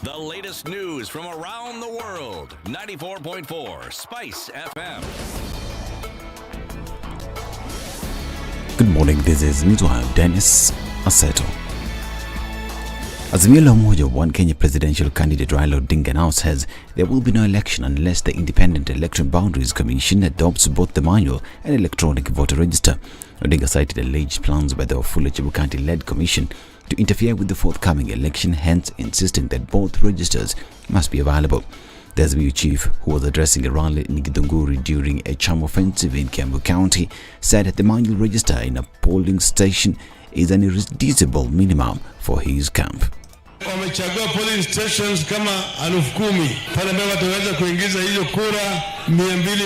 The latest news from around the world. 94.4 Spice FM. Good morning, this is Mizwa Dennis Aseto. Azimio la Umoja One Kenya presidential candidate Raila Odinga announced says there will be no election unless the Independent Electoral Boundaries Commission adopts both the manual and electronic voter register. Odinga cited alleged plans by the Wafula Chebukati-led commission to interfere with the forthcoming election, hence insisting that both registers must be available. The Azimio chief, who was addressing a rally in Githunguri during a charm offensive in Kiambu County, said the manual register in a polling station is an irreducible minimum for his camp. Wamechagua polling stations kama 10,000 pale ambao wataweza kuingiza hiyo kura 200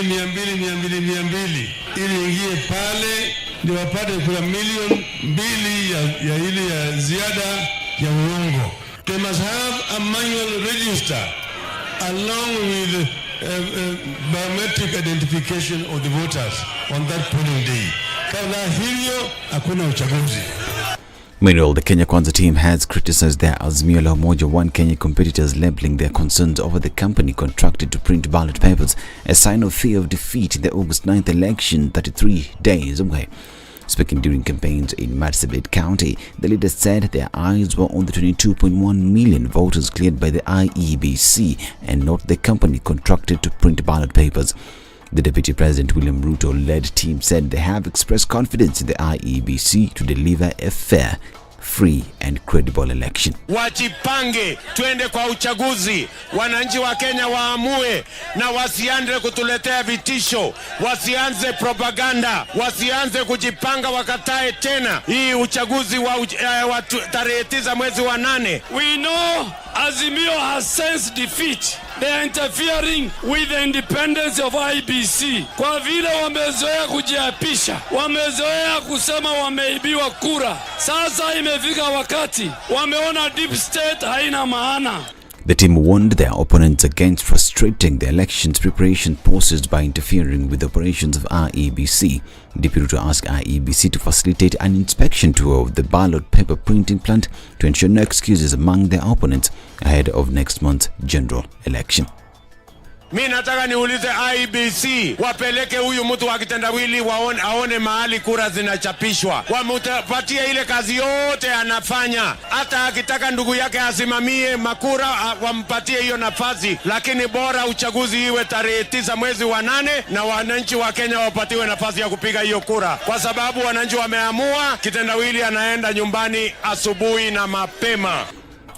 ili ingie pale ndio wapate kura milioni 2 ya ile ya ziada ya uongo. They must have a manual register along with biometric identification of the voters on that polling day. Kama hivyo hakuna uchaguzi. Meanwhile, the Kenya Kwanza team has criticized their Azimio la Umoja One Kenya competitors, labeling their concerns over the company contracted to print ballot papers a sign of fear of defeat in the August 9th election, 33 days away. Speaking during campaigns in Marsabit County, the leaders said their eyes were on the 22.1 million voters cleared by the IEBC and not the company contracted to print ballot papers. The Deputy President William Ruto-led team said they have expressed confidence in the IEBC to deliver a fair, free and credible election. Wajipange, twende kwa uchaguzi. Wananchi wa Kenya waamue na wasianze kutuletea vitisho, wasianze propaganda, wasianze kujipanga wakatae tena hii uchaguzi wa tarehe 9 mwezi wa 8. We know Azimio has sensed defeat. They are interfering with the independence of IEBC. Kwa vile wamezoea kujiapisha, wamezoea kusema wameibiwa kura. Sasa imefika wakati wameona deep state haina maana. The team warned their opponents against frustrating the elections preparation process by interfering with the operations of IEBC. Deputy to ask IEBC to facilitate an inspection tour of the ballot paper printing plant to ensure no excuses among their opponents ahead of next month's general election. Mimi nataka niulize IEBC wapeleke huyu mtu wa kitendawili aone mahali kura zinachapishwa. Wampatie ile kazi yote anafanya. Hata akitaka ndugu yake asimamie makura wampatie hiyo nafasi, lakini bora uchaguzi iwe tarehe 9 mwezi wa 8 na wananchi wa Kenya wapatiwe nafasi ya kupiga hiyo kura, kwa sababu wananchi wameamua. Kitendawili anaenda nyumbani asubuhi na mapema.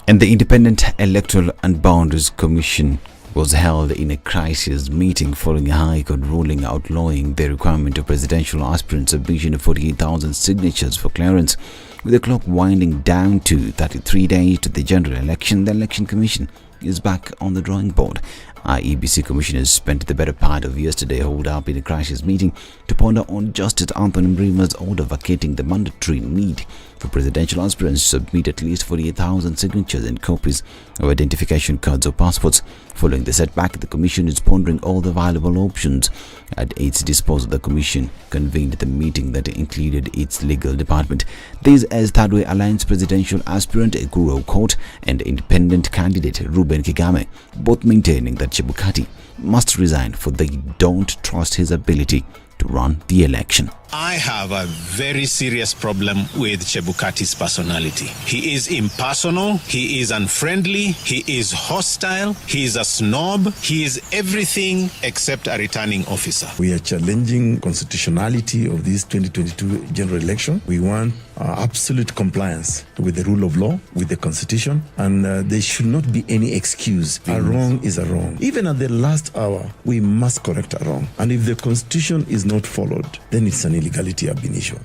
And the Independent Electoral and Boundaries Commission was held in a crisis meeting following a High Court ruling outlawing the requirement of presidential aspirants' submission of 48,000 signatures for clearance. With the clock winding down to 33 days to the general election, the Election Commission is back on the drawing board. IEBC commissioners spent the better part of yesterday holed up in a crisis meeting to ponder on Justice Anthony Mrima's order vacating the mandatory need for presidential aspirants to submit at least 48,000 signatures and copies of identification cards or passports. Following the setback, the commission is pondering all the viable options at its disposal. The commission convened the meeting that included its legal department. This as Third Way Alliance presidential aspirant Okoh and independent candidate Ruben Kigame, both maintaining that Chebukati must resign for they don't trust his ability to run the election. I have a very serious problem with Chebukati's personality. He is impersonal, he is unfriendly, he is hostile, he is a snob, he is everything except a returning officer. We are challenging constitutionality of this 2022 general election. We want absolute compliance with the rule of law, with the constitution, and there should not be any excuse. A wrong is a wrong. Even at the last hour, we must correct a wrong. And if the constitution is not followed, then it's an illegality ab initio.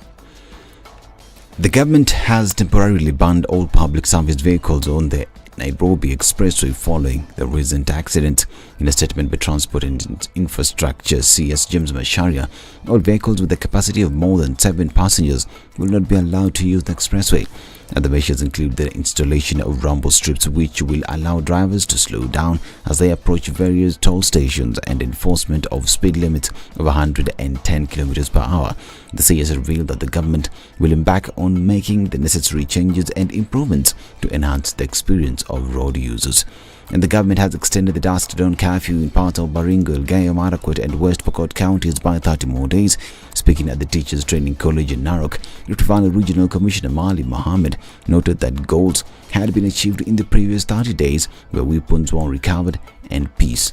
The government has temporarily banned all public service vehicles on the Nairobi Expressway following the recent accident. In a statement by Transport and Infrastructure CS James Macharia, all vehicles with a capacity of more than 7 passengers will not be allowed to use the expressway. And the measures include the installation of rumble strips which will allow drivers to slow down as they approach various toll stations and enforcement of speed limits of 110 km per hour. The CS revealed that the government will embark on making the necessary changes and improvements to enhance the experience of road users. And the government has extended the dusk dawn curfew in parts of Baringo, Elgeyo Marakwet and West Pokot counties by 30 more days. Speaking at the Teachers Training College in Narok, Rift Valley Regional Commissioner Mali Mohammed noted that goals had been achieved in the previous 30 days where weapons were recovered and peace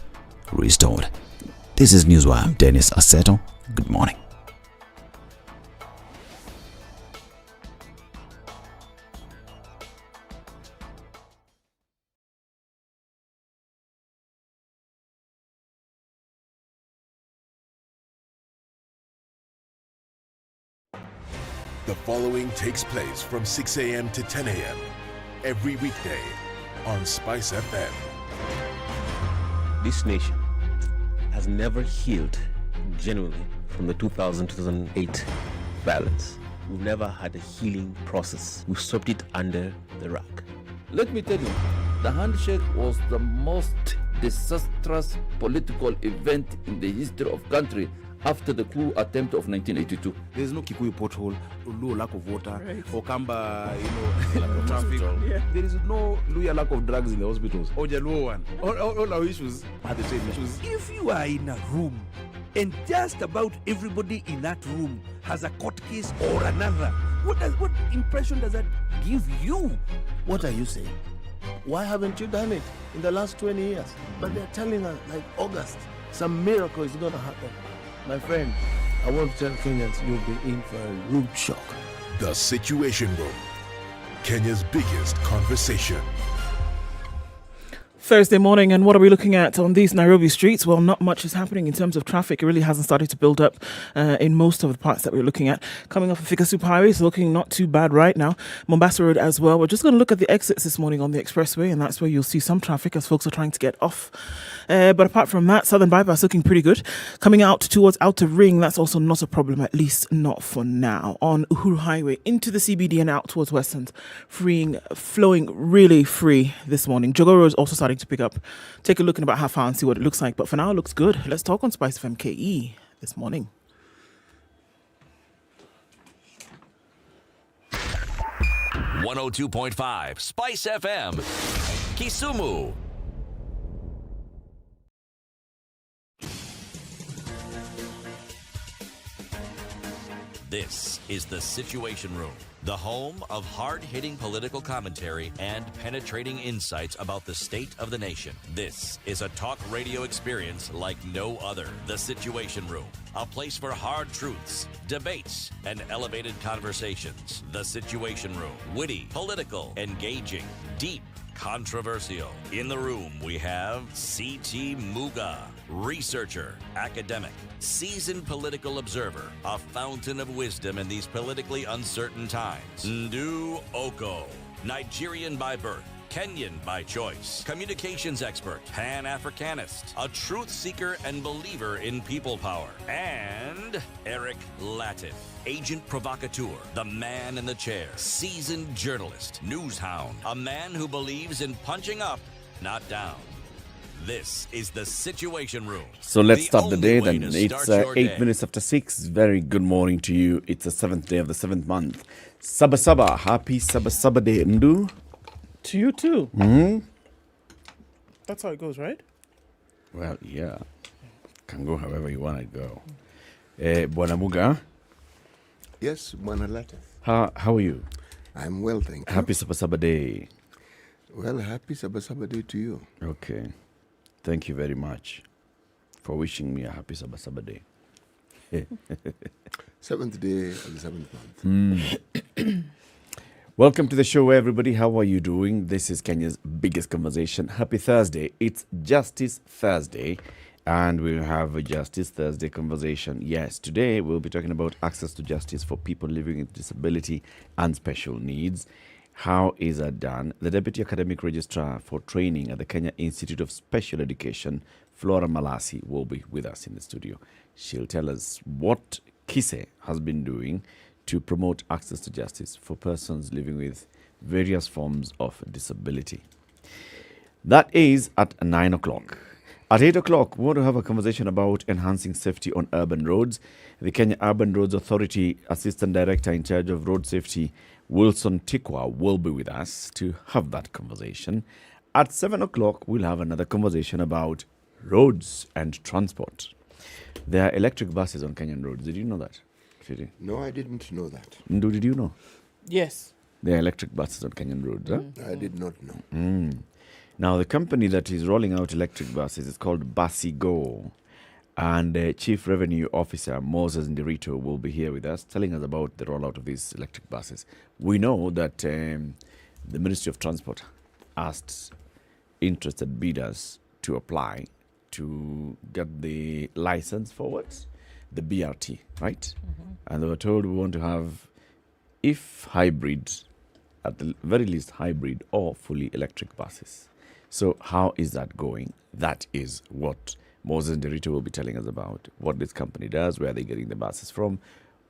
restored. This is Newswire. I'm Dennis Aseto. Good morning. The following takes place from 6 a.m. to 10 a.m. every weekday on SpiceFM. This nation has never healed genuinely from the 2000-2008 violence. We've never had a healing process. We swept it under the rug. Let me tell you, the handshake was the most disastrous political event in the history of country after the coup attempt of 1982. There's no Kikuyu pothole, no lack of water, right. or Kamba, lack of traffic. Yeah. There is no Luya lack of drugs in the hospitals. Or Jaluo one. All our issues are the same issues. If you are in a room and just about everybody in that room has a court case or another, what impression does that give you? What are you saying? Why haven't you done it in the last 20 years? But they're telling us, like August, some miracle is going to happen. My friend, I want to tell Kenyans you'll be in for a rude shock. The Situation Room, Kenya's biggest conversation. Thursday morning, and what are we looking at on these Nairobi streets? Well, not much is happening in terms of traffic. It really hasn't started to build up in most of the parts that we're looking at. Coming off of Thika Super Highway, it's looking not too bad right now. Mombasa Road as well. We're just going to look at the exits this morning on the expressway, and that's where you'll see some traffic as folks are trying to get off. But apart from that, Southern Bypass looking pretty good. Coming out towards Outer Ring, that's also not a problem, at least not for now. On Uhuru Highway, into the CBD and out towards Westlands, flowing really free this morning. Jogoro is also starting to pick up. Take a look in about half hour and see what it looks like. But for now, it looks good. Let's talk on SpiceFM KE this morning. .5 Spice FM, Kisumu. This is the Situation Room, the home of hard-hitting political commentary and penetrating insights about the state of the nation. This is a talk radio experience like no other. The Situation Room, a place for hard truths, debates, and elevated conversations. The Situation Room, witty, political, engaging, deep, controversial. In the room, we have C.T. Muga, researcher, academic, seasoned political observer, a fountain of wisdom in these politically uncertain times. Ndu Okoh, Nigerian by birth, Kenyan by choice, communications expert, Pan-Africanist, a truth seeker and believer in people power, and Eric Latiff, agent provocateur, the man in the chair, seasoned journalist, news hound, a man who believes in punching up, not down. This is the Situation Room. So let's start the day then. It's 8 minutes after 6. Very good morning to you. It's the 7th day of the 7th month. Saba Saba. Happy Saba Saba Day, Ndu. To you too. Mm-hmm. That's how it goes, right? Well, yeah. Can go however you want to go. Bwana Muga. Yes, Bwana Latiff. How are you? I'm well, thank you. Happy Saba Saba Day. Well, happy Saba Saba Day to you. Okay. Thank you very much for wishing me a happy Saba Saba Day. 7th day of the 7th month. Welcome to the show, everybody. How are you doing? This is Kenya's biggest conversation. Happy Thursday. It's Justice Thursday, and we'll have a Justice Thursday conversation. Yes, today we'll be talking about access to justice for people living with disability and special needs. How is that done? The Deputy Academic Registrar for Training at the Kenya Institute of Special Education, Flora Malasi, will be with us in the studio. She'll tell us what KISE has been doing to promote access to justice for persons living with various forms of disability. That is at 9 o'clock. At 8 o'clock, we want to have a conversation about enhancing safety on urban roads. The Kenya Urban Roads Authority Assistant Director in charge of road safety, Wilson Tikwa, will be with us to have that conversation. At 7 o'clock, we'll have another conversation about roads and transport. There are electric buses on Kenyan roads. Did you know that? No, I didn't know that. Ndu, did you know? Yes. There are electric buses on Kenyan roads. Huh? I did not know. Now, the company that is rolling out electric buses is called Basigo. And Chief Revenue Officer Moses Ndirito will be here with us, telling us about the rollout of these electric buses. We know that the Ministry of Transport asked interested bidders to apply to get the license for what? The BRT, right? And they were told we want to have, if hybrid, at the very least hybrid or fully electric buses. So how is that going? That is what Moses Ndirito will be telling us about, what this company does, where they're getting the buses from.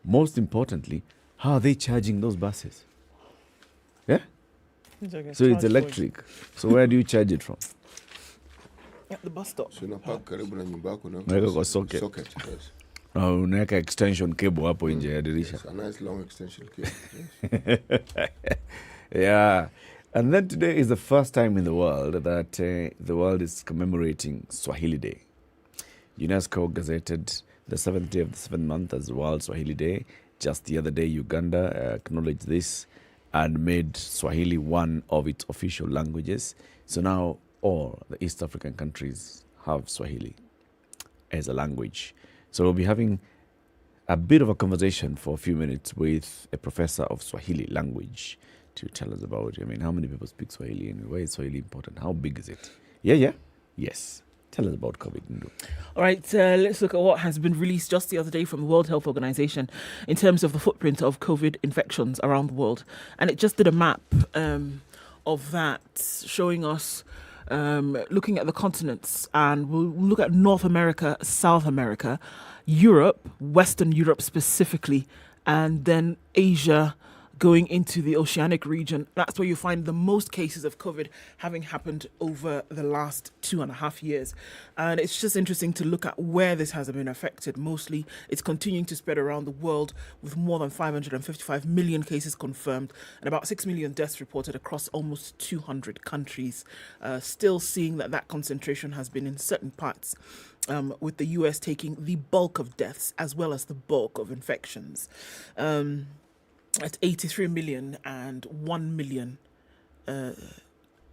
Most importantly, how are they charging those buses? Yeah? So it's electric. So where do you charge it from? At the bus stop. So unapaka karibu na nyumba yako na Unaweka kwa socket. yes. Unaweka extension cable hapo nje ya dirisha. Yes, a nice long extension cable. Yes. Yeah. And then today is the first time in the world that the world is commemorating Swahili Day. UNESCO gazetted the 7th day of the 7th month as World Swahili Day. Just the other day, Uganda acknowledged this and made Swahili one of its official languages. So now all the East African countries have Swahili as a language. So we'll be having a bit of a conversation for a few minutes with a professor of Swahili language to tell us about, how many people speak Swahili and why is Swahili important? How big is it? Yeah? Yes. Tell us about COVID. All right, let's look at what has been released just the other day from the World Health Organization in terms of the footprint of COVID infections around the world. And it just did a map of that, showing us, looking at the continents, and we'll look at North America, South America, Europe, Western Europe specifically, and then Asia, going into the oceanic region. That's where you find the most cases of COVID having happened over the last 2.5 years. And it's just interesting to look at where this has been affected. Mostly, it's continuing to spread around the world with more than 555 million cases confirmed and about 6 million deaths reported across almost 200 countries. Still seeing that concentration has been in certain parts, with the US taking the bulk of deaths as well as the bulk of infections. At 83 million and 1 million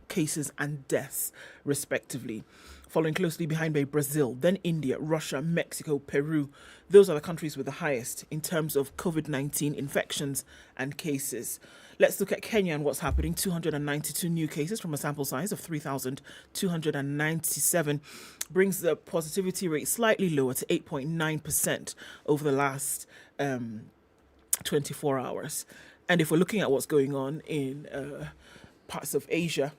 cases and deaths, respectively. Following closely behind by Brazil, then India, Russia, Mexico, Peru. Those are the countries with the highest in terms of COVID-19 infections and cases. Let's look at Kenya and what's happening. 292 new cases from a sample size of 3,297 brings the positivity rate slightly lower to 8.9% over the last 24 hours. And if we're looking at what's going on in parts of Asia,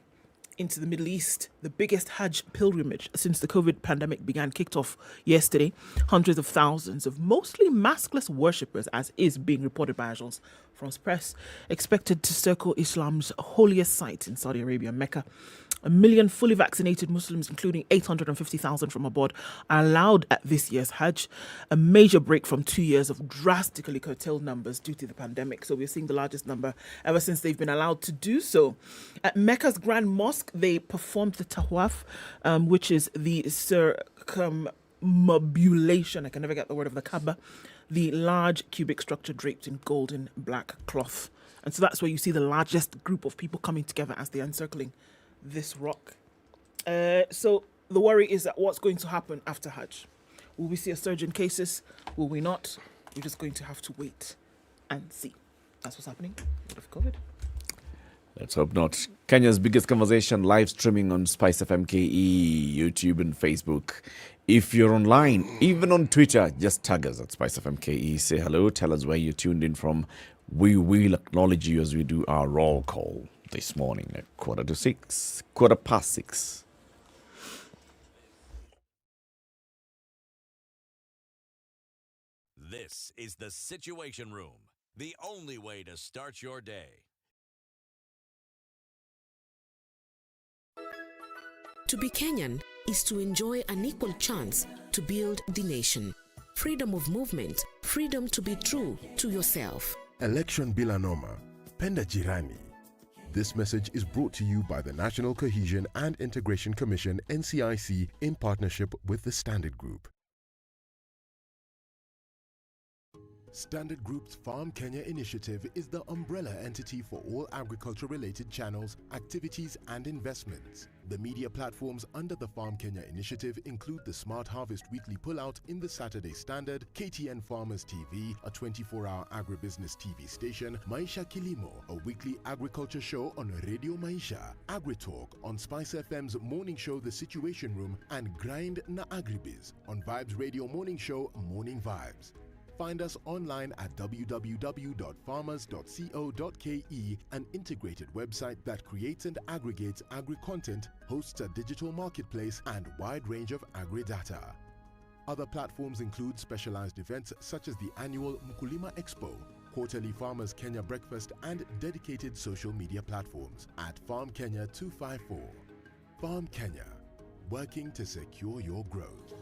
into the Middle East, the biggest Hajj pilgrimage since the COVID pandemic began kicked off yesterday. Hundreds of thousands of mostly maskless worshippers, as is being reported by Agence France Presse, expected to circle Islam's holiest site in Saudi Arabia, Mecca. 1 million fully vaccinated Muslims, including 850,000 from abroad, are allowed at this year's Hajj, a major break from 2 years of drastically curtailed numbers due to the pandemic. So we're seeing the largest number ever since they've been allowed to do so. At Mecca's Grand Mosque, they performed the Tawaf, which is the circumambulation, I can never get the word of the Kaaba, the large cubic structure draped in golden black cloth. And so that's where you see the largest group of people coming together as they're encircling this rock. So the worry is that what's going to happen after Hajj? Will we see a surge in cases? Will we not? We're just going to have to wait and see. That's what's happening with COVID. Let's hope not. Kenya's biggest conversation live streaming on SpiceFM KE, YouTube and Facebook. If you're online, even on Twitter, just tag us at SpiceFM KE. Say hello, tell us where you tuned in from. We will acknowledge you as we do our roll call this morning at 6:15. This is the Situation Room, the only way to start your day. To be Kenyan is to enjoy an equal chance to build the nation. Freedom of movement, freedom to be true to yourself. Election bila noma, penda jirani. This message is brought to you by the National Cohesion and Integration Commission, NCIC, in partnership with the Standard Group. Standard Group's Farm Kenya initiative is the umbrella entity for all agriculture-related channels, activities and investments. The media platforms under the Farm Kenya initiative include the Smart Harvest Weekly Pullout in the Saturday Standard, KTN Farmers TV, a 24-hour agribusiness TV station, Maisha Kilimo, a weekly agriculture show on Radio Maisha, AgriTalk on SpiceFM's morning show The Situation Room, and Grind na Agribiz on Vibes Radio morning show Morning Vibes. Find us online at www.farmers.co.ke, an integrated website that creates and aggregates agri-content, hosts a digital marketplace, and wide range of agri-data. Other platforms include specialized events such as the annual Mkulima Expo, quarterly Farmers Kenya Breakfast, and dedicated social media platforms at Farm Kenya 254. Farm Kenya, working to secure your growth.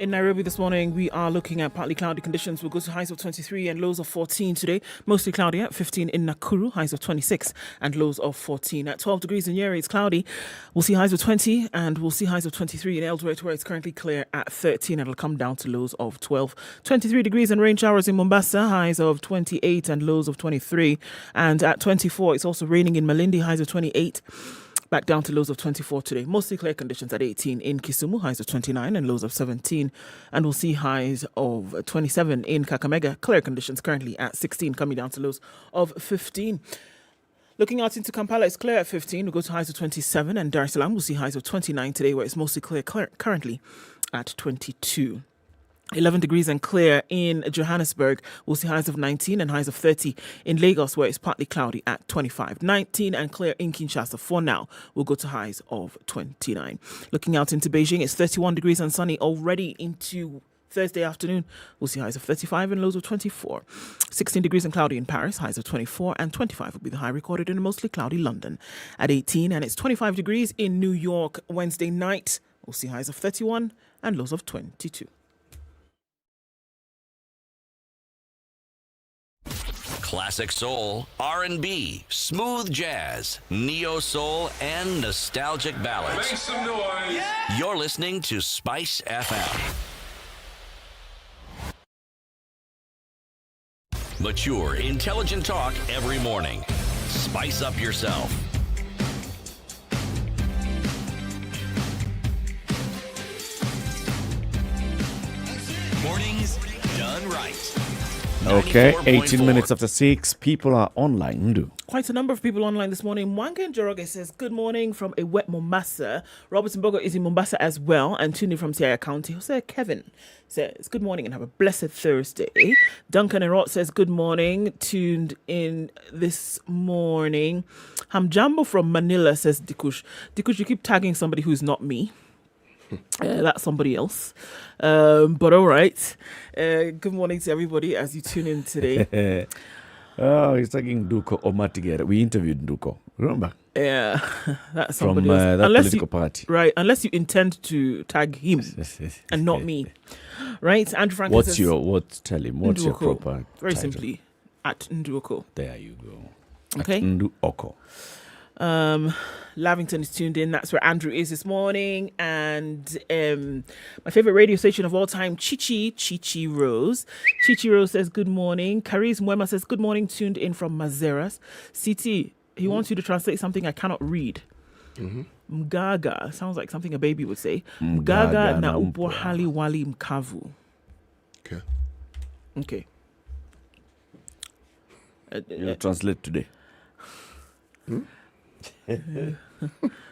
In Nairobi this morning, we are looking at partly cloudy conditions. We'll go to highs of 23 and lows of 14 today. Mostly cloudy at 15 in Nakuru, highs of 26 and lows of 14. At 12 degrees in Nyeri, it's cloudy. We'll see highs of 20 and we'll see highs of 23 in Eldoret, where it's currently clear at 13. It'll come down to lows of 12. 23 degrees and rain showers in Mombasa, highs of 28 and lows of 23. And at 24, it's also raining in Malindi, highs of 28. Back down to lows of 24 today. Mostly clear conditions at 18 in Kisumu, highs of 29 and lows of 17. And we'll see highs of 27 in Kakamega. Clear conditions currently at 16, coming down to lows of 15. Looking out into Kampala, it's clear at 15. We'll go to highs of 27. And Dar es Salaam, we'll see highs of 29 today, where it's mostly clear currently at 22. 11 degrees and clear in Johannesburg. We'll see highs of 19 and highs of 30 in Lagos, where it's partly cloudy at 25. 19 and clear in Kinshasa. For now, we'll go to highs of 29. Looking out into Beijing, it's 31 degrees and sunny already into Thursday afternoon. We'll see highs of 35 and lows of 24. 16 degrees and cloudy in Paris, highs of 24, and 25 will be the high recorded in a mostly cloudy London at 18. And it's 25 degrees in New York Wednesday night. We'll see highs of 31 and lows of 22. Classic soul, R&B, smooth jazz, neo soul, and nostalgic ballads. Make some noise. Yeah. You're listening to Spice FM. Mature, intelligent talk every morning. Spice up yourself. Mornings done right. Okay, 18 minutes after 6. People are online. Ndu. Quite a number of people online this morning. Mwange Njoroge says, good morning from a wet Mombasa. Robertson Bogo is in Mombasa as well and tuning from Siaya County. Jose Kevin says, good morning and have a blessed Thursday. Duncan Erot says, good morning. Tuned in this morning. Hamjambo from Manila says, Dikush, you keep tagging somebody who's not me. That's somebody else. But all right. Good morning to everybody as you tune in today. Oh, he's taking Nduko Omatigere. We interviewed Nduko. Remember? Yeah, that's somebody from else. that political party. Right, unless you intend to tag him and not me. Right? Andrew Franklin says, tell him, what's your proper Very title? simply, at Nduoko. There you go. Okay. At Nduoko. Lavington is tuned in. That's where Andrew is this morning. And my favorite radio station of all time, Chichi Rose. Chichi Rose says, good morning. Karis Mwema says, good morning, tuned in from Mazeras. CT, he wants you to translate something I cannot read. Mgaga sounds like something a baby would say. Mgaga na upo hali wali mkavu. Okay. You'll translate today.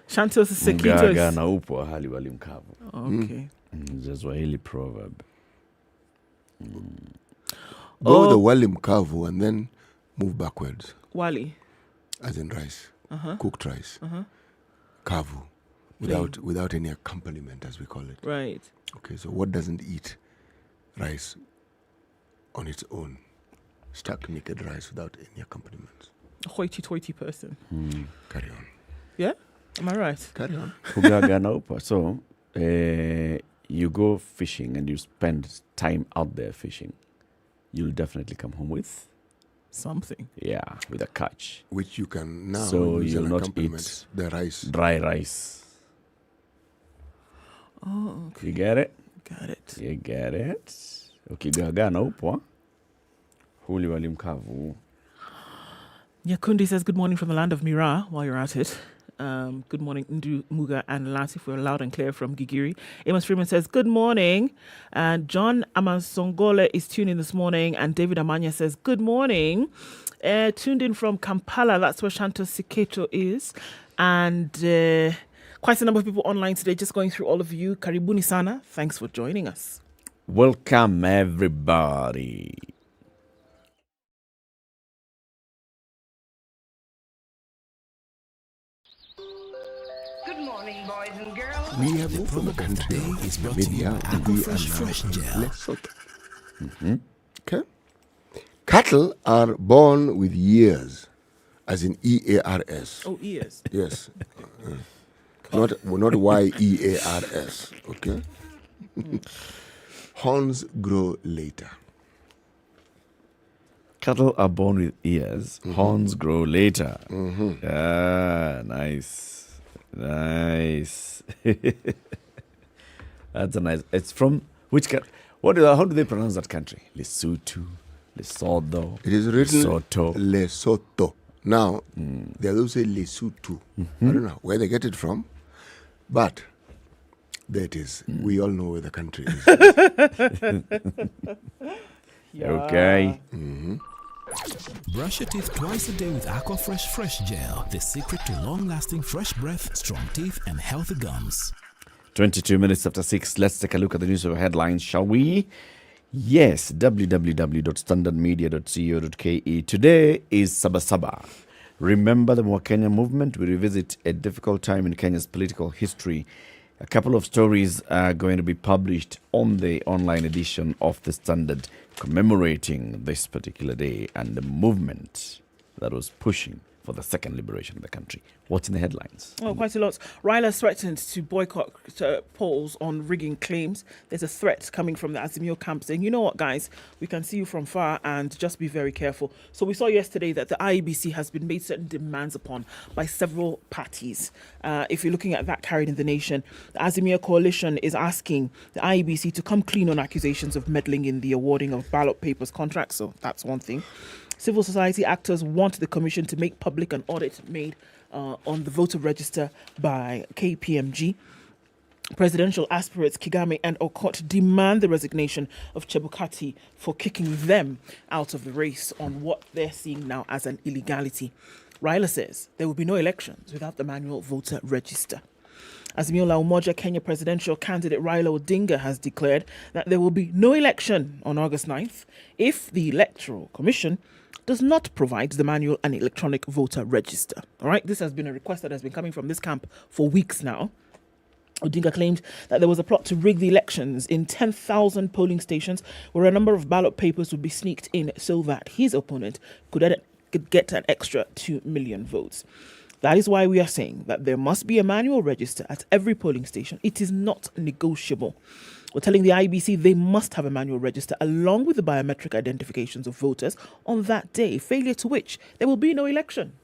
Shantos Mgaga na upo hali wali mkavu. Okay. It's a Swahili proverb. Go with the wali mkavu and then move backwards. Wali. As in rice. Cooked rice. Kavu. Without any accompaniment, as we call it. Right. Okay, so what doesn't eat rice on its own? Stuck naked rice without any accompaniment. hoity-toity person. Carry on. Yeah? Am I right? Carry on. So, you go fishing and you spend time out there fishing. You'll definitely come home with something. Yeah, with a catch. Which you can now so use you'll an not accompaniment, eat the rice. dry rice. Oh, okay. You get it? Got it. You get it? Ukigagana upo. Huli wali mkavu. Nyakundi says, good morning from the land of Mira while you're at it. Good morning, Ndu, Muga, and Latiff. We're loud and clear from Gigiri. Amos Freeman says, good morning. John Amasongole is tuned in this morning. And David Amanya says, good morning. Tuned in from Kampala. That's where Shanto Siketo is. And quite a number of people online today. Just going through all of you. Karibuni sana. Thanks for joining us. Welcome, everybody. Boys and girls. We have moved from the country is of brought to you Namibia by and we Okoh are Fresh now Gel. in Lesotho. Okay. Cattle are born with ears, as in EARS. Oh, ears. Yes. Not YEARS. Okay. Horns grow later. Cattle are born with ears. Horns grow later. Ah, nice. Nice. That's a nice. It's from which country? How do they pronounce that country? Lesotho, Lesotho. It is written Lesotho. Lesotho. Now, there are those who say Lesotho. I don't know where they get it from, but there it is. We all know where the country is. Okay. Brush your teeth twice a day with Aqua Fresh Gel, the secret to long-lasting fresh breath, strong teeth, and healthy gums. 22 minutes after 6. Let's take a look at the news headlines, shall we? Yes, www.standardmedia.co.ke. Today is Sabasaba. Remember the Mwakenya movement? We revisit a difficult time in Kenya's political history. A couple of stories are going to be published on the online edition of the Standard commemorating this particular day and the movement that was pushing for the second liberation of the country. What's in the headlines? Oh, quite a lot. Raila threatened to boycott polls on rigging claims. There's a threat coming from the Azimio camp saying, you know what, guys, we can see you from far and just be very careful. So we saw yesterday that the IEBC has been made certain demands upon by several parties. If you're looking at that carried in the nation, the Azimio coalition is asking the IEBC to come clean on accusations of meddling in the awarding of ballot papers contracts. So that's one thing. Civil society actors want the commission to make public an audit made on the voter register by KPMG. Presidential aspirants Kigame and Okoh demand the resignation of Chebukati for kicking them out of the race on what they're seeing now as an illegality. Raila says there will be no elections without the manual voter register. Azimio la Umoja Kenya presidential candidate Raila Odinga has declared that there will be no election on August 9th if the Electoral Commission does not provide the manual and electronic voter register. All right, this has been a request that has been coming from this camp for weeks now. Odinga claimed that there was a plot to rig the elections in 10,000 polling stations where a number of ballot papers would be sneaked in so that his opponent could get an extra 2 million votes. That is why we are saying that there must be a manual register at every polling station. It is not negotiable. We're telling the IEBC they must have a manual register along with the biometric identifications of voters on that day, failure to which there will be no election.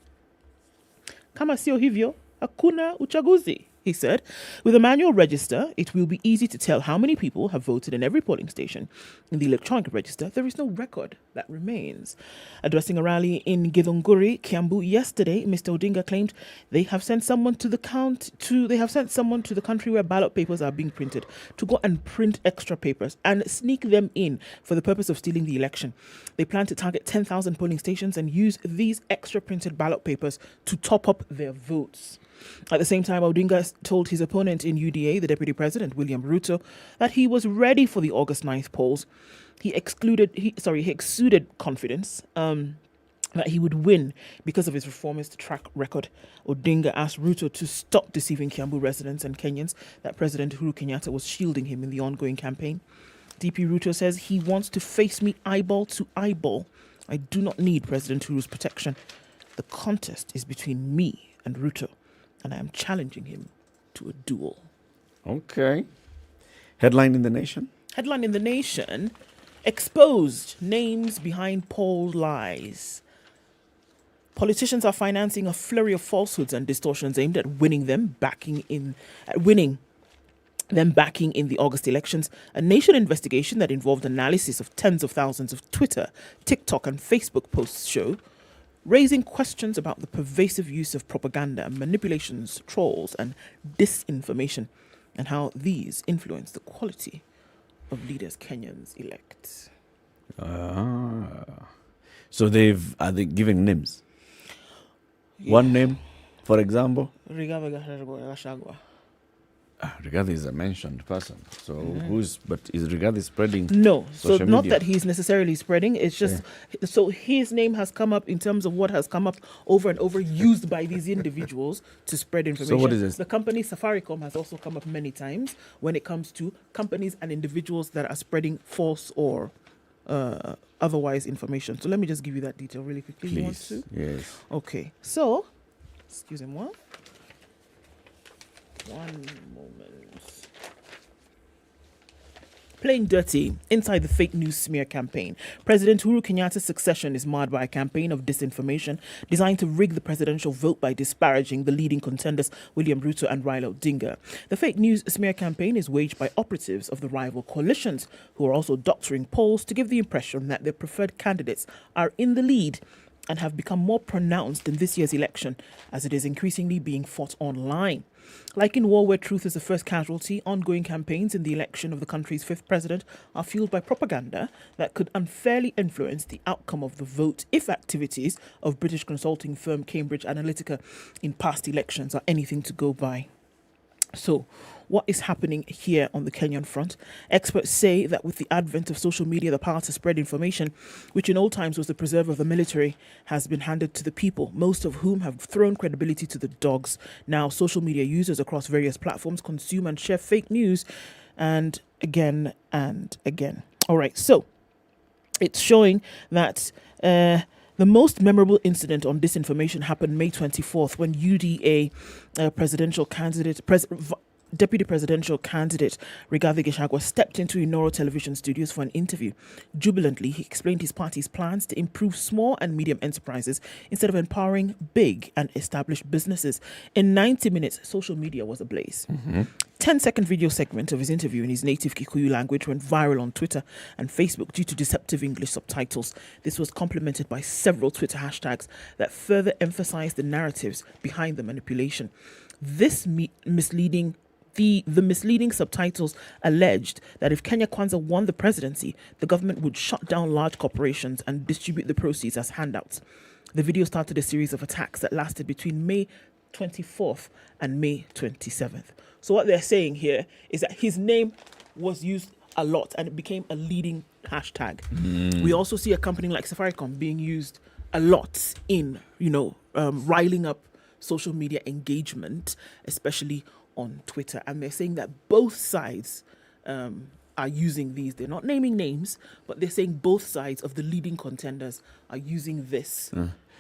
Kama sio hivyo, hakuna uchaguzi, he said. With a manual register, it will be easy to tell how many people have voted in every polling station. In the electronic register, there is no record that remains. Addressing a rally in Githunguri, Kiambu yesterday, Mr. Odinga claimed they have sent someone to the country where ballot papers are being printed to go and print extra papers and sneak them in for the purpose of stealing the election. They plan to target 10,000 polling stations and use these extra printed ballot papers to top up their votes. At the same time, Odinga told his opponent in UDA, the Deputy President, William Ruto, that he was ready for the August 9th polls. He exuded confidence that he would win because of his reformist track record. Odinga asked Ruto to stop deceiving Kiambu residents and Kenyans that President Uhuru Kenyatta was shielding him in the ongoing campaign. DP Ruto says he wants to face me eyeball to eyeball. I do not need President Uhuru's protection. The contest is between me and Ruto, and I am challenging him to a duel. Okay. Headline in the Nation? Headline in the Nation: exposed names behind poll lies. Politicians are financing a flurry of falsehoods and distortions aimed at winning them backing in the August elections. A Nation investigation that involved analysis of tens of thousands of Twitter, TikTok, and Facebook posts show raising questions about the pervasive use of propaganda, manipulations, trolls, and disinformation, and how these influence the quality of leaders Kenyans elect. So are they giving names? Yeah. One name, for example? Rigathi Rigathi is a mentioned person. So is Rigathi spreading? No. So not media? that he's necessarily spreading. It's just, so his name has come up in terms of what has come up over and over, used by these individuals to spread information. So what is this? The company Safaricom has also come up many times when it comes to companies and individuals that are spreading false or otherwise information. So let me just give you that detail really quickly. Please. You want to? Yes. Okay. So, excuse me, one moment. Playing dirty inside the fake news smear campaign. President Uhuru Kenyatta's succession is marred by a campaign of disinformation designed to rig the presidential vote by disparaging the leading contenders William Ruto and Raila Odinga. The fake news smear campaign is waged by operatives of the rival coalitions who are also doctoring polls to give the impression that their preferred candidates are in the lead and have become more pronounced in this year's election as it is increasingly being fought online. Like in war where truth is the first casualty, ongoing campaigns in the election of the country's fifth president are fueled by propaganda that could unfairly influence the outcome of the vote if activities of British consulting firm Cambridge Analytica in past elections are anything to go by. So, what is happening here on the Kenyan front? Experts say that with the advent of social media, the power to spread information, which in old times was the preserve of the military, has been handed to the people, most of whom have thrown credibility to the dogs. Now, social media users across various platforms consume and share fake news and again and again. All right, so it's showing that the most memorable incident on disinformation happened May 24th when UDA Deputy Presidential Candidate Rigathi Gachagua stepped into Inoro Television studios for an interview. Jubilantly, he explained his party's plans to improve small and medium enterprises instead of empowering big and established businesses. In 90 minutes, social media was ablaze. 10-second video segment of his interview in his native Kikuyu language went viral on Twitter and Facebook due to deceptive English subtitles. This was complemented by several Twitter hashtags that further emphasized the narratives behind the manipulation. The misleading subtitles alleged that if Kenya Kwanza won the presidency, the government would shut down large corporations and distribute the proceeds as handouts. The video started a series of attacks that lasted between May 24th and May 27th. So what they're saying here is that his name was used a lot and it became a leading hashtag. We also see a company like Safaricom being used a lot in, riling up social media engagement, especially on Twitter. And they're saying that both sides are using these. They're not naming names, but they're saying both sides of the leading contenders are using this.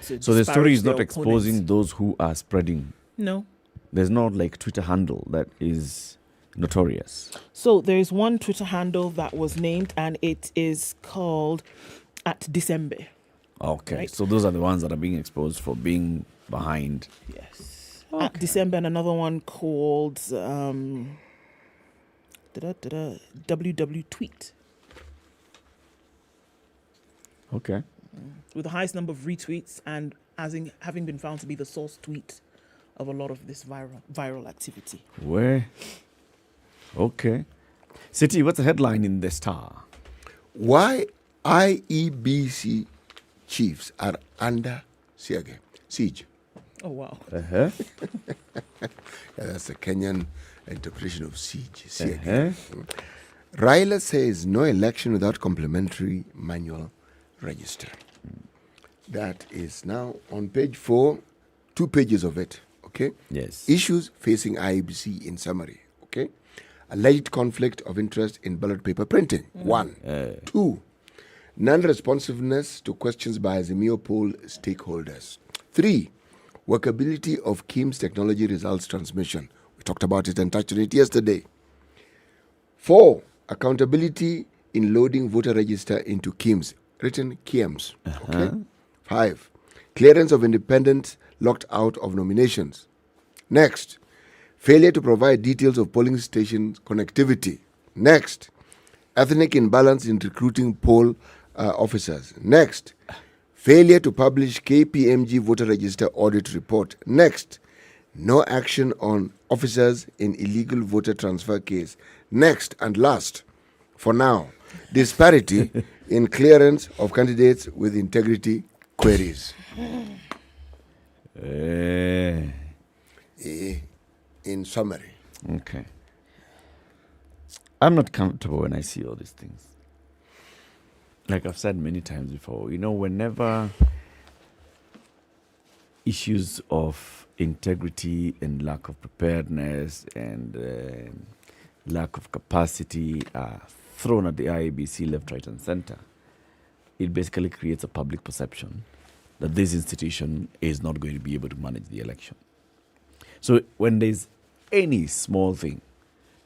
So the story is not exposing opponents. those who are spreading. No. There's not like Twitter handle that is notorious. So there's one Twitter handle that was named and it is called @December. Okay. Right? So those are the ones that are being exposed for being behind. Yes. @December, and another one called WW Tweet. Okay. With the highest number of retweets and having been found to be the source tweet of a lot of this viral activity. Where? Okay. City, what's the headline in the Star? Why IEBC chiefs are under siege. Oh, wow. Yeah, that's the Kenyan interpretation of siege. Raila says no election without complementary manual register. That is now on page 4, 2 pages of it. Okay? Yes. Issues facing IEBC in summary. Okay? Alleged conflict of interest in ballot paper printing. 1. 2. Non-responsiveness to questions by Azimio poll stakeholders. 3, workability of KIMS technology results transmission. We talked about it and touched on it yesterday. 4, accountability in loading voter register into KIMS, written KIMS. Okay. 5, clearance of independent locked out of nominations. Next, failure to provide details of polling station connectivity. Next, ethnic imbalance in recruiting poll officers. Next, failure to publish KPMG voter register audit report. Next, no action on officers in illegal voter transfer case. Next and last, for now, disparity in clearance of candidates with integrity queries. In summary. Okay. I'm not comfortable when I see all these things. Like I've said many times before, whenever issues of integrity and lack of preparedness and lack of capacity are thrown at the IEBC left, right, and center, it basically creates a public perception that this institution is not going to be able to manage the election. So when there's any small thing,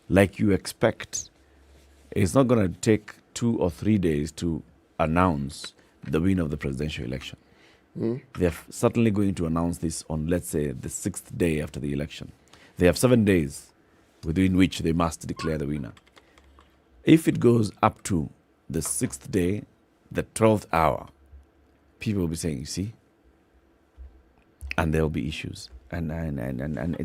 like you expect, it's not going to take 2 or 3 days to announce the winner of the presidential election. They're certainly going to announce this on, let's say, the 6th day after the election. They have 7 days within which they must declare the winner. If it goes up to the 6th day, the 12th hour, people will be saying, you see, and there will be issues. And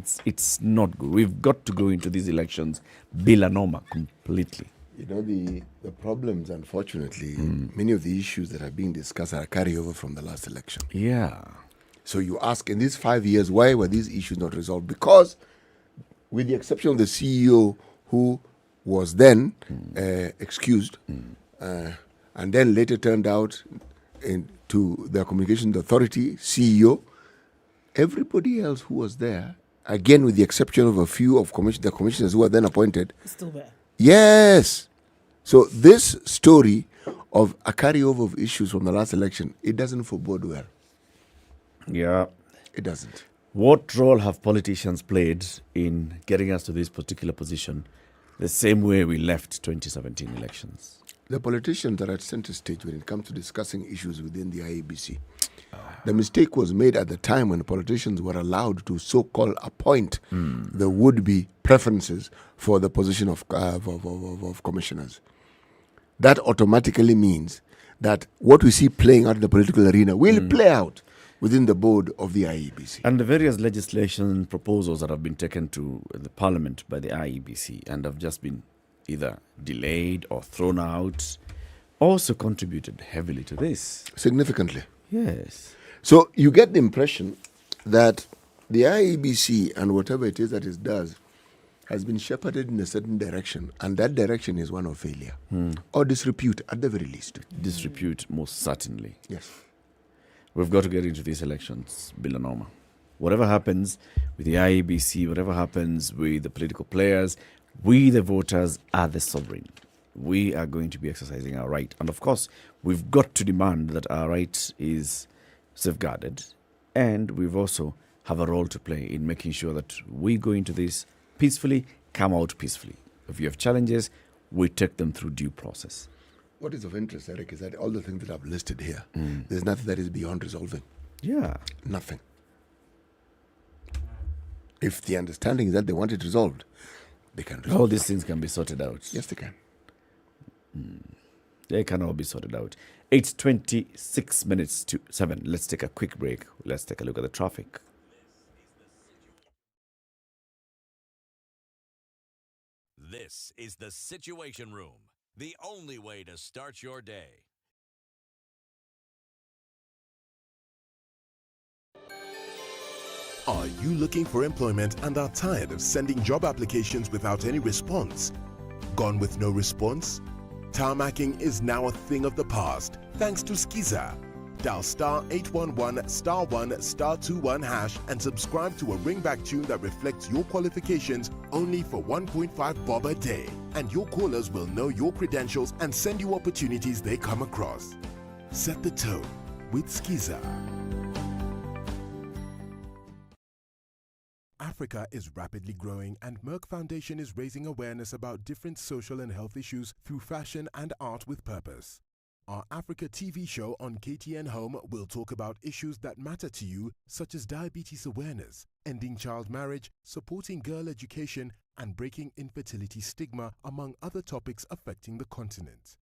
it's not good. We've got to go into these elections bila norma completely. The problems, unfortunately, many of the issues that are being discussed are a carryover from the last election. Yeah. So you ask, in these 5 years, why were these issues not resolved? Because, with the exception of the CEO who was then excused and then later turned out to the Communications Authority CEO, everybody else who was there, again with the exception of a few of the commissioners who were then appointed, still there. Yes. So this story of a carryover of issues from the last election, it doesn't forebode well. Yeah. It doesn't. What role have politicians played in getting us to this particular position the same way we left 2017 elections? The politicians are at center stage when it comes to discussing issues within the IEBC. The mistake was made at the time when politicians were allowed to so-called appoint the would-be preferences for the position of commissioners. That automatically means that what we see playing out in the political arena will play out within the board of the IEBC. And the various legislation proposals that have been taken to the parliament by the IEBC and have just been either delayed or thrown out also contributed heavily to this. Significantly. Yes. So you get the impression that the IEBC and whatever it is that it does has been shepherded in a certain direction, and that direction is one of failure or disrepute at the very least. Disrepute, most certainly. Yes. We've got to get into these elections, bila norma. Whatever happens with the IEBC, whatever happens with the political players, we, the voters, are the sovereign. We are going to be exercising our right. And of course, we've got to demand that our right is safeguarded. And we've also have a role to play in making sure that we go into this peacefully, come out peacefully. If you have challenges, we take them through due process. What is of interest, Eric, is that all the things that I've listed here, there's nothing that is beyond resolving. Yeah. Nothing. If the understanding is that they want it resolved, they can resolve all these things can be sorted out. Yes, they can. They can all be sorted out. It's 26 minutes to 7. Let's take a quick break. Let's take a look at the traffic. This is the Situation Room, the only way to start your day. Are you looking for employment and are tired of sending job applications without any response? Gone with no response? Tarmacking is now a thing of the past thanks to Skiza. Dial *811 *1 *21 hash and subscribe to a ringback tune that reflects your qualifications only for 1.5 bob a day. And your callers will know your credentials and send you opportunities they come across. Set the tone with Skiza. Africa is rapidly growing, and Merck Foundation is raising awareness about different social and health issues through fashion and art with purpose. Our Africa TV show on KTN Home will talk about issues that matter to you, such as diabetes awareness, ending child marriage, supporting girl education, and breaking infertility stigma, among other topics affecting the continent.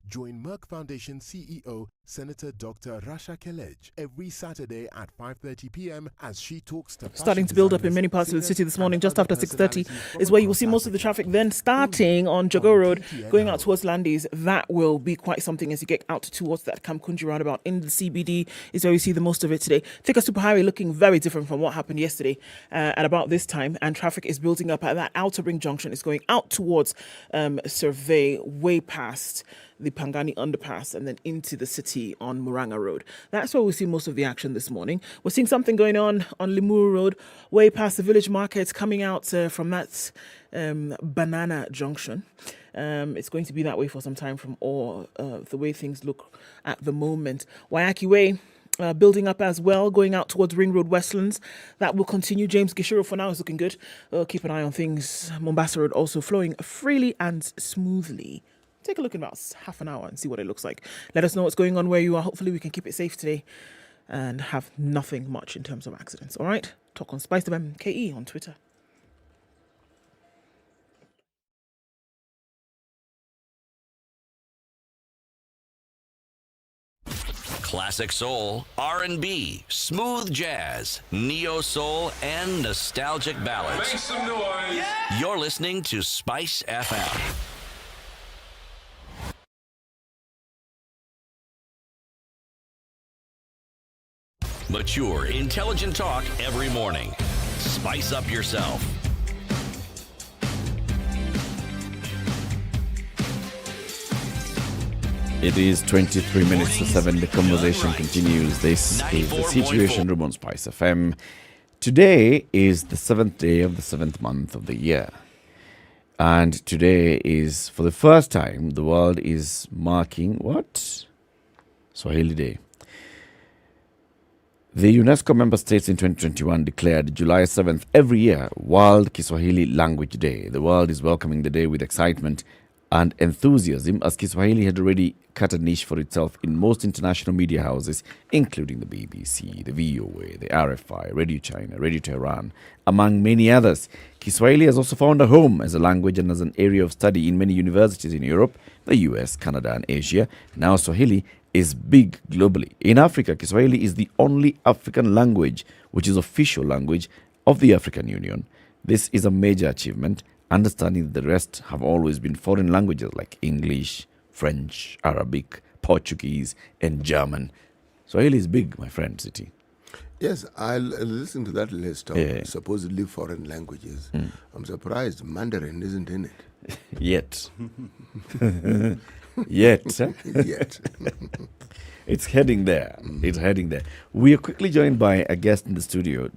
Join Merck Foundation CEO Senator Dr. Rasha Kelej every Saturday at 5:30 p.m. as she talks to starting to build up in many parts of the city this morning. Just after 6:30 is where you will see most of the traffic. Then starting on Jogo Road, going out towards Landis, that will be quite something as you get out towards that Kamkunji roundabout in the CBD is where we see the most of it today. Thika Superhighway looking very different from what happened yesterday at about this time, and traffic is building up at that Outer Ring Junction. It's going out towards Survey, way past the Pangani underpass, and then into the city on Muranga Road. That's where we see most of the action this morning. We're seeing something going on Limuru Road, way past the village market, coming out from that Banana Junction. It's going to be that way for some time from all the way things look at the moment. Wayaki Way, building up as well, going out towards Ring Road Westlands. That will continue. James Gishiro for now is looking good. Keep an eye on things. Mombasa Road also flowing freely and smoothly. Take a look in about half an hour and see what it looks like. Let us know what's going on where you are. Hopefully we can keep it safe today and have nothing much in terms of accidents. All right? Talk on SpiceFM KE on Twitter. Classic soul, R&B, smooth jazz, neo soul, and nostalgic ballads. Make some noise. Yeah. You're listening to Spice FM. Mature, intelligent talk every morning. Spice up yourself. It is 23 minutes to 7. The conversation continues. This is the Situation Room on Spice FM. Today is the 7th day of the 7th month of the year. And today is, for the first time, the world is marking what? Swahili Day. The UNESCO member states in 2021 declared July 7th every year World Kiswahili Language Day. The world is welcoming the day with excitement and enthusiasm, as Kiswahili had already cut a niche for itself in most international media houses, including the BBC, the VOA, the RFI, Radio China, Radio Tehran, among many others. Kiswahili has also found a home as a language and as an area of study in many universities in Europe, the US, Canada, and Asia. Now Swahili is big globally. In Africa, Kiswahili is the only African language which is official language of the African Union. This is a major achievement, understanding that the rest have always been foreign languages like English, French, Arabic, Portuguese, and German. Swahili is big, my friend, City. Yes, I'll listen to that list of supposedly foreign languages. I'm surprised Mandarin isn't in it. Yet. Yet. It's heading there. It's heading there. We are quickly joined by a guest in the studio,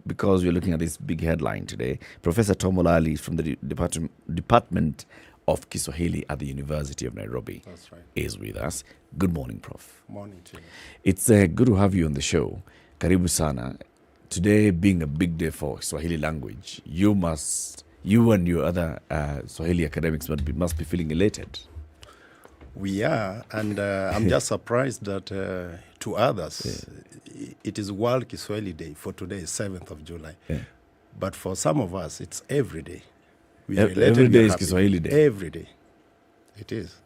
because we're looking at this big headline today. Professor Tom Olali from the Department of Kiswahili at the University of Nairobi. That's right. Is with us. Good morning, Prof. Morning to you. It's good to have you on the show. Karibu sana. Today being a big day for Swahili language, you and your other Swahili academics must be feeling elated. We are, and I'm just surprised that to others, it is World Kiswahili Day for today, 7th of July. Yeah. But for some of us, it's every day. Every day is Kiswahili Day. Every day. It is.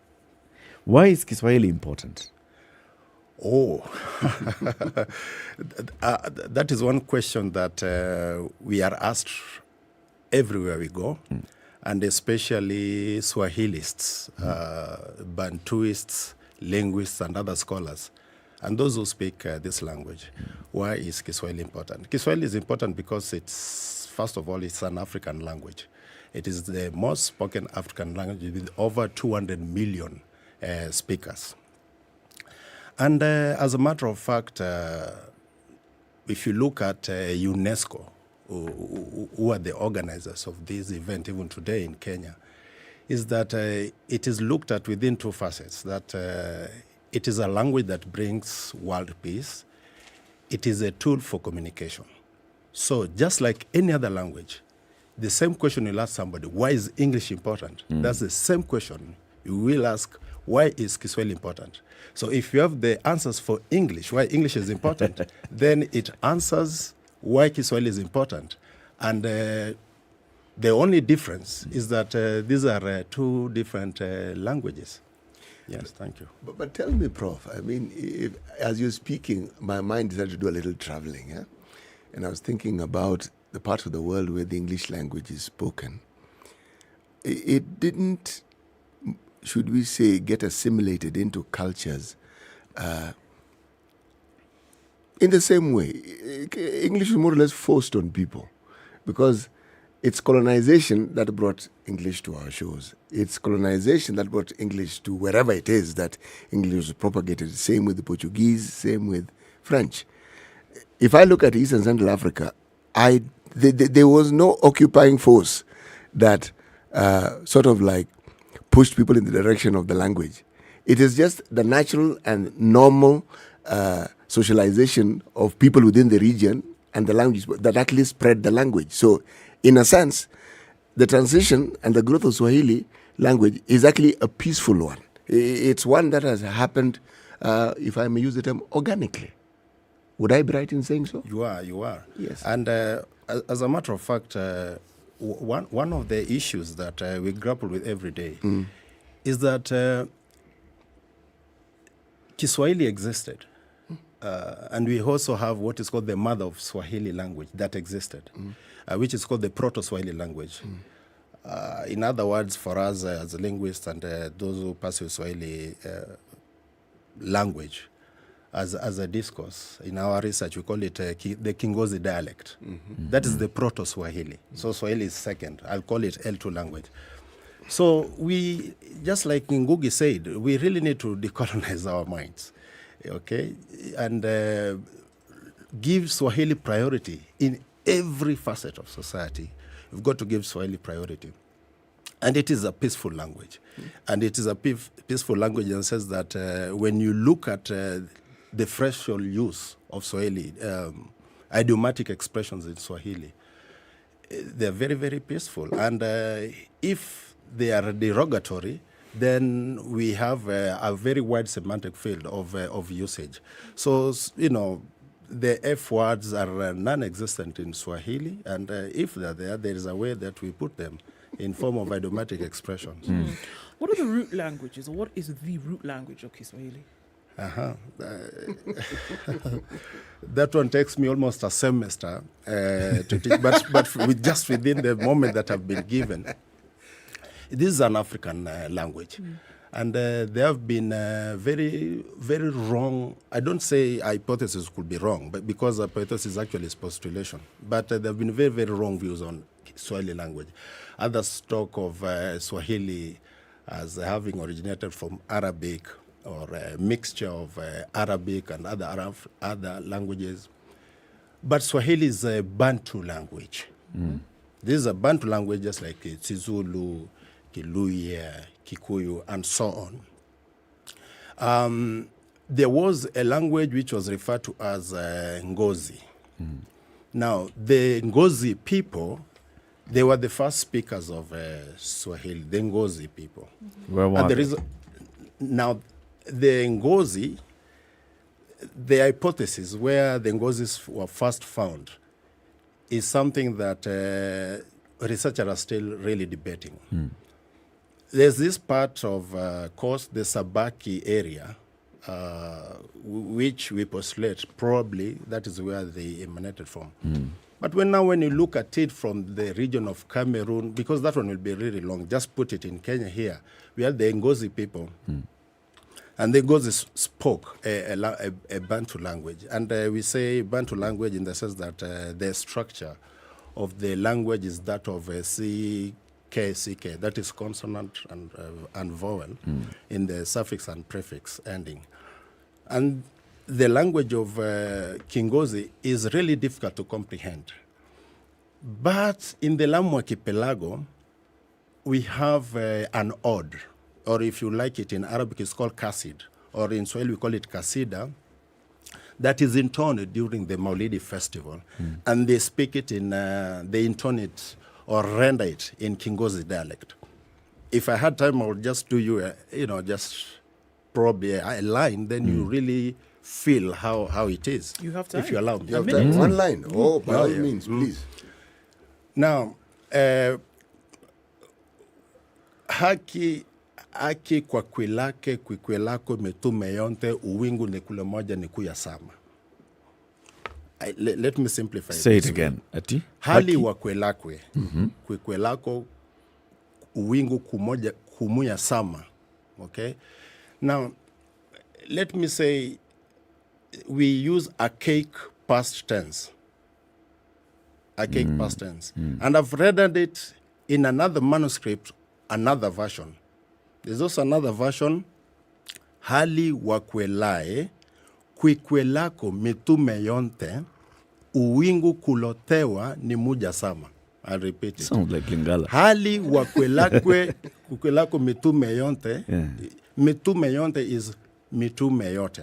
Why is Kiswahili important? Oh, that is one question that we are asked everywhere we go. And especially Swahilists, Bantuists, linguists, and other scholars, and those who speak this language. Why is Kiswahili important? Kiswahili is important because first of all, it's an African language. It is the most spoken African language with over 200 million speakers. And as a matter of fact, if you look at UNESCO, who are the organizers of this event, even today in Kenya, is that it is looked at within two facets, that it is a language that brings world peace. It is a tool for communication. So just like any other language, the same question you'll ask somebody, why is English important? That's the same question you will ask, why is Kiswahili important? So if you have the answers for English, why English is important, then it answers why Kiswahili is important. And the only difference is that these are two different languages. Yes, thank you. But tell me, Prof, I mean, as you're speaking, my mind decided to do a little traveling. Yeah? And I was thinking about the parts of the world where the English language is spoken. It didn't, should we say, get assimilated into cultures in the same way. English is more or less forced on people because it's colonization that brought English to our shores. It's colonization that brought English to wherever it is that English was propagated. Same with the Portuguese, same with French. If I look at East and Central Africa, there was no occupying force that sort of like pushed people in the direction of the language. It is just the natural and normal socialization of people within the region and the language that actually spread the language. So, in a sense, the transition and the growth of Swahili language is actually a peaceful one. It's one that has happened, if I may use the term, organically. Would I be right in saying so? You are. Yes. And as a matter of fact, one of the issues that we grapple with every day is that Kiswahili existed. And we also have what is called the mother of Swahili language that existed, which is called the Proto-Swahili language. In other words, for us as linguists and those who pursue Swahili language as a discourse, in our research we call it the Kingozi dialect. That is the Proto-Swahili. So Swahili is second. I'll call it L2 language. So we, just like Ngugi said, we really need to decolonize our minds. Okay, and give Swahili priority in every facet of society. We've got to give Swahili priority. And it is a peaceful language. And it is a peaceful language in the sense that when you look at the phrasal use of Swahili, idiomatic expressions in Swahili, they're very, very peaceful. And if they are derogatory, then we have a very wide semantic field of usage. So, you know, the F words are non-existent in Swahili, and if they're there, there is a way that we put them in form of idiomatic expressions. What are the root languages, or what is the root language of Kiswahili? That one takes me almost a semester to teach, but just within the moment that I've been given. This is an African language. And there have been very, very wrong, I don't say hypothesis could be wrong, but because hypothesis actually is postulation. But there have been very, very wrong views on Swahili language. Others talk of Swahili as having originated from Arabic or a mixture of Arabic and other languages. But Swahili is a Bantu language. This is a Bantu language just like Zulu, Kiluya, Kikuyu, and so on. There was a language which was referred to as Ngozi. Now, the Ngozi people, they were the first speakers of Swahili, the Ngozi people. Where were they? Now, the Ngozi, the hypothesis where the Ngozis were first found is something that researchers are still really debating. There's this part of course, the Sabaki area, which we postulate probably that is where they emanated from. But when you look at it from the region of Cameroon, because that one will be really long, just put it in Kenya here, we have the Ngozi people. And the Ngozi spoke a Bantu language. And we say Bantu language in the sense that the structure of the language is that of a CK, that is consonant and vowel in the suffix and prefix ending. And the language of Kingozi is really difficult to comprehend. But in the Lamu archipelago, we have an odd, or if you like it in Arabic, it's called kasid, or in Swahili we call it kasida. that is intoned during the Malindi festival, and they speak it in, they intone it or render it in Kingozi dialect. If I had time, I would just do you, just probably a line, then you really feel how it is. You have time. If you allow me. You have time. One line. Oh, by all means, please. Now, haki kwa kwilake kwikwelako mitume yonte uwingu ni kule moja ni kuya sama. Let me simplify. Say it again. Ati? Hali wa kwelakwe kwikwelako uwingu kumoja kumuya sama. Okay? Now, let me say we use archaic past tense. Archaic past tense. And I've rendered it in another manuscript, another version. There's also another version. Hali wakwelae, kwikwelako mitume yonte, uwingu kulotewa ni muja sama. I'll repeat it. Sounds like Lingala. Hali wakwelakwe, kukwelako mitume yonte, mitume yonte is mitume yote.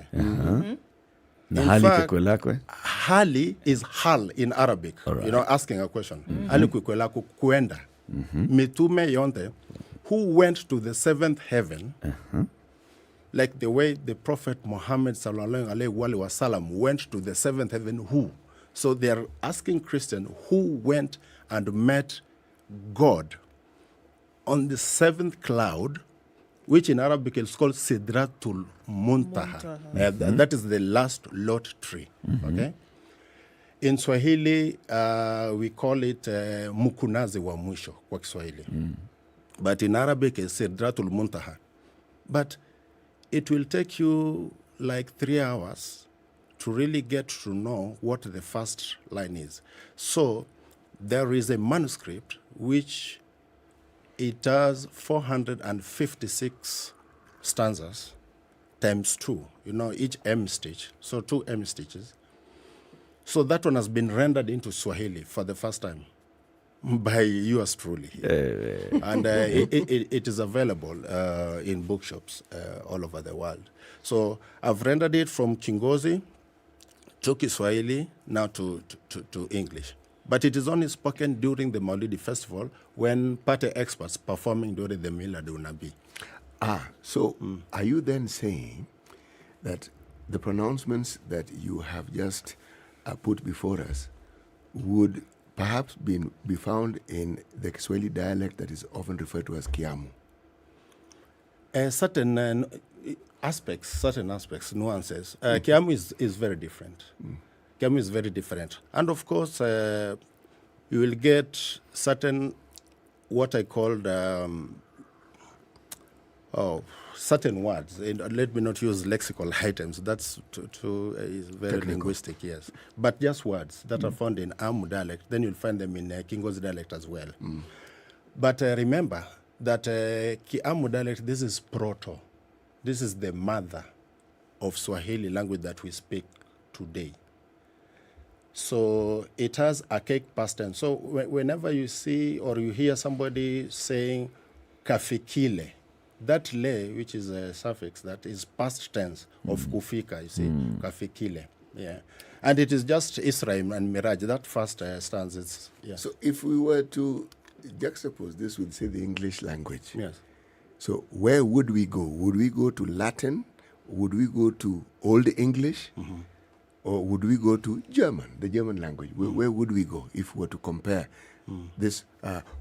Hali kwikwelakwe? Hali is hal in Arabic. Right. Asking a question. Hali kwikwelako kuenda. Mitume yonte, who went to the seventh heaven, like the way the Prophet Muhammad sallallahu alaihi wasallam went to the seventh heaven. Who? So they are asking Christian who went and met God on the seventh cloud, which in Arabic is called Sidratul Muntaha. That is the last lot tree. Okay. In Swahili, we call it Mukunazi wa mwisho kwa Kiswahili. But in Arabic, it's Sidratul Muntaha. But it will take you like 3 hours to really get to know what the first line is. So there is a manuscript which it has 456 stanzas times 2. Each M stitch. So 2 M stitches. So that one has been rendered into Swahili for the first time by yours truly. And it is available in bookshops all over the world. So I've rendered it from Kingozi to Kiswahili, now to English. But it is only spoken during the Malindi festival when party experts performing during the Milad Unabi. So are you then saying that the pronouncements that you have just put before us would perhaps be found in the Kiswahili dialect that is often referred to as Kiamu? Certain aspects, nuances. Kiamu is very different. Kiamu is very different. And of course, you will get certain, what I called, certain words. Let me not use lexical items. That's is very technical. Linguistic, yes. But just words that are found in Amu dialect. Then you'll find them in Kingozi dialect as well. But remember that Kiamu dialect, this is proto. This is the mother of Swahili language that we speak today. So it has archaic past tense. So whenever you see or you hear somebody saying kafikile, that le, which is a suffix, that is past tense of kufika, you see, kafikile. Yeah. And it is just Israel and Miraj, that first stanza. So if we were to juxtapose this with, say, the English language. Yes. So where would we go? Would we go to Latin? Would we go to Old English? Or would we go to German, the German language? Where would we go if we were to compare this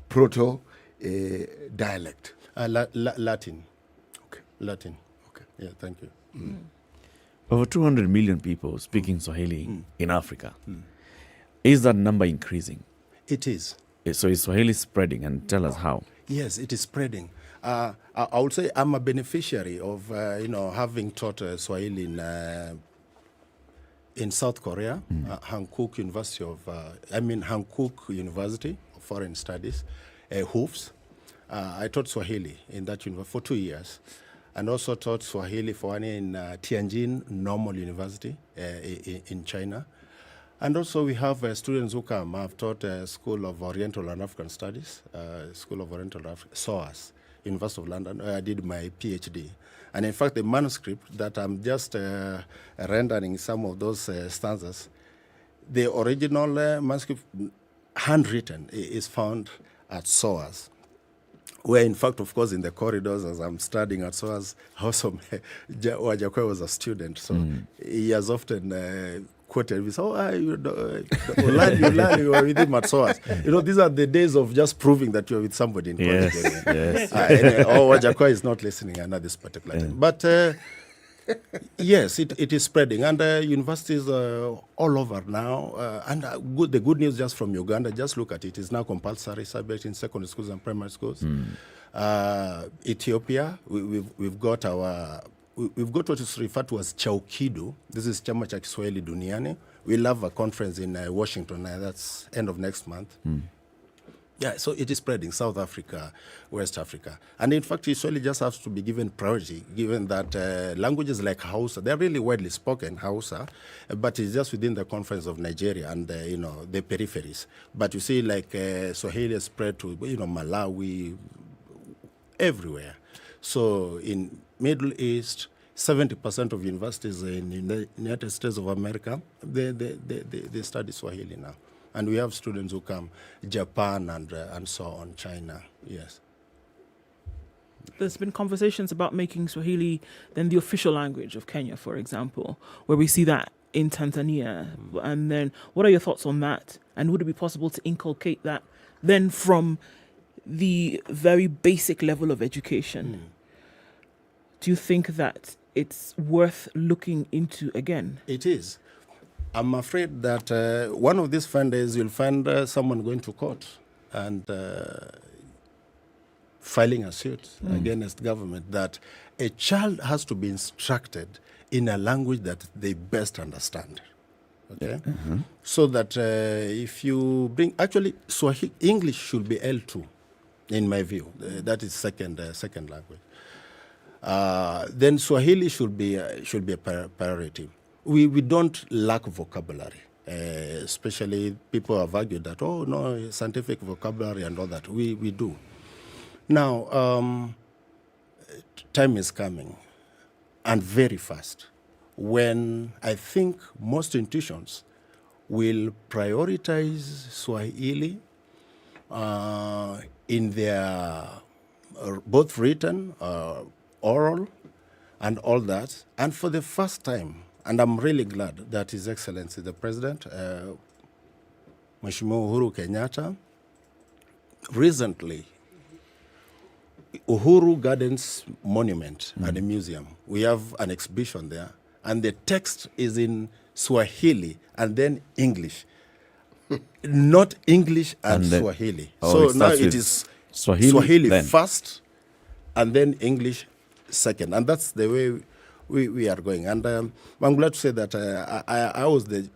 proto-dialect? Latin. Okay. Latin. Okay. Yeah, thank you. Over 200 million people speaking Swahili in Africa. Is that number increasing? It is. So is Swahili spreading? And tell us how. Yes, it is spreading. I would say I'm a beneficiary of, having taught Swahili in South Korea, Hankook University Hankook University of Foreign Studies, HOOFS. I taught Swahili in that university for 2 years, and also taught Swahili for one in Tianjin Normal University in China. And also we have students who come. I've taught School of Oriental and African Studies, School of Oriental African, SOAS, University of London, where I did my PhD. And in fact, the manuscript that I'm just rendering some of those stanzas, the original manuscript, handwritten, is found at SOAS, where in fact, of course, in the corridors, as I'm studying at SOAS, also Wajakoya was a student, so he has often quoted me, so you were with him at SOAS. These are the days of just proving that you're with somebody in college. Yes. Anyway, Wajakoya is not listening at this particular time. But yes, it is spreading, and universities all over now. And the good news just from Uganda, just look at it, it's now compulsory subject in secondary schools and primary schools. Ethiopia, we've got what is referred to as Chaukidu. This is Chama cha Kiswahili Duniani. We'll have a conference in Washington, that's end of next month. Yeah, so it is spreading, South Africa, West Africa. And in fact, Swahili just has to be given priority, given that languages like Hausa, they're really widely spoken, Hausa, but it's just within the confines of Nigeria and, the peripheries. But you see, like Swahili is spread to, Malawi, everywhere. So in Middle East, 70% of universities in the United States of America, they study Swahili now. And we have students who come, Japan and so on, China, yes. There's been conversations about making Swahili then the official language of Kenya, for example, where we see that in Tanzania. And then what are your thoughts on that? And would it be possible to inculcate that then from the very basic level of education? Do you think that it's worth looking into again? It is. I'm afraid that one of these fine days you'll find someone going to court and filing a suit against government that a child has to be instructed in a language that they best understand. Okay? So that if you bring, actually, Swahili, English should be L2, in my view. That is second language. Then Swahili should be a priority. We don't lack vocabulary, especially people have argued that, oh, no, scientific vocabulary and all that. We do. Now, time is coming, and very fast, when I think most institutions will prioritize Swahili in their both written, oral, and all that. And for the first time, and I'm really glad that His Excellency the President, Mheshimiwa Uhuru Kenyatta, recently, Uhuru Gardens Monument and a museum, we have an exhibition there, and the text is in Swahili and then English. Not English and Swahili. So now it is Swahili first and then English second. And that's the way we are going. And I'm glad to say that I was the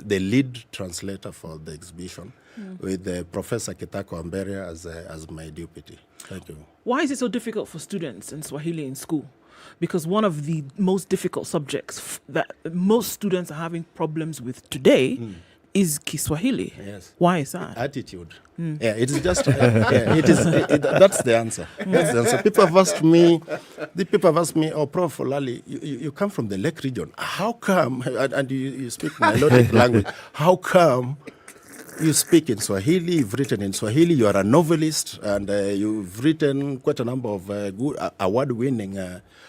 lead translator for the exhibition with Professor Kitako Amberia as my deputy. Thank you. Why is it so difficult for students in Swahili in school? Because one of the most difficult subjects that most students are having problems with today is Kiswahili. Yes. Why is that? Attitude. Yeah, it is just, that's the answer. That's the answer. People have asked me, oh, Prof. Olali, you come from the Lake region. How come, and you speak Nilotic language, how come you speak in Swahili, you've written in Swahili, you are a novelist, and you've written quite a number of good award-winning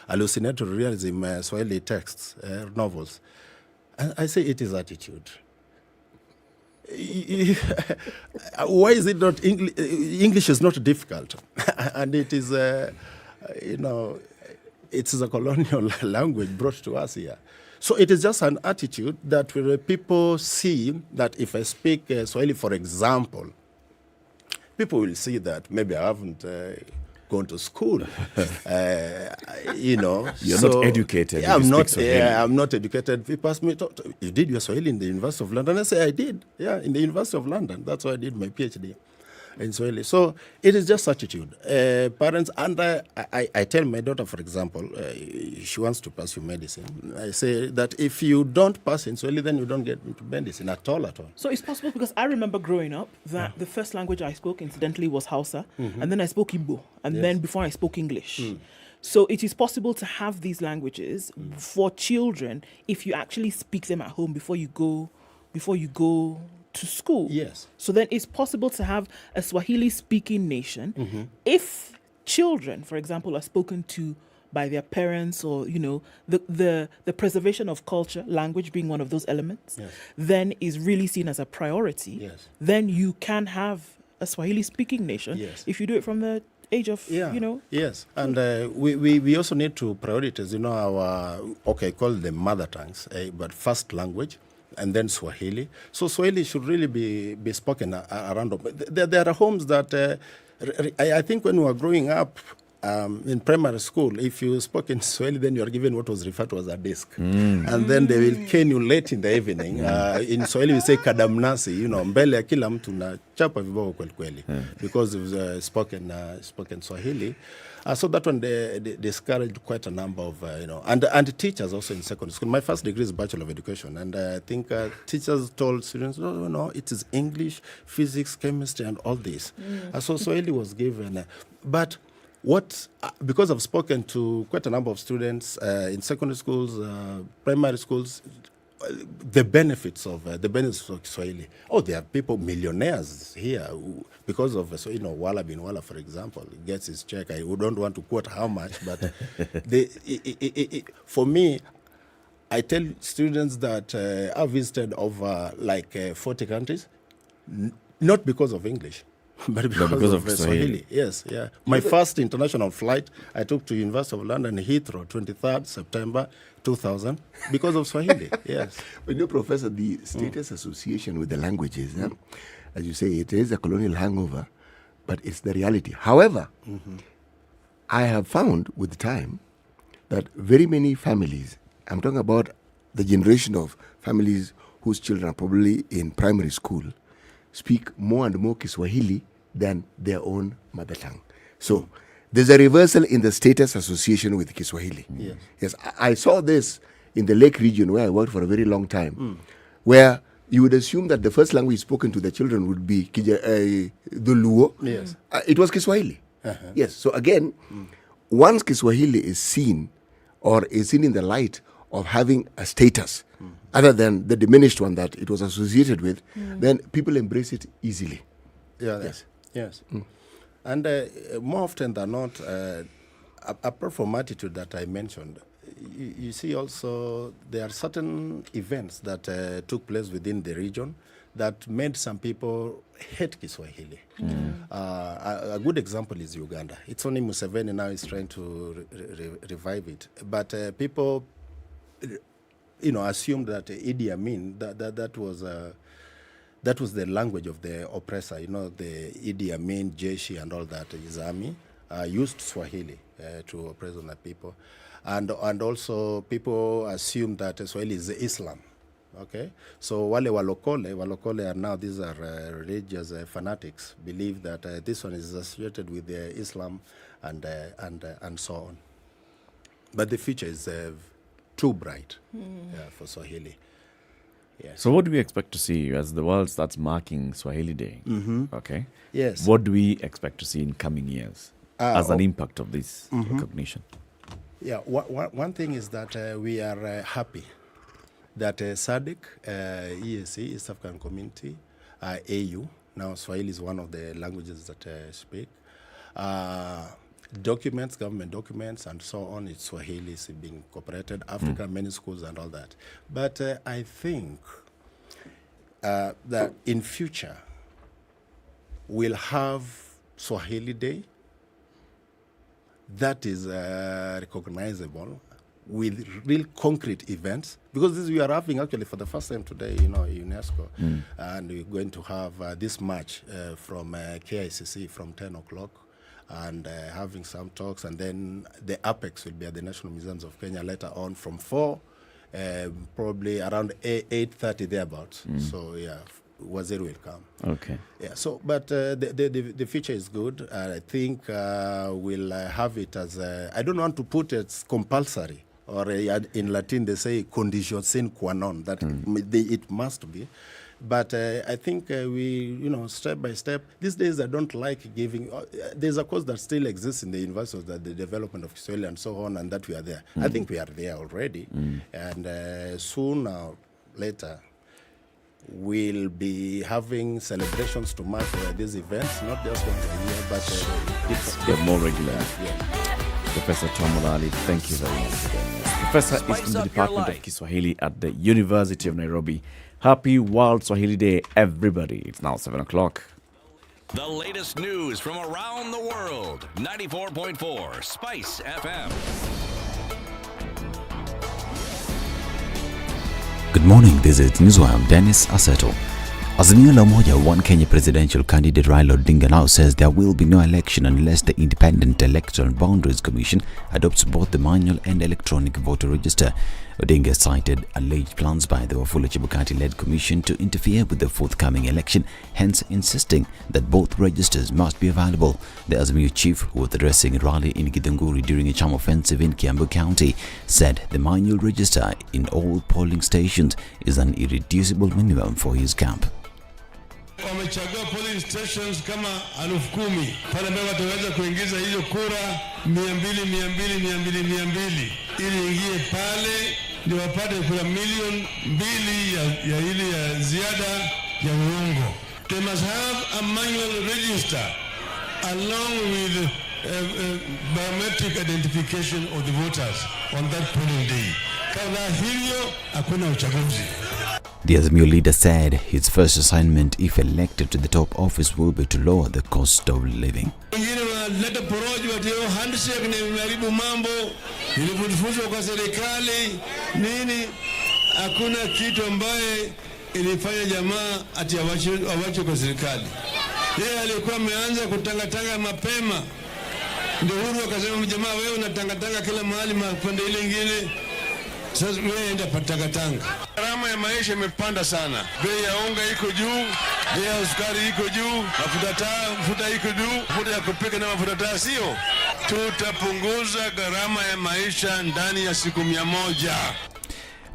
hallucinatory realism Swahili texts, novels. And I say it is attitude. Why is it not English? English is not difficult, and it is, it is a colonial language brought to us here. So it is just an attitude that people see that if I speak Swahili, for example, people will see that maybe I haven't gone to school. You're not educated. Yeah, I'm not educated. People ask me, you did your Swahili in the University of London? I say, I did. Yeah, in the University of London. That's why I did my PhD. in Swahili. So it is just attitude. Parents, and I tell my daughter, for example, she wants to pursue medicine. I say that if you don't pass in Swahili, then you don't get into medicine at all. So it's possible, because I remember growing up that the first language I spoke, incidentally, was Hausa, and then I spoke Igbo, and then before I spoke English. So it is possible to have these languages for children if you actually speak them at home before you go to school. Yes. So then it's possible to have a Swahili-speaking nation if children, for example, are spoken to by their parents, or the preservation of culture, language being one of those elements, then is really seen as a priority. Yes. Then you can have a Swahili-speaking nation if you do it from the age of, Yes, and we also need to prioritize, call them mother tongues, but first language, and then Swahili. So Swahili should really be spoken around. There are homes that, I think when we were growing up, in primary school, if you spoke in Swahili, then you are given what was referred to as a disc. And then they will cane you late in the evening. In Swahili, we say kadamnasi, mbele ya kila mtu na chapa viboko kweli kweli. Because it was spoken Swahili. So that one, they discouraged quite a number of, and teachers also in secondary school. My first degree is Bachelor of Education. And I think teachers told students, no, it is English, physics, chemistry, and all this. So Swahili was given. But because I've spoken to quite a number of students in secondary schools, primary schools, the benefits of Swahili. Oh, there are people, millionaires here, who, because of Wala bin Wala, for example, gets his check. I don't want to quote how much, but for me, I tell students that I've visited over 40 countries, not because of English. But because of Swahili. Yes, yeah. My first international flight I took to University of London, Heathrow, 23rd September 2000, because of Swahili. Yes. But Professor, the status association with the languages, as you say, it is a colonial hangover, but it's the reality. However, I have found with time that very many families, I'm talking about the generation of families whose children are probably in primary school, speak more and more Kiswahili than their own mother tongue. So there's a reversal in the status association with Kiswahili. Yes, I saw this in the Lake region where I worked for a very long time, where you would assume that the first language spoken to the children would be the Luo. Yes. It was Kiswahili. Yes, so again, once Kiswahili is seen, or is seen in the light of having a status, other than the diminished one that it was associated with, then people embrace it easily. Yes. And more often than not, apart from attitude that I mentioned, you see also there are certain events that took place within the region that made some people hate Kiswahili. A good example is Uganda. It's only Museveni now is trying to revive it. But people assumed that Idi Amin, that was the language of the oppressor. The Idi Amin, Jeshi, and all that, his army, used Swahili to oppress other people. And also people assumed that Swahili is Islam. Okay, so wale walokole are now, these are religious fanatics, believe that this one is associated with Islam and so on. But the future is too bright for Swahili. Yes. So what do we expect to see as the world starts marking Swahili Day? Okay. Yes. What do we expect to see in coming years as an impact of this recognition? Yeah, one thing is that we are happy that SADC, EAC, East African Community, AU, now Swahili is one of the languages that speak, documents, government documents, and so on, it's Swahili is being incorporated, Africa, many schools and all that. But I think that in future, we'll have Swahili Day that is recognizable with real concrete events, because this we are having actually for the first time today, UNESCO, and we're going to have this march from KICC from 10 o'clock, and having some talks, and then the apex will be at the National Museums of Kenya later on from 4, probably around 8:30 thereabouts. So yeah, Waziri will come. Okay. Yeah. So, but the future is good. I think we'll have it as I don't want to put it compulsory, or in Latin they say condition sine qua non, that it must be. But I think step by step. These days I don't like giving. There's a course that still exists in the universities, that the development of Swahili and so on, and that we are there. I think we are there already, and sooner or later we'll be having celebrations to match these events, not just once a year, but they're more regular. Yeah. Professor Tom Mulali, thank you very much again. Professor is from the Department of Kiswahili at the University of Nairobi. Happy World Swahili Day, everybody. It's now 7 o'clock. The latest news from around the world. 94.4 Spice FM. Good morning, this is Newswire. I'm Dennis Aseto. Azimio la Umoja, one Kenya presidential candidate Raila Odinga now says there will be no election unless the Independent Electoral Boundaries Commission adopts both the manual and electronic voter register. Odinga cited alleged plans by the Wafula Chebukati-led commission to interfere with the forthcoming election, hence insisting that both registers must be available. The Azimio chief, who was addressing a rally in Githunguri during a charm offensive in Kiambu County, said the manual register in all polling stations is an irreducible minimum for his camp. Wamechagua polling stations kama 10,000 pale ambao wataweza kuingiza hizo kura 200 ili ingie pale ndio wapate kura 2 milioni ya ile ya ziada ya uongo. They must have a manual register along with biometric identification of the voters on that polling day. Kabla hivyo hakuna uchaguzi. The Azimio leader said his first assignment, if elected to the top office, will be to lower the cost of living. Wengine wanaleta porojo watio handshake na imeharibu mambo, ilifundishwa kwa serikali nini, hakuna kitu ambaye ilifanya jamaa ati awache kwa serikali. Yeye alikuwa ameanza kutangatanga mapema, ndio huru akasema jamaa wewe unatangatanga kila mahali mapande ile nyingine. Sasa wewe enda patakatanga. Gharama ya maisha imepanda sana. Bei ya unga iko juu, bei ya sukari iko juu, mafuta iko juu, mafuta ya kupika na mafuta taa sio. Tutapunguza gharama ya maisha ndani ya siku 100.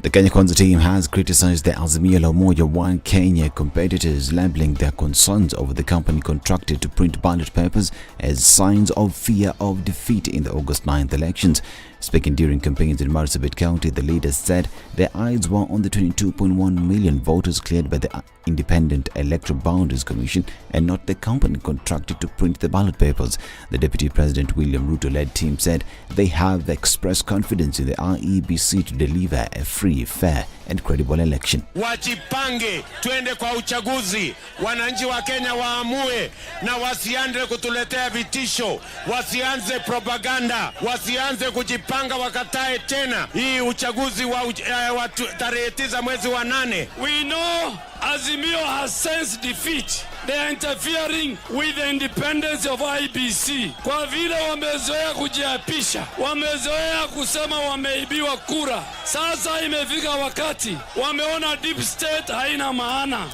The Kenya Kwanza team has criticized the Azimio la Umoja One Kenya competitors, labeling their concerns over the company contracted to print ballot papers as signs of fear of defeat in the August 9th elections. Speaking during campaigns in Marsabit County, the leaders said their eyes were on the 22.1 million voters cleared by the Independent Electoral Boundaries Commission and not the company contracted to print the ballot papers. The Deputy President William Ruto-led team said they have expressed confidence in the IEBC to deliver a free, fair and credible election. Wajipange, twende kwa uchaguzi. Wananchi wa Kenya waamue na wasianze kutuletea vitisho, wasianze propaganda, wasianze kujipanga wakatae tena hii uchaguzi wa tarehe 9 mwezi wa 8. We know Azimio has sensed defeat. They are interfering with the independence of IEBC. Kwa vile wamezoea kujiapisha, wamezoea kusema wameibiwa kura. Sasa imefika wakati wameona deep state haina maana.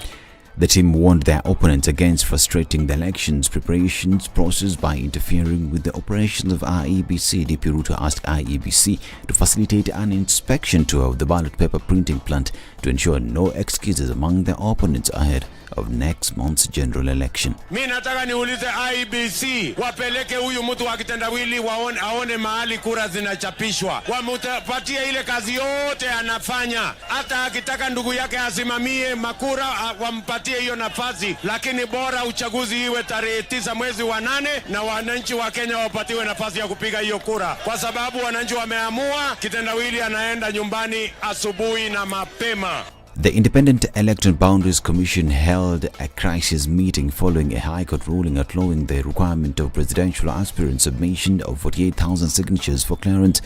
The team warned their opponents against frustrating the elections preparations process by interfering with the operations of IEBC. DP Ruto asked IEBC to facilitate an inspection tour of the ballot paper printing plant to ensure no excuses among their opponents ahead of next month's general election. Mimi nataka niulize IEBC wapeleke huyu mtu wa kitendawili aone mahali kura zinachapishwa. Wampatie ile kazi yote anafanya. Hata akitaka ndugu yake asimamie makura wampatie hiyo nafasi, lakini bora uchaguzi iwe tarehe 9 mwezi wa 8 na wananchi wa Kenya wapatiwe nafasi ya kupiga hiyo kura, kwa sababu wananchi wameamua. Kitendawili anaenda nyumbani asubuhi na mapema. The Independent Electoral Boundaries Commission held a crisis meeting following a High Court ruling outlawing the requirement of presidential aspirant submission of 48,000 signatures for clearance.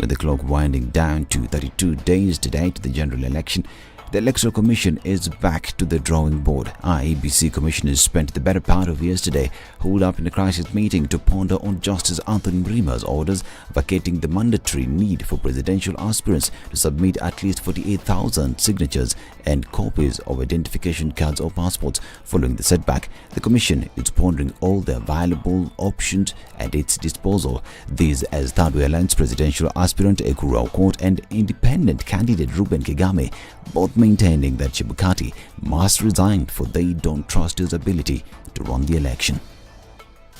With the clock winding down to 32 days to date the general election, the Electoral Commission is back to the drawing board. IEBC commissioners spent the better part of yesterday holed up in a crisis meeting to ponder on Justice Anthony Mrima's orders vacating the mandatory need for presidential aspirants to submit at least 48,000 signatures and copies of identification cards or passports. Following the setback, the Commission is pondering all the available options at its disposal. These as Third Way Alliance presidential aspirant Okoh and independent candidate Ruben Kigame, both maintaining that Chebukati must resign for they don't trust his ability to run the election.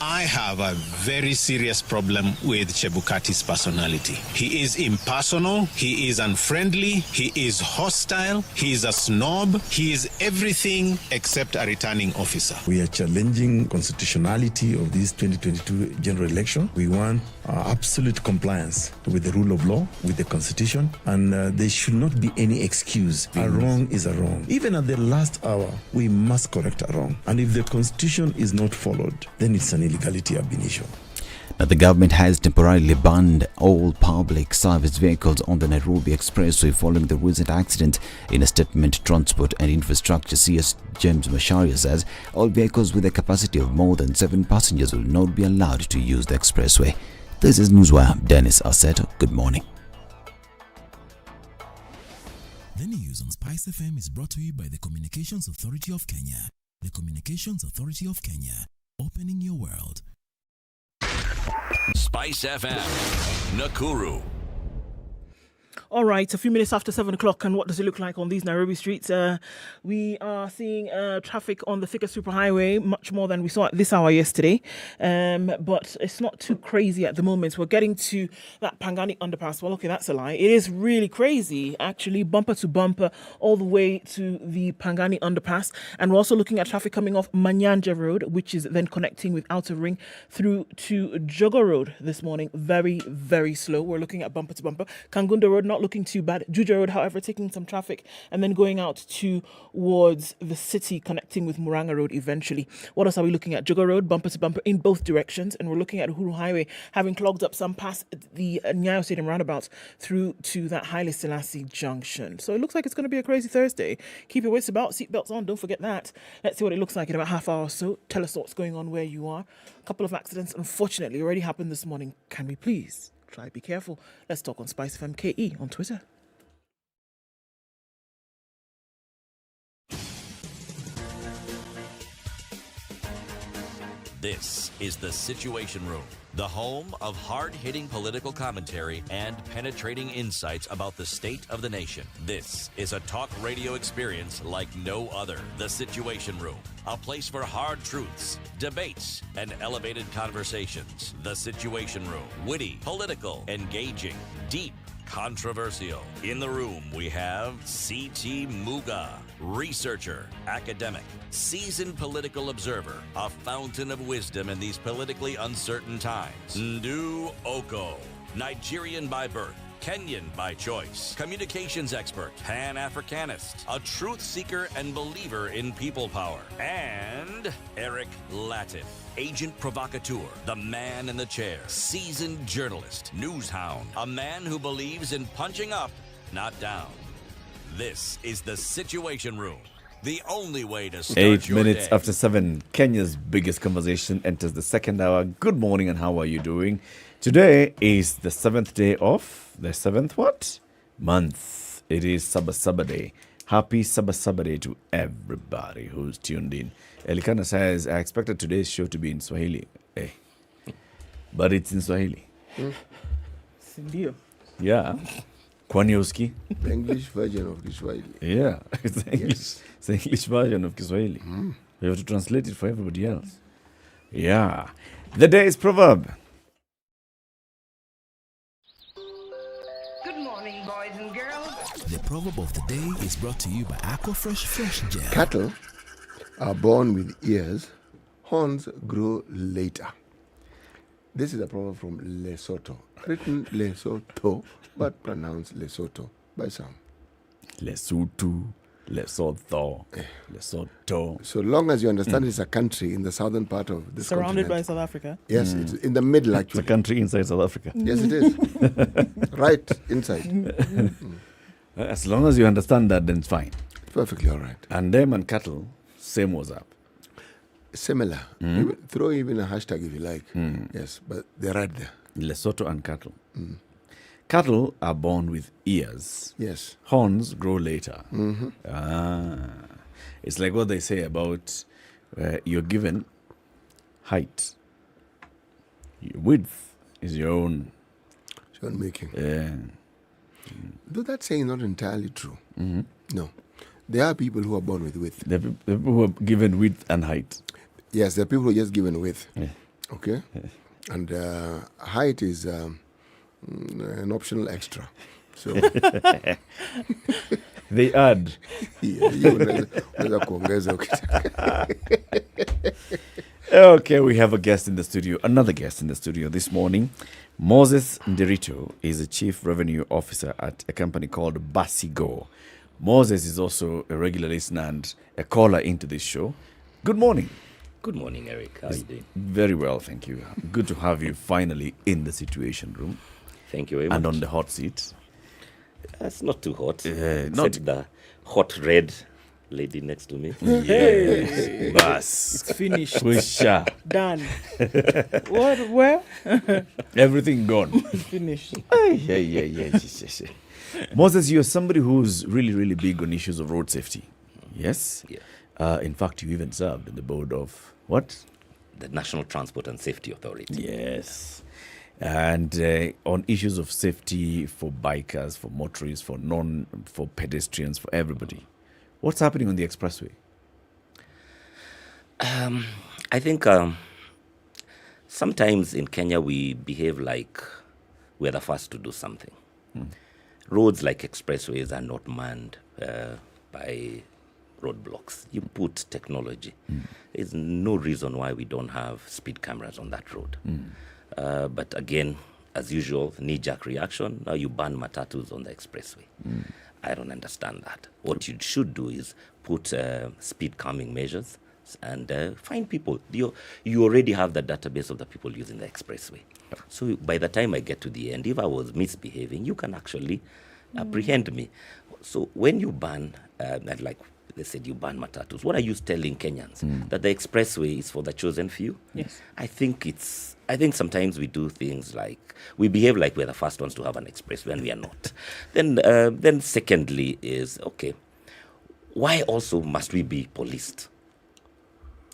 I have a very serious problem with Chebukati's personality. He is impersonal, he is unfriendly, he is hostile, he is a snob, he is everything except a returning officer. We are challenging constitutionality of this 2022 general election. We want absolute compliance with the rule of law, with the constitution, and there should not be any excuse. A wrong is a wrong. Even at the last hour, we must correct a wrong. And if the constitution is not followed, then it's an illegality ab initio. Now, the government has temporarily banned all public service vehicles on the Nairobi Expressway following the recent accident. In a statement, Transport and Infrastructure CS James Macharia says all vehicles with a capacity of more than 7 passengers will not be allowed to use the expressway. This is Newswire. Dennis Asseto. Good morning. The news on SpiceFM is brought to you by the Communications Authority of Kenya. The Communications Authority of Kenya, opening your world. SpiceFM, Nakuru. All right, a few minutes after 7 o'clock, and what does it look like on these Nairobi streets? We are seeing traffic on the Thika Superhighway, much more than we saw at this hour yesterday. But it's not too crazy at the moment. We're getting to that Pangani underpass. Well, okay, that's a lie. It is really crazy, actually, bumper to bumper, all the way to the Pangani underpass. And we're also looking at traffic coming off Manyanja Road, which is then connecting with Outer Ring through to Jogo Road this morning. Very, very slow. We're looking at bumper to bumper. Kangunda Road, not looking too bad. Juja Road, however, taking some traffic and then going out towards the city, connecting with Muranga Road eventually. What else are we looking at? Jogo Road, bumper to bumper in both directions. And we're looking at Uhuru Highway, having clogged up some past the Nyayo Stadium roundabout through to that Haile Selassie junction. So it looks like it's going to be a crazy Thursday. Keep your wits about, seatbelts on, don't forget that. Let's see what it looks like in about half hour or so. Tell us what's going on where you are. A couple of accidents, unfortunately, already happened this morning. Can we please try be careful? Let's talk on SpiceFM KE on Twitter. This is the Situation Room, the home of hard-hitting political commentary and penetrating insights about the state of the nation. This is a talk radio experience like no other. The Situation Room, a place for hard truths, debates, and elevated conversations. The Situation Room, witty, political, engaging, deep, controversial. In the room, we have C.T. Muga, researcher, academic, seasoned political observer, a fountain of wisdom in these politically uncertain times. Ndu Okoh, Nigerian by birth, Kenyan by choice, communications expert, Pan-Africanist, a truth seeker and believer in people power, and Eric Latiff, agent provocateur, the man in the chair, seasoned journalist, news hound, a man who believes in punching up, not down. This is the Situation Room, the only way to start 8 your minutes day. after 7, Kenya's biggest conversation enters the second hour. Good morning and how are you doing? Today is the 7th day of the 7th what? Month. It is Sabasaba Day. Happy Sabasaba Day to everybody who's tuned in. Elikana says, I expected today's show to be in Swahili. But it's in Swahili. Sindio. Yeah. Kwanioski. The English version of Kiswahili. Yeah. It's the English version of Kiswahili. We have to translate it for everybody else. Yeah. The day's proverb. Good morning, boys and girls. The proverb of the day is brought to you by Aqua Fresh Gel. Cattle are born with ears, horns grow later. This is a proverb from Lesotho. Written Lesotho, but pronounced Lesotho by some. Lesotho, Lesotho, Lesotho. So long as you understand it's a country in the southern part of this Surrounded by continent. South Africa. Yes, it's in the middle actually. It's a country inside South Africa. Yes, it is. Right inside. As long as you understand that, then it's fine. Perfectly all right. And them and cattle, same was up. Similar. Throw even a hashtag if you like. Yes, but they're right there. Lesotho and cattle. Cattle are born with ears. Yes. Horns grow later. It's like what they say about you're given height. Your width is your own. It's your own making. Yeah. Though that saying is not entirely true. No. There are people who are born with width. There are people who are given width and height. Yes, there are people who are just given width. Yeah. Okay? Yeah. And height is an optional extra. So they add. Okay, we have a guest in the studio, another guest in the studio this morning. Moses Nderito is a chief revenue officer at a company called Basigo. Moses is also a regular listener and a caller into this show. Good morning. Good morning, Eric. How are you doing? Very well, thank you. Good to have you finally in the Situation Room. Thank you very much. And on the hot seat. It's not too hot. Not the hot red lady next to me. Yes. Bas. It's finished. Wisha. Done. What? Where? Everything gone. Finished. Yeah. Moses, you're somebody who's really, really big on issues of road safety. Yes? Yeah. In fact, you even served in the board of what? The National Transport and Safety Authority. Yes. And on issues of safety for bikers, for motorists, for pedestrians, for everybody. What's happening on the expressway? I think sometimes in Kenya we behave like we're the first to do something. Roads like expressways are not manned by roadblocks. You put technology. There's no reason why we don't have speed cameras on that road. But again, as usual, knee-jerk reaction, now you ban matatus on the expressway. I don't understand that. What you should do is put speed calming measures and find people. You already have the database of the people using the expressway. So by the time I get to the end, if I was misbehaving, you can actually apprehend me. So when you ban, like they said, you ban matatus, what are you telling Kenyans? That the expressway is for the chosen few? Yes. I think sometimes we do things like, we behave like we're the first ones to have an expressway and we are not. Then secondly is, okay, why also must we be policed?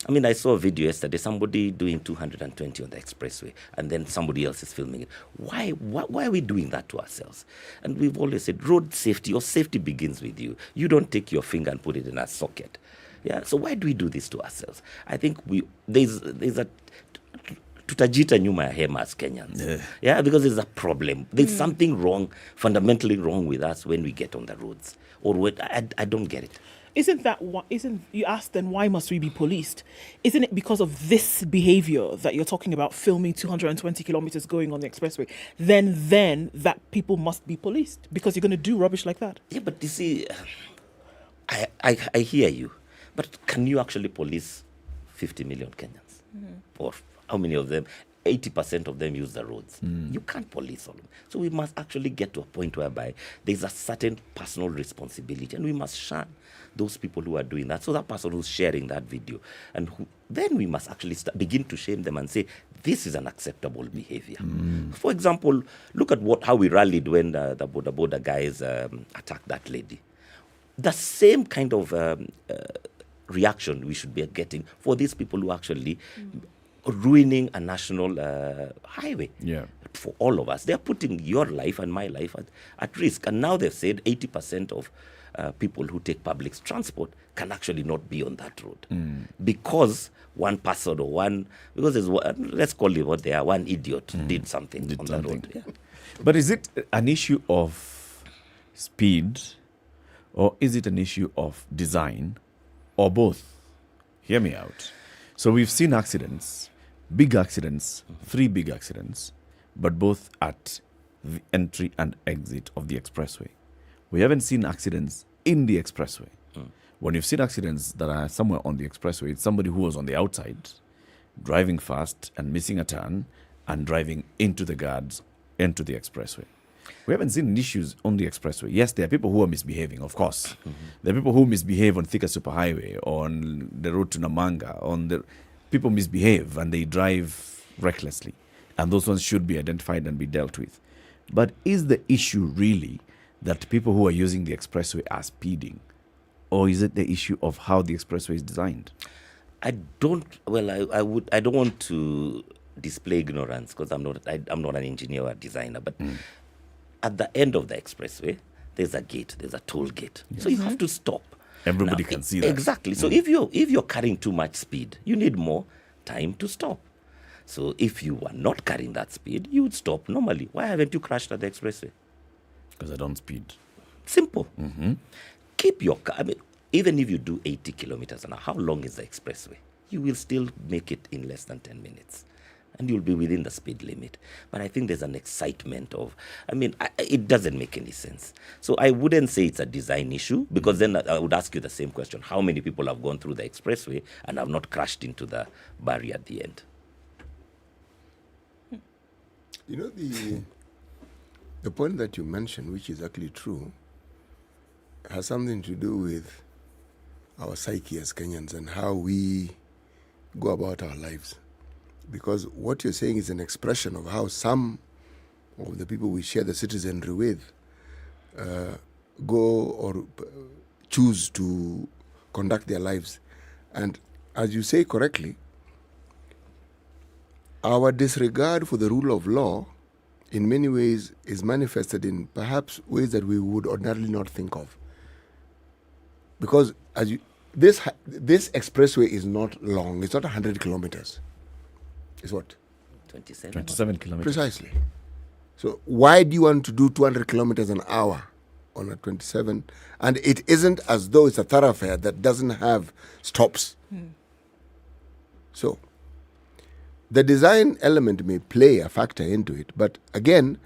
I mean, I saw a video yesterday, somebody doing 220 on the expressway, and then somebody else is filming it. Why are we doing that to ourselves? And we've always said, road safety, your safety begins with you. You don't take your finger and put it in a socket. Yeah. So why do we do this to ourselves? I think there's a tutajita nyuma ya hema as Kenyans. Yeah, because there's a problem. There's something wrong, fundamentally wrong with us when we get on the roads. Or I don't get it. Isn't you asked then why must we be policed? Isn't it because of this behavior that you're talking about, filming 220 kilometers going on the expressway? Then that people must be policed because you're going to do rubbish like that. Yeah, but you see, I hear you, but can you actually police 50 million Kenyans? Or how many of them? 80% of them use the roads. You can't police all of them. So we must actually get to a point whereby there's a certain personal responsibility, and we must shun those people who are doing that. So that person who's sharing that video, and then we must actually begin to shame them and say, this is unacceptable behavior. For example, look at how we rallied when the border guys attacked that lady. The same kind of reaction we should be getting for these people who actually ruining a national highway for all of us. They're putting your life and my life at risk. And now they've said 80% of people who take public transport can actually not be on that road because one person because there's let's call it what they are, one idiot did something on the road. Yeah. But is it an issue of speed, or is it an issue of design, or both? Hear me out. So we've seen accidents, big accidents, 3 big accidents, but both at the entry and exit of the expressway. We haven't seen accidents in the expressway. When you've seen accidents that are somewhere on the expressway, it's somebody who was on the outside, driving fast and missing a turn, and driving into the guards, into the expressway. We haven't seen issues on the expressway. Yes, there are people who are misbehaving, of course. There are people who misbehave on Thika Superhighway, on the road to Namanga. People misbehave and they drive recklessly. And those ones should be identified and be dealt with. But is the issue really that people who are using the expressway are speeding? Or is it the issue of how the expressway is designed? I don't want to display ignorance because I'm not an engineer or a designer, but at the end of the expressway, there's a gate, there's a toll gate. So you have to stop. Everybody can see that. Exactly. So if you're carrying too much speed, you need more time to stop. So if you were not carrying that speed, you would stop normally. Why haven't you crashed at the expressway? Because I don't speed. Simple. Keep your car. I mean, even if you do 80 kilometers an hour, how long is the expressway? You will still make it in less than 10 minutes. And you'll be within the speed limit. But I think there's an excitement of, it doesn't make any sense. So I wouldn't say it's a design issue, because then I would ask you the same question. How many people have gone through the expressway and have not crashed into the barrier at the end? You know, the point that you mentioned, which is actually true, has something to do with our psyche as Kenyans and how we go about our lives. Because what you're saying is an expression of how some of the people we share the citizenry with go or choose to conduct their lives. And as you say correctly, our disregard for the rule of law in many ways is manifested in perhaps ways that we would ordinarily not think of. Because this expressway is not long. It's not 100 kilometers. It's what? 27 kilometers. Precisely. So why do you want to do 200 kilometers an hour on a 27? And it isn't as though it's a thoroughfare that doesn't have stops. So the design element may play a factor into it. But again,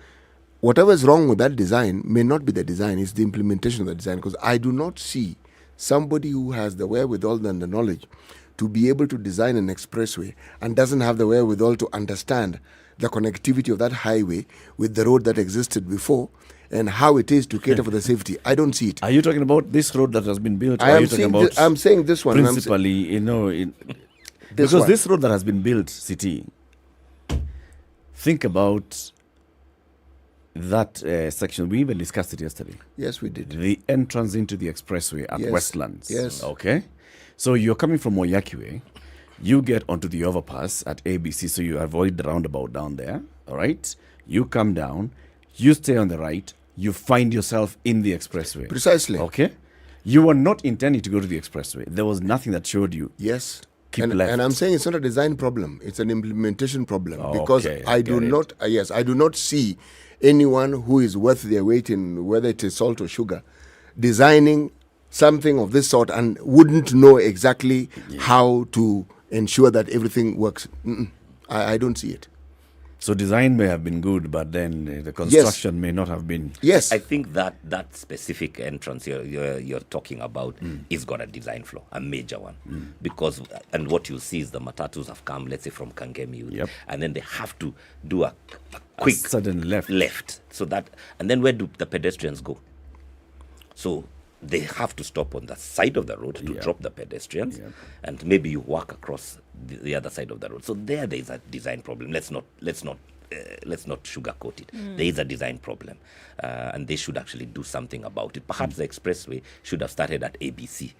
whatever is wrong with that design may not be the design. It's the implementation of the design. Because I do not see somebody who has the wherewithal and the knowledge to be able to design an expressway and doesn't have the wherewithal to understand the connectivity of that highway with the road that existed before and how it is to cater for the safety. I don't see it. Are you talking about this road that has been built? I'm saying this one. Principally, because this road that has been built, City, think about that section. We even discussed it yesterday. Yes, we did. The entrance into the expressway at Westlands. Yes. Okay. So you're coming from Moyakiwe, you get onto the overpass at IEBC, so you avoid the roundabout down there, all right? You come down, you stay on the right, you find yourself in the expressway. Precisely. Okay? You were not intending to go to the expressway. There was nothing that showed you. Yes. Keep left. And I'm saying it's not a design problem, it's an implementation problem. Oh, because okay, I do not see anyone who is worth their weight in whether it is salt or sugar designing something of this sort and wouldn't know exactly how to ensure that everything works. I don't see it. So design may have been good, but then the construction may not have been. Yes. I think that specific entrance you're talking about is got a design flaw, a major one. Because, and what you'll see is the matatus have come, let's say, from Kangemi, and then they have to do a quick sudden left. So that, and then where do the pedestrians go? So they have to stop on the side of the road to drop the pedestrians, and maybe you walk across the other side of the road. So there is a design problem. Let's not sugarcoat it. There is a design problem, and they should actually do something about it. Perhaps the expressway should have started at ABC,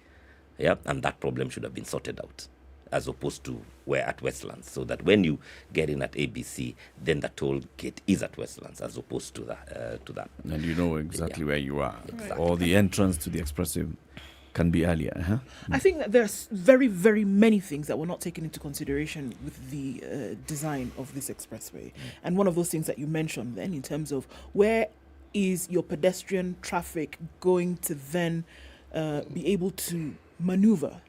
and that problem should have been sorted out, as opposed to where at Westlands, so that when you get in at ABC, then the toll gate is at Westlands, as opposed to that. And you know exactly where you are. Exactly. Or the entrance to the expressway can be earlier. I think that there's very, very many things that were not taken into consideration with the design of this expressway. And one of those things that you mentioned then, in terms of where is your pedestrian traffic going to then be able to maneuver?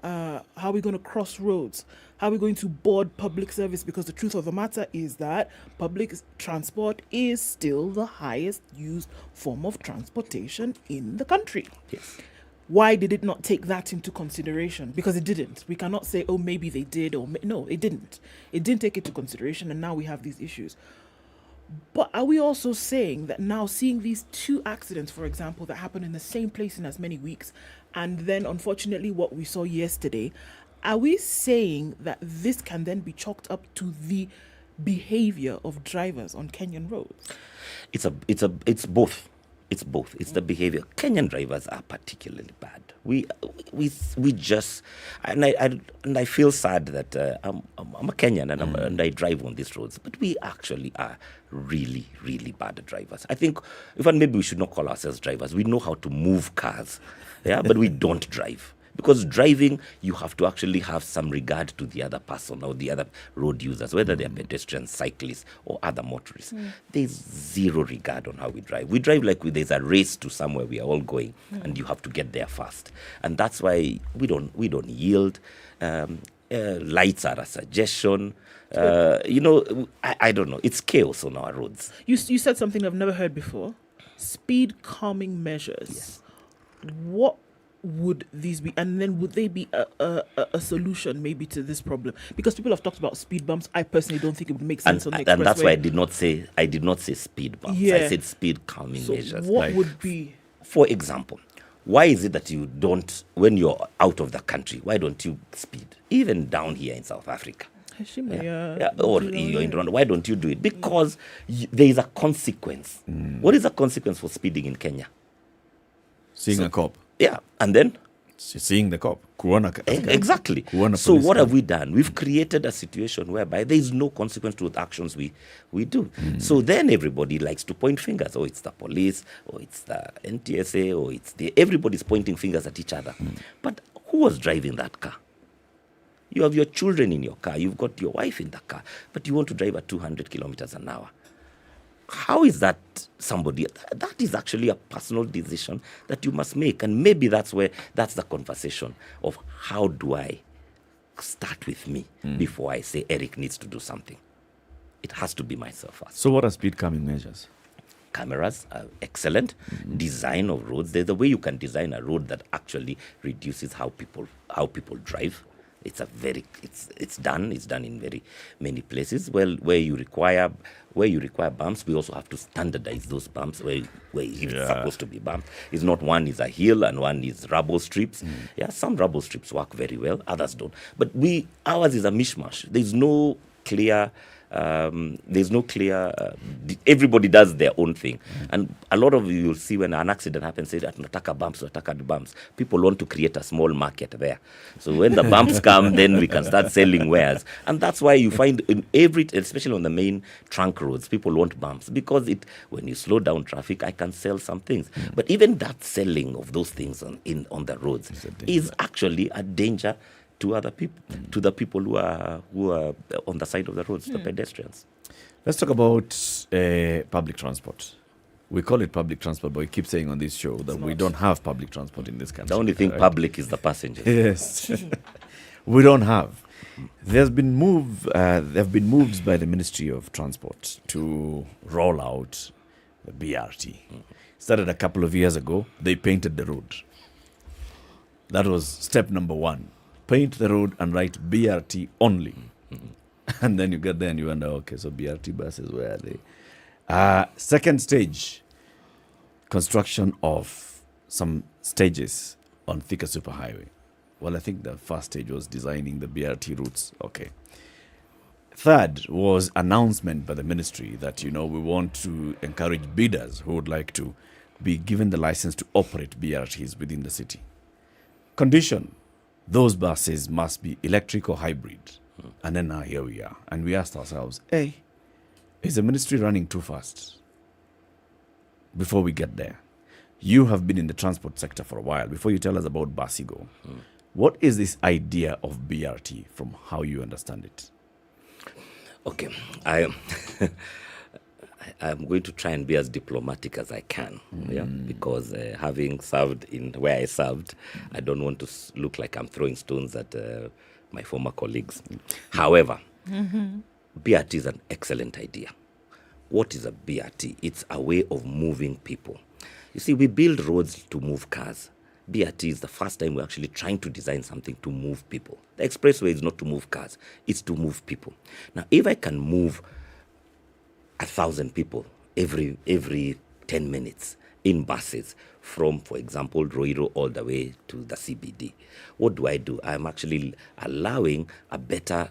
How are we going to cross roads? How are we going to board public service? Because the truth of the matter is that public transport is still the highest used form of transportation in the country. Yes. Why did it not take that into consideration? Because it didn't. We cannot say, oh, maybe they did, or no, it didn't. It didn't take it into consideration, and now we have these issues. But are we also saying that now seeing these two accidents, for example, that happen in the same place in as many weeks, and then unfortunately what we saw yesterday, are we saying that this can then be chalked up to the behavior of drivers on Kenyan roads? It's both. It's both. It's the behavior. Kenyan drivers are particularly bad. We just, and I feel sad that I'm a Kenyan and I drive on these roads, but we actually are really, really bad drivers. I think even maybe we should not call ourselves drivers. We know how to move cars, yeah, but we don't drive. Because driving, you have to actually have some regard to the other person or the other road users, whether they're pedestrians, cyclists, or other motorists. There's zero regard on how we drive. We drive like there's a race to somewhere we are all going, and you have to get there fast. And that's why we don't yield. Lights are a suggestion. I don't know. It's chaos on our roads. You said something I've never heard before. Speed calming measures. Yes. What would these be, and then would they be a solution maybe to this problem? Because people have talked about speed bumps. I personally don't think it would make sense on the expressway. And that's why I did not say speed bumps. Yeah. I said speed calming measures. What would be? For example, why is it that you don't, when you're out of the country, why don't you speed? Even down here in South Africa. Or you're in Rwanda, why don't you do it? Because there is a consequence. What is a consequence for speeding in Kenya? Seeing a cop. Yeah, and then? Seeing the cop. Exactly. So what have we done? We've created a situation whereby there is no consequence to the actions we do. So then everybody likes to point fingers. Oh, it's the police, or it's the NTSA, or everybody's pointing fingers at each other. But who was driving that car? You have your children in your car. You've got your wife in the car. But you want to drive at 200 kilometers an hour. How is that somebody? That is actually a personal decision that you must make. And maybe that's the conversation of how do I start with me before I say Eric needs to do something. It has to be myself first. So what are speed calming measures? Cameras are excellent. Design of roads. There's a way you can design a road that actually reduces how people drive. It's done in very many places. Well, where you require bumps, we also have to standardize those bumps where it's supposed to be bumps. It's not one is a hill and one is rubble strips. Yeah, some rubble strips work very well, others don't. But ours is a mishmash. There's no clear. Everybody does their own thing. And a lot of you'll see when an accident happens, say that nataka bumps. People want to create a small market there. So when the bumps come, then we can start selling wares. And that's why you find especially on the main trunk roads, people want bumps. Because when you slow down traffic, I can sell some things. But even that selling of those things on the roads is actually a danger to other people, to the people who are on the side of the roads, the pedestrians. Let's talk about public transport. We call it public transport, but we keep saying on this show that we don't have public transport in this country. The only thing public is the passengers. Yes, we don't have. There have been moves by the Ministry of Transport to roll out the BRT. Started a couple of years ago. They painted the road. That was step number one. Paint the road and write BRT only. And then you get there and you wonder, okay, so BRT buses, where are they? Second stage, construction of some stages on Thika Superhighway. Well, I think the first stage was designing the BRT routes. Okay. Third was announcement by the ministry that, we want to encourage bidders who would like to be given the license to operate BRTs within the city. Condition. Those buses must be electric or hybrid. And then now here we are. And we asked ourselves, hey, is the ministry running too fast? Before we get there, you have been in the transport sector for a while. Before you tell us about Basigo, what is this idea of BRT from how you understand it? Okay, I'm going to try and be as diplomatic as I can, because having served in where I served, I don't want to look like I'm throwing stones at my former colleagues. However, BRT is an excellent idea. What is a BRT? It's a way of moving people. You see, we build roads to move cars. BRT is the first time we're actually trying to design something to move people. The expressway is not to move cars, it's to move people. Now, if I can move 1,000 people every 10 minutes in buses from, for example, Roiro all the way to the CBD. What do? I'm actually allowing a better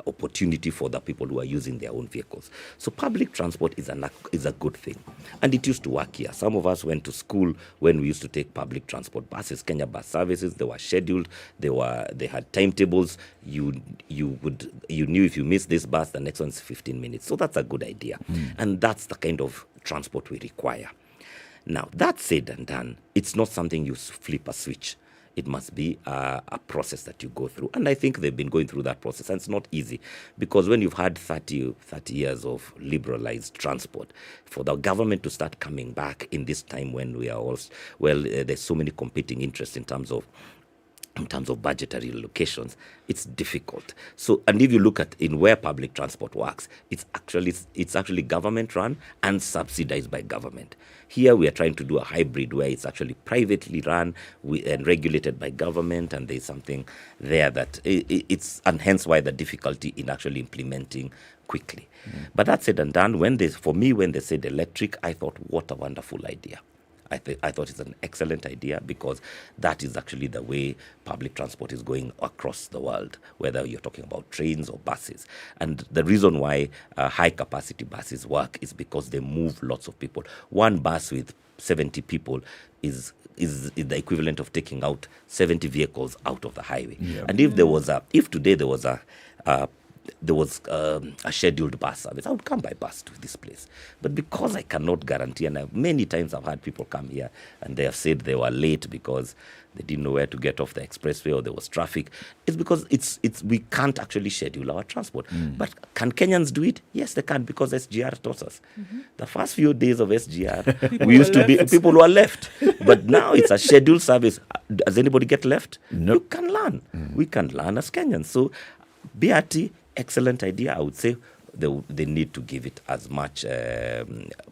opportunity for the people who are using their own vehicles. So public transport is a good thing. And it used to work here. Some of us went to school when we used to take public transport buses, Kenya bus services. They were scheduled. They had timetables. You knew if you missed this bus, the next one's 15 minutes. So that's a good idea. And that's the kind of transport we require. Now, that said and done, it's not something you flip a switch. It must be a process that you go through. And I think they've been going through that process. And it's not easy because when you've had 30 years of liberalized transport, for the government to start coming back in this time when we are all, there's so many competing interests in terms of budgetary allocations, it's difficult. So, and if you look at in where public transport works, it's actually government run and subsidized by government. Here we are trying to do a hybrid where it's actually privately run and regulated by government, and there's something there that it's, and hence why the difficulty in actually implementing quickly. But that said and done, when they said electric, I thought, what a wonderful idea. I thought it's an excellent idea because that is actually the way public transport is going across the world, whether you're talking about trains or buses. And the reason why high-capacity buses work is because they move lots of people. One bus with 70 people is the equivalent of taking out 70 vehicles out of the highway. Yeah. And if today there was a scheduled bus service, I would come by bus to this place. But because I cannot guarantee, and many times I've had people come here and they have said they were late because they didn't know where to get off the expressway or there was traffic. It's because we can't actually schedule our transport. But can Kenyans do it? Yes, they can, because SGR taught us. The first few days of SGR, we used to be people who are left. But now it's a scheduled service. Does anybody get left? No. You can learn. We can learn as Kenyans. So BRT, excellent idea. I would say they need to give it as much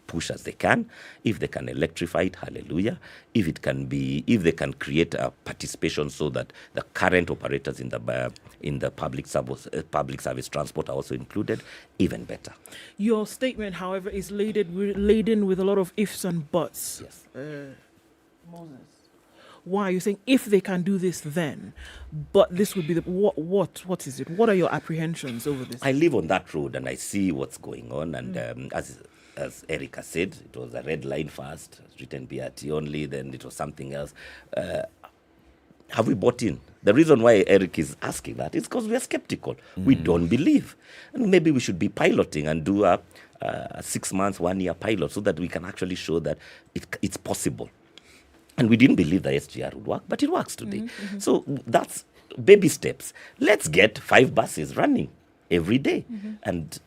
push as they can. If they can electrify it, hallelujah. If they can create a participation so that the current operators in the public service transport are also included, even better. Your statement, however, is laden with a lot of ifs and buts. Yes. Moses. Why are you saying if they can do this then, but this would be what is it? What are your apprehensions over this? I live on that road and I see what's going on. And as Erica said, it was a red line first, written BRT only, then it was something else. Have we bought in? The reason why Eric is asking that is because we are skeptical. We don't believe. And maybe we should be piloting and do a 6 months, 1 year pilot so that we can actually show that it's possible. And we didn't believe the SGR would work, but it works today. So that's baby steps. Let's get 5 buses running every day, and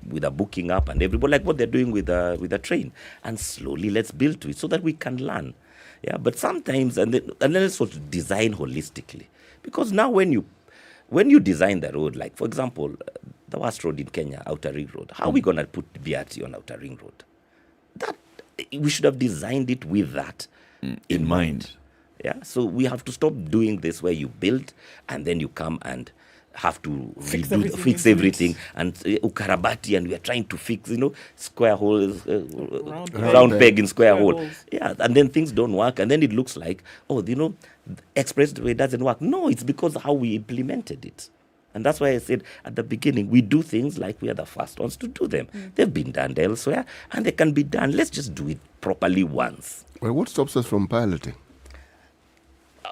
with a booking up and everybody, like what they're doing with a train. And slowly let's build to it so that we can learn. Yeah, but sometimes, and then let's sort of design holistically. Because now when you design the road, like for example, the worst road in Kenya, Outer Ring Road, how are we going to put BRT on Outer Ring Road? That we should have designed it with that in mind. Yeah, so we have to stop doing this where you build and then you come and have to fix everything and ukarabati, and we are trying to fix, square holes, round peg in square hole. Holes. Yeah, and then things don't work, and then it looks like, expressway doesn't work. No, it's because how we implemented it. And that's why I said at the beginning, we do things like we are the first ones to do them. They've been done elsewhere, and they can be done. Let's just do it properly once. Well, what stops us from piloting?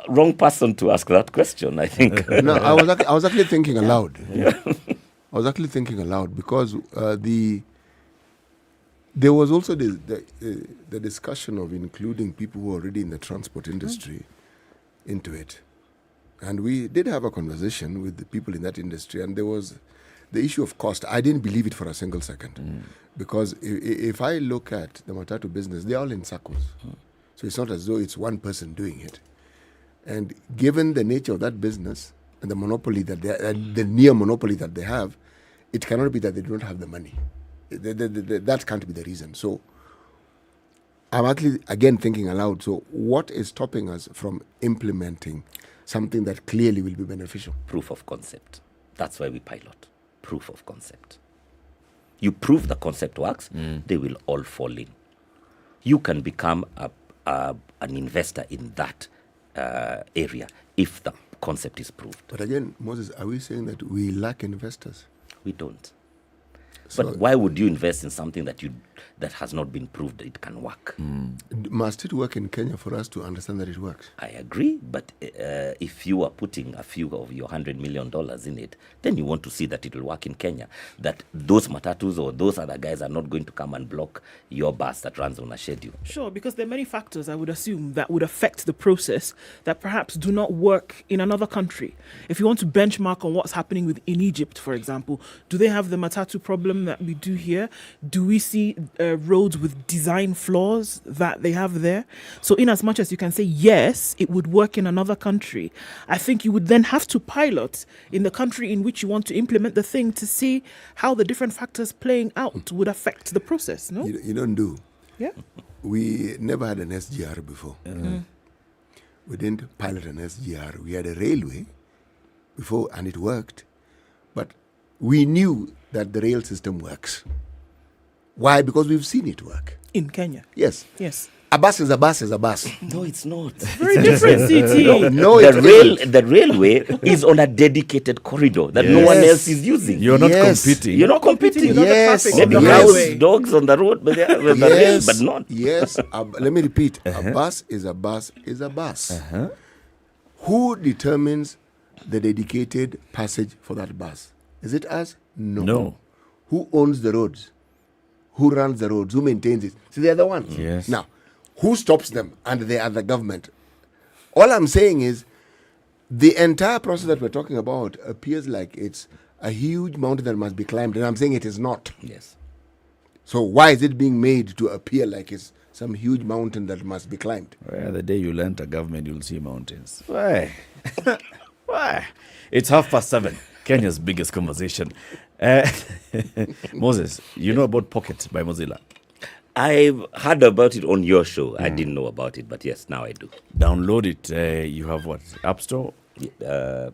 Wrong person to ask that question, I think. No, I was actually thinking aloud. Yeah. I was actually thinking aloud because there was also the discussion of including people who are already in the transport industry into it. And we did have a conversation with the people in that industry, and there was the issue of cost. I didn't believe it for a single second. Because if I look at the matatu business, they're all in circles. So it's not as though it's one person doing it. And given the nature of that business and the monopoly that the near monopoly that they have, it cannot be that they don't have the money. That can't be the reason. So I'm actually, again, thinking aloud. So what is stopping us from implementing something that clearly will be beneficial? Proof of concept. That's why we pilot. Proof of concept. you prove the concept works, they will all fall in. You can become an investor in that area if the concept is proved. But again, Moses, are we saying that we lack investors? We don't. But why would you invest in something that has not been proved that it can work? Must it work in Kenya for us to understand that it works? I agree, but if you are putting a few of your $100 million in it, then you want to see that it will work in Kenya. That those matatus or those other guys are not going to come and block your bus that runs on a schedule. Sure, because there are many factors, I would assume, that would affect the process that perhaps do not work in another country. If you want to benchmark on what's happening in Egypt, for example, do they have the matatu problem that we do here? Do we see roads with design flaws that they have there? So in as much as you can say, yes, it would work in another country, I think you would then have to pilot in the country in which you want to implement the thing to see how the different factors playing out would affect the process, no? You don't do. Yeah. We never had an SGR before. We didn't pilot an SGR. We had a railway before and it worked. But we knew that the rail system works. Why? Because we've seen it work. In Kenya? Yes. Yes. A bus is a bus is a bus. No, it's not. Very different, CT. No, the railway is on a dedicated corridor that no one else is using. You're not competing. You're not competing. Yes. Maybe house dogs on the road, but the rail, but not. Yes. Let me repeat. A bus is a bus is a bus. Who determines the dedicated passage for that bus? Is it us? No. Who owns the roads? Who runs the roads? Who maintains it? See, they're the ones. Yes. Now, who stops them? And they are the government. All I'm saying is the entire process that we're talking about appears like it's a huge mountain that must be climbed. And I'm saying it is not. Yes. So why is it being made to appear like it's some huge mountain that must be climbed? Well, the day you'll enter government, you'll see mountains. Why? Why? It's 7:30. Kenya's biggest conversation. Moses, you know about Pocket by Mozilla? I've heard about it on your show. I didn't know about it, but yes, now I do. Download it. You have what? App Store? Or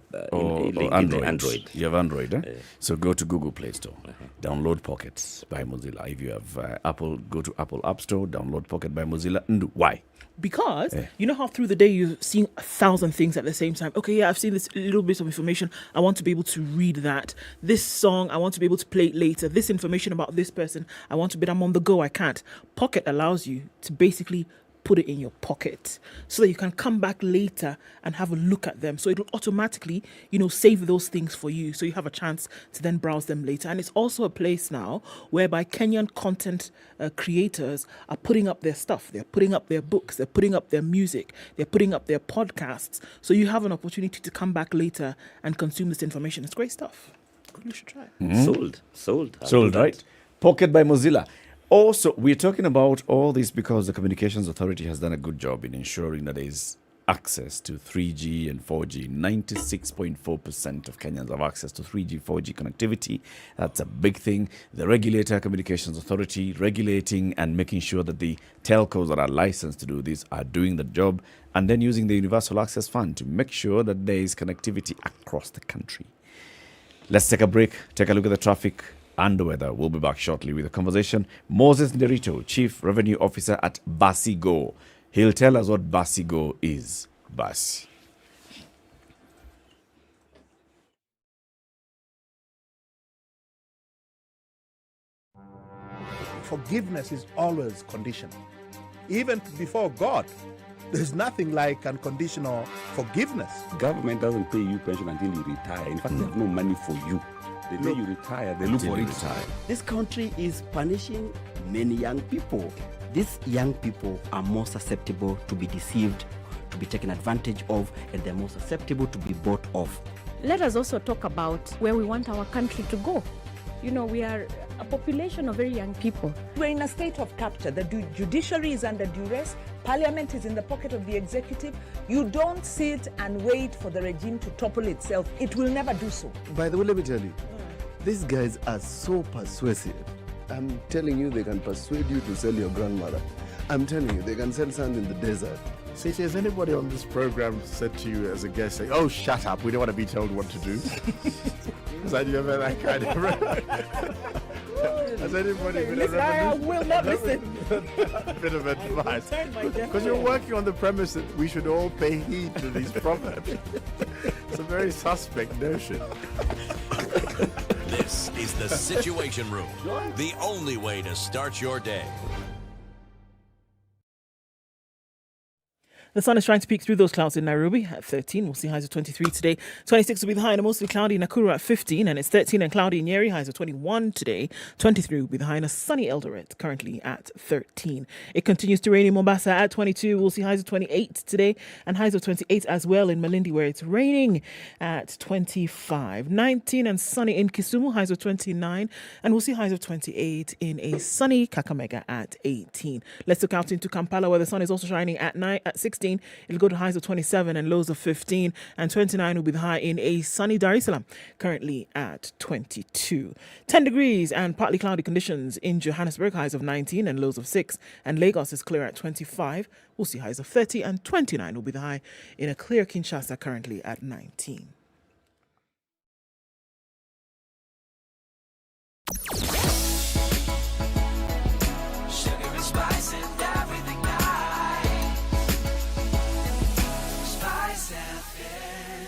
Android. You have Android, eh? So go to Google Play Store. Download Pocket by Mozilla. If you have Apple, go to Apple App Store, download Pocket by Mozilla. Why? Because you know how through the day you're seeing 1,000 things at the same time. Okay, yeah, I've seen this little bit of information. I want to be able to read that. This song, I want to be able to play it later. This information about this person, I want to, but I'm on the go. I can't. Pocket allows you to basically put it in your pocket so that you can come back later and have a look at them. So it'll automatically, save those things for you. So you have a chance to then browse them later. And it's also a place now whereby Kenyan content creators are putting up their stuff. They're putting up their books. They're putting up their music. They're putting up their podcasts. So you have an opportunity to come back later and consume this information. It's great stuff. You should try it. Sold, right? Pocket by Mozilla. Also, we're talking about all this because the Communications Authority has done a good job in ensuring that there is access to 3G and 4G. 96.4% of Kenyans have access to 3G, 4G connectivity. That's a big thing. The regulator, Communications Authority, regulating and making sure that the telcos that are licensed to do this are doing the job, and then using the Universal Access Fund to make sure that there is connectivity across the country. Let's take a break, take a look at the traffic and the weather. We'll be back shortly with a conversation. Moses Nderito, Chief Revenue Officer at Basigo. He'll tell us what Basigo is. Basi. Forgiveness is always conditional. Even before God, there's nothing like unconditional forgiveness. Government doesn't pay you pension until you retire. In fact, they have no money for you. The day you retire, they look for it. This country is punishing many young people. These young people are more susceptible to be deceived, to be taken advantage of, and they're more susceptible to be bought off. Let us also talk about where we want our country to go. We are a population of very young people. We're in a state of capture. The judiciary is under duress. Parliament is in the pocket of the executive. You don't sit and wait for the regime to topple itself. It will never do so. By the way, let me tell you, these guys are so persuasive. I'm telling you, they can persuade you to sell your grandmother. I'm telling you, they can sell sand in the desert. Stacey, has anybody on this program said to you as a guest, saying, "Oh, shut up, we don't want to be told what to do"? Has anybody ever that kind of... Has anybody been Listen, I will not listen. bit of advice? Because Because you're working on the premise that we should all pay heed to these proverbs. It's a very suspect notion. This is the Situation Room, the only way to start your day. The sun is trying to peek through those clouds in Nairobi at 13. We'll see highs of 23 today. 26 will be the high and mostly cloudy in Nakuru at 15. And it's 13 and cloudy in Nyeri, highs of 21 today. 23 will be the high in a sunny Eldoret, currently at 13. It continues to rain in Mombasa at 22. We'll see highs of 28 today and highs of 28 as well in Malindi, where it's raining at 25. 19 and sunny in Kisumu, highs of 29. And we'll see highs of 28 in a sunny Kakamega at 18. Let's look out into Kampala, where the sun is also shining at 16. It'll go to highs of 27 and lows of 15, and 29 will be the high in a sunny Dar es Salaam, currently at 22. 10 degrees and partly cloudy conditions in Johannesburg, highs of 19 and lows of 6, and Lagos is clear at 25. We'll see highs of 30, and 29 will be the high in a clear Kinshasa, currently at 19.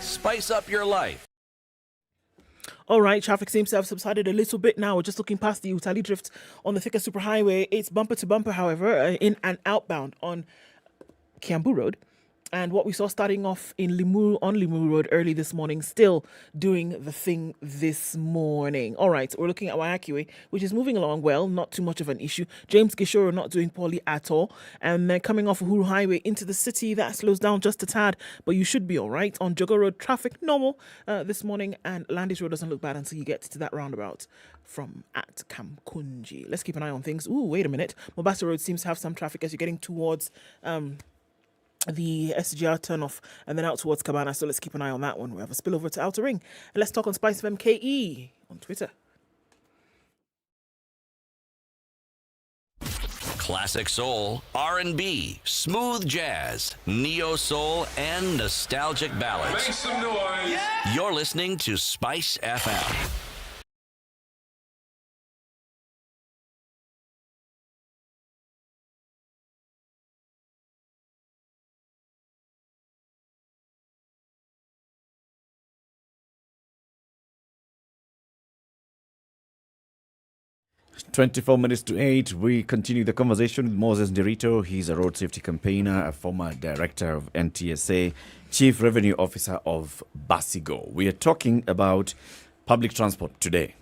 Spice up your life. All right, traffic seems to have subsided a little bit now. We're just looking past the Utali Drift on the Thika Superhighway. It's bumper to bumper, however, in and outbound on Kiambu Road. And what we saw starting off in Limuru Road early this morning, still doing the thing this morning. All right, we're looking at Waiakiwe, which is moving along well, not too much of an issue. James Gishoro not doing poorly at all. And then coming off Uhuru Highway into the city, that slows down just a tad, but you should be all right. On Jogo Road, traffic normal this morning, and Landis Road doesn't look bad until you get to that roundabout from at Kamkunji. Let's keep an eye on things. Ooh, wait a minute. Mombasa Road seems to have some traffic as you're getting towards... the SGR turnoff and then out towards Cabana. So let's keep an eye on that one. We have a spillover to Outer Ring. And let's talk on SpiceFM KE on Twitter. Classic soul, R&B, smooth jazz, neo soul, and nostalgic ballads. Make some noise. Yeah. You're listening to Spice FM. Minutes to 8, we continue the conversation with Moses Nderito. He's a road safety campaigner, a former director of NTSA, chief revenue officer of Basigo. We are talking about public transport today.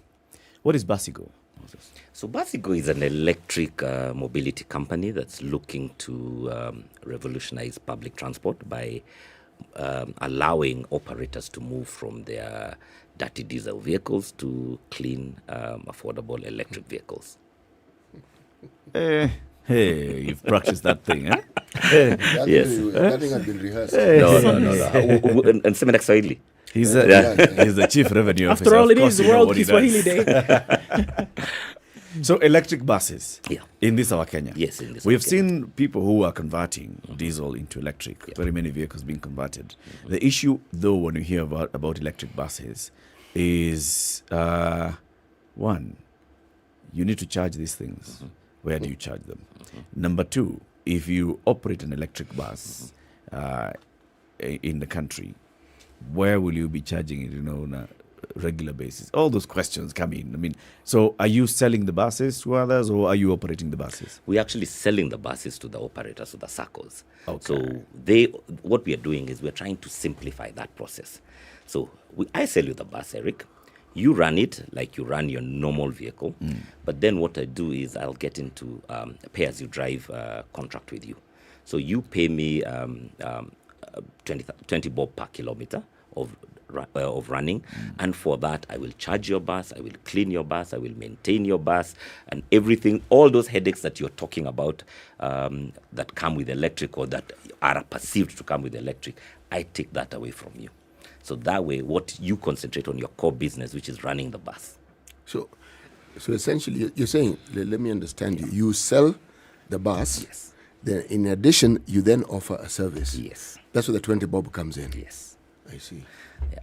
What is Basigo, Moses? So Basigo is an electric mobility company that's looking to revolutionize public transport by allowing operators to move from their dirty diesel vehicles to clean, affordable electric vehicles. Hey, you've practiced that thing, eh? Yes. That thing has been rehearsed. No. And Semena Swahili. He's the chief revenue officer. After all, it is World Kiswahili Day. So electric buses in this our Kenya. Yes, in this we have seen people who are converting diesel into electric. Very many vehicles being converted. The issue, though, when you hear about electric buses, is one, you need to charge these things. Where do you charge them? Number two, if you operate an electric bus in the country, where will you be charging it? On a regular basis. All those questions come in. I mean, so are you selling the buses to others, or are you operating the buses? We're actually selling the buses to the operators, to the SACCOs. Okay. So what we are doing is we're trying to simplify that process. So I sell you the bus, Eric. You run it like you run your normal vehicle. But then what I do is I'll get into a pay-as-you-drive contract with you. So you pay me 20 bob per kilometer of running, and for that I will charge your bus, I will clean your bus, I will maintain your bus, and everything, all those headaches that you're talking about that come with electric or that are perceived to come with electric, I take that away from you. So that way, what you concentrate on your core business, which is running the bus. So essentially, you're saying, let me understand you. You sell the bus, Then, in addition, you then offer a service. Yes. That's where the 20 bob comes in. Yes. I see. Yeah.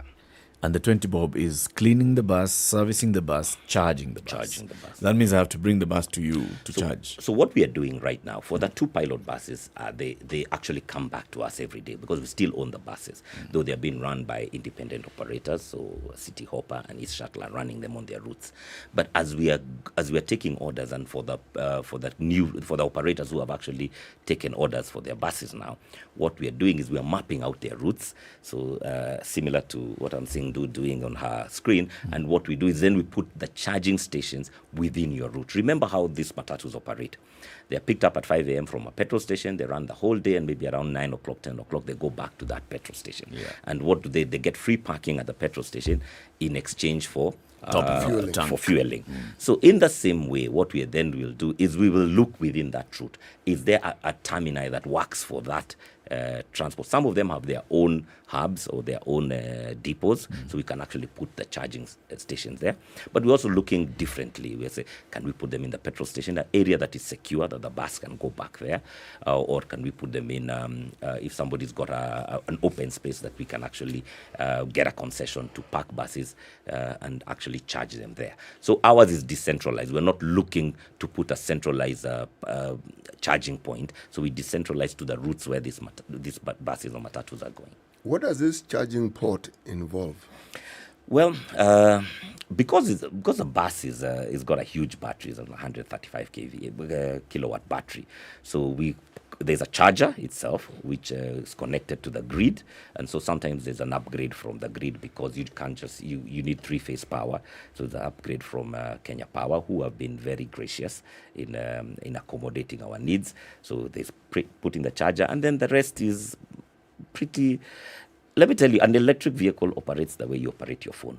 And the 20 bob is cleaning the bus, servicing the bus, charging the bus. Charging the bus. That means I have to bring the bus to you to charge. So what we are doing right now, for the 2 pilot buses, they actually come back to us every day because we still own the buses, though they are being run by independent operators, so City Hopper and East Shuttle are running them on their routes. But as we are taking orders, and for the operators who have actually taken orders for their buses now, what we are doing is we are mapping out their routes. So similar to what I'm seeing doing on her screen, and what we do is then we put the charging stations within your route. Remember how these matatus operate. They are picked up at 5 a.m. from a petrol station, they run the whole day, and maybe around 9 o'clock, 10 o'clock, they go back to that petrol station. Yeah. And what do they get free parking at the petrol station in exchange for fueling. So in the same way, what we then will do is we will look within that route. Is there a terminal that works for that transport? Some of them have their own hubs or their own depots, so we can actually put the charging stations there. But we're also looking differently. We say, can we put them in the petrol station, an area that is secure, that the bus can go back there? Or can we put them in, if somebody's got an open space that we can actually get a concession to park buses and actually charge them there. So ours is decentralized. We're not looking to put a centralized charging point. So we decentralize to the routes where these buses or matatus are going. What does this charging port involve? Well, because the bus is got a huge battery, it's a 135 kilowatt battery. So there's a charger itself which is connected to the grid, and so sometimes there's an upgrade from the grid because you can't just you need 3-phase power. So the upgrade from Kenya Power, who have been very gracious in accommodating our needs. So there's putting the charger, and then the rest is pretty. Let me tell you, an electric vehicle operates the way you operate your phone.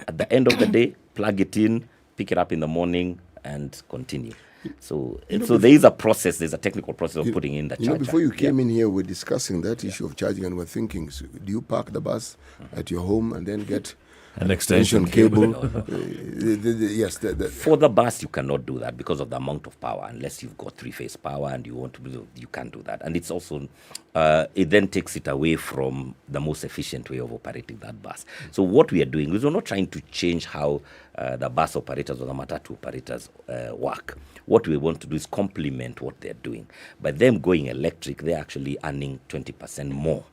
At the end of the day, plug it in, pick it up in the morning, and continue. So there is a process, there's a technical process of putting in the charger. Before you came in here, we're discussing that issue of charging, and we're thinking, so do you park the bus at your home and then get an extension cable? No. Yes. For the bus, you cannot do that because of the amount of power. Unless you've got 3-phase power and you want to do, you can't do that. And it's also, it then takes it away from the most efficient way of operating that bus. So what we are doing is we're not trying to change how the bus operators or the matatu operators work. What we want to do is complement what they're doing. By them going electric, they're actually earning 20% more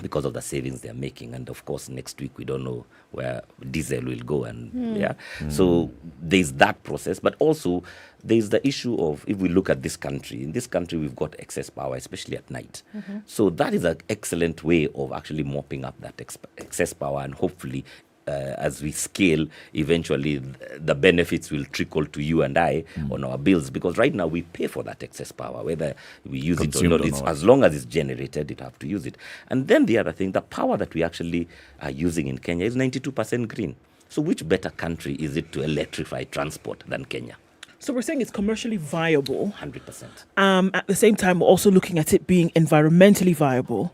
because of the savings they're making. And of course, next week, we don't know where diesel will go. And so there's that process. But also, there's the issue of, if we look at this country, in this country, we've got excess power, especially at night. So that is an excellent way of actually mopping up that excess power, and hopefully, as we scale, eventually the benefits will trickle to you and I on our bills, because right now we pay for that excess power, whether we use it or not. As long as it's generated, you have to use it. And then the other thing, the power that we actually are using in Kenya is 92% green. So which better country is it to electrify transport than Kenya? So we're saying it's commercially viable. 100%. At the same time, we're also looking at it being environmentally viable.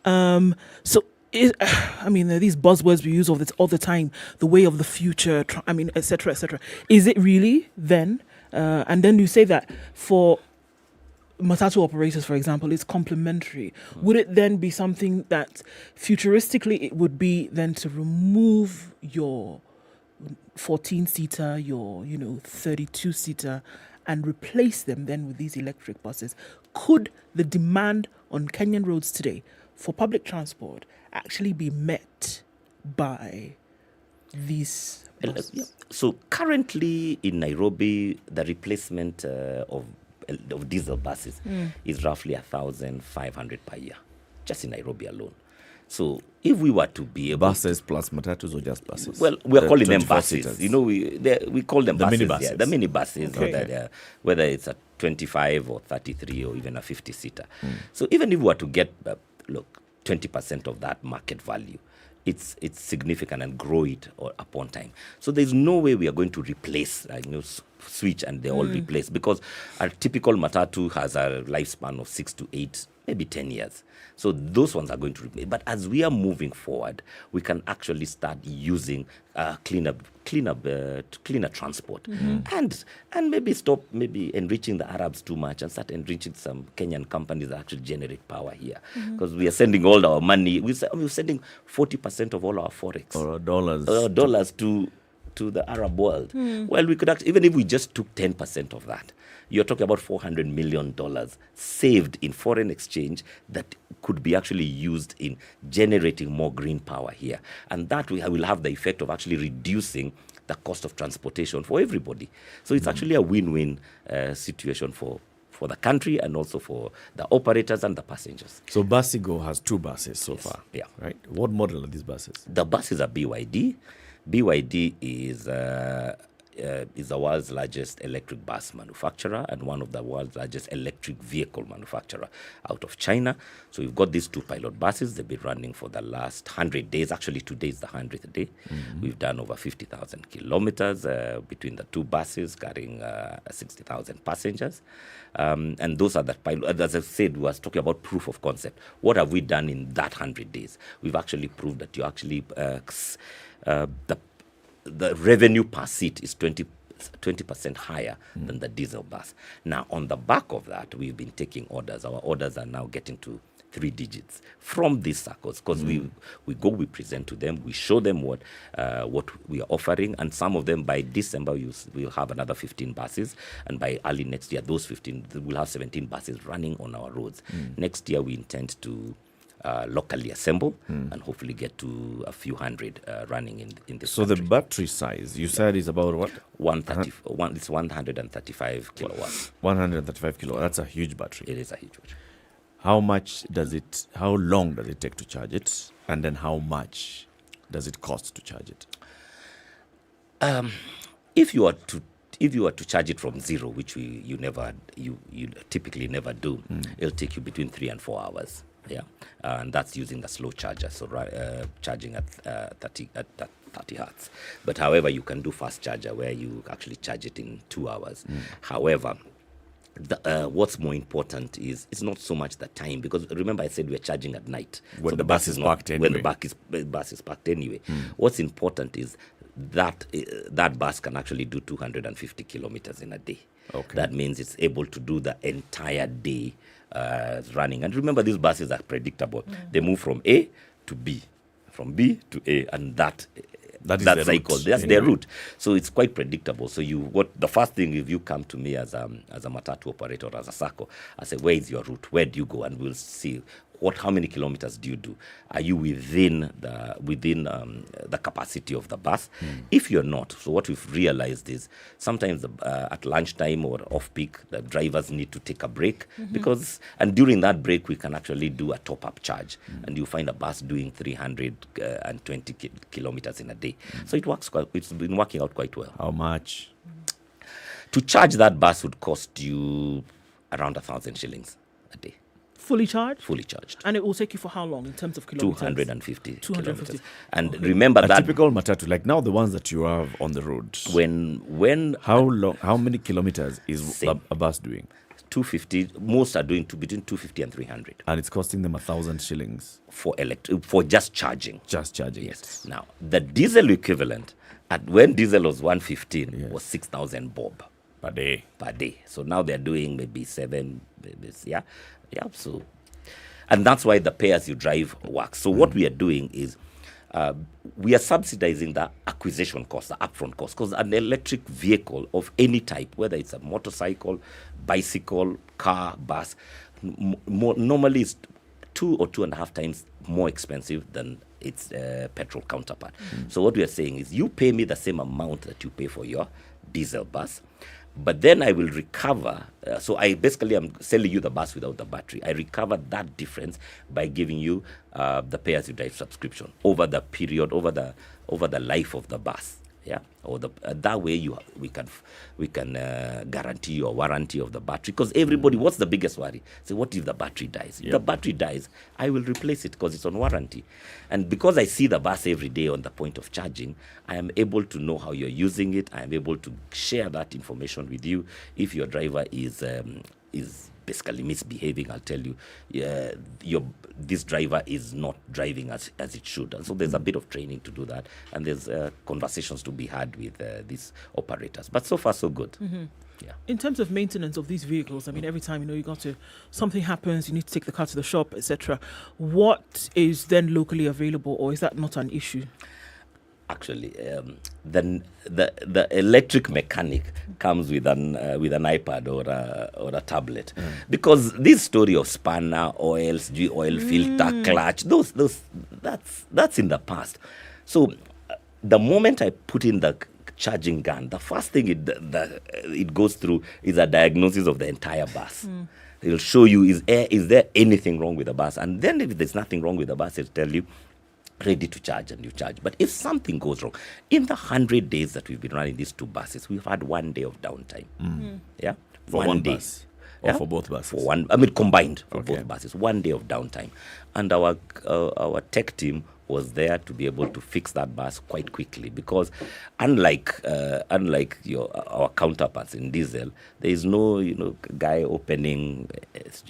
I mean, these buzzwords we use all the time, the way of the future, et cetera, et cetera. Is it really then? And then you say that for matatu operators, for example, it's complementary. Would it then be something that futuristically it would be then to remove your 14-seater, your 32-seater, and replace them then with these electric buses? Could the demand on Kenyan roads today for public transport actually be met by these buses? So currently in Nairobi, the replacement of diesel buses is roughly 1,500 per year, just in Nairobi alone. So if we were to be able buses plus matatus, or just buses? Well, we're calling them buses. Seaters. We call them the buses. minibuses. Yeah, the minibuses, whether it's a 25 or 33 or even a 50-seater. So even if we were to get 20% of that market value, it's significant, and grow it upon time. So there's no way we are going to replace, switch and they all replace, because a typical matatu has a lifespan of 6 to 8 maybe 10 years. So those ones are going to remain. But as we are moving forward, we can actually start using cleaner transport, and maybe stop enriching the Arabs too much and start enriching some Kenyan companies that actually generate power here. Because we are sending all our money. We're sending 40% of all our forex or our dollars to the Arab world. Well, we could actually, even if we just took 10% of that, you're talking about $400 million saved in foreign exchange that could be actually used in generating more green power here. And that will have the effect of actually reducing the cost of transportation for everybody. So it's actually a win-win situation for the country and also for the operators and the passengers. So Basigo has 2 buses so far. Yeah. Right. What model are these buses? The buses are BYD. BYD is the world's largest electric bus manufacturer and one of the world's largest electric vehicle manufacturer out of China. So we've got these 2 pilot buses. They've been running for the last 100 days. Actually, today is the 100th day. We've done over 50,000 kilometers between the 2 buses, carrying 60,000 passengers. And those are the pilot. As I said, we was talking about proof of concept. What have we done in that 100 days? We've actually proved that you actually the revenue per seat is 20% higher than the diesel bus. Now, on the back of that, we've been taking orders. Our orders are now getting to 3 digits from these circles, because we go, we present to them, we show them what we are offering, and some of them by December we'll have another 15 buses, and by early next year, those 15 we'll have 17 buses running on our roads. Next year, we intend to locally assemble and hopefully get to a few hundred running in this country. The battery size, you said, is about what? It's 135 kilowatts. 135 kilowatts. That's a huge battery. It is a huge battery. How long does it take to charge it? And then how much does it cost to charge it? If you are to charge it from zero, which you typically never do, it'll take you between 3 and 4 hours. Yeah, and that's using a slow charger, so charging at 30 hertz. But however, you can do fast charger where you actually charge it in 2 hours. However, what's more important is it's not so much the time, because remember I said we're charging at night when so the bus is parked anyway. When the bus is parked anyway. What's important is that bus can actually do 250 kilometers in a day. Okay. That means it's able to do the entire day running. And remember, these buses are predictable. They move from A to B, from B to A, and that cycle, that's their route. So it's quite predictable. So the first thing, if you come to me as a matatu operator or as a sacco, I say, where is your route? Where do you go? And we'll see how many kilometers do you do? Are you within the capacity of the bus? If you're not, so what we've realized is sometimes at lunchtime or off peak, the drivers need to take a break and during that break we can actually do a top-up charge, and you find a bus doing 320 kilometers in a day. So it's been working out quite well. How much? To charge that bus would cost you around 1,000 shillings a day. Fully charged? Fully charged. And it will take you for how long in terms of kilometers? 250 kilometers. And Okay. remember a that typical matatu, like now the ones that you have on the road. How many kilometers is a bus doing? 250. Most are doing between 250 and 300. And it's costing them 1,000 shillings for just charging. Just charging. Yes. Now the diesel equivalent when diesel was 115 was 6,000 bob per day. So now they're doing maybe 7. So, and that's why the pay-as-you-drive works. So what we are doing is we are subsidizing the acquisition cost, the upfront cost, because an electric vehicle of any type, whether it's a motorcycle, bicycle, car, bus, normally is 2 or 2.5 times more expensive than its petrol counterpart. So what we are saying is you pay me the same amount that you pay for your diesel bus, but then I will recover. So I basically am selling you the bus without the battery. I recover that difference by giving you the pay-as-you-drive subscription over the period, over the life of the bus. Yeah, or that way we can guarantee your warranty of the battery, because everybody, what's the biggest worry? So what if the battery dies? If the battery dies, I will replace it because it's on warranty. And because I see the bus every day on the point of charging, I am able to know how you're using it. I am able to share that information with you. If your driver is basically misbehaving, I'll tell you, this driver is not driving as it should. And so there's a bit of training to do that, and there's conversations to be had with these operators. But so far, so good. Mm-hmm. Yeah. In terms of maintenance of these vehicles, I mean, every time something happens, you need to take the car to the shop, etc. What is then locally available, or is that not an issue? Actually, the electric mechanic comes with an iPad or a tablet, because this story of spanner, oils, oil filter, clutch, that's in the past. So the moment I put in the charging gun, the first thing it goes through is a diagnosis of the entire bus. It'll show you is there anything wrong with the bus, and then if there's nothing wrong with the bus, it'll tell you ready to charge, and you charge. But if something goes wrong, in the 100 days that we've been running these 2 buses, we've had 1 day of downtime. Yeah, for one day. Bus. Or for both buses? For one, combined for both buses. 1 day of downtime, and our tech team was there to be able to fix that bus quite quickly, because unlike our counterparts in diesel, there is no guy opening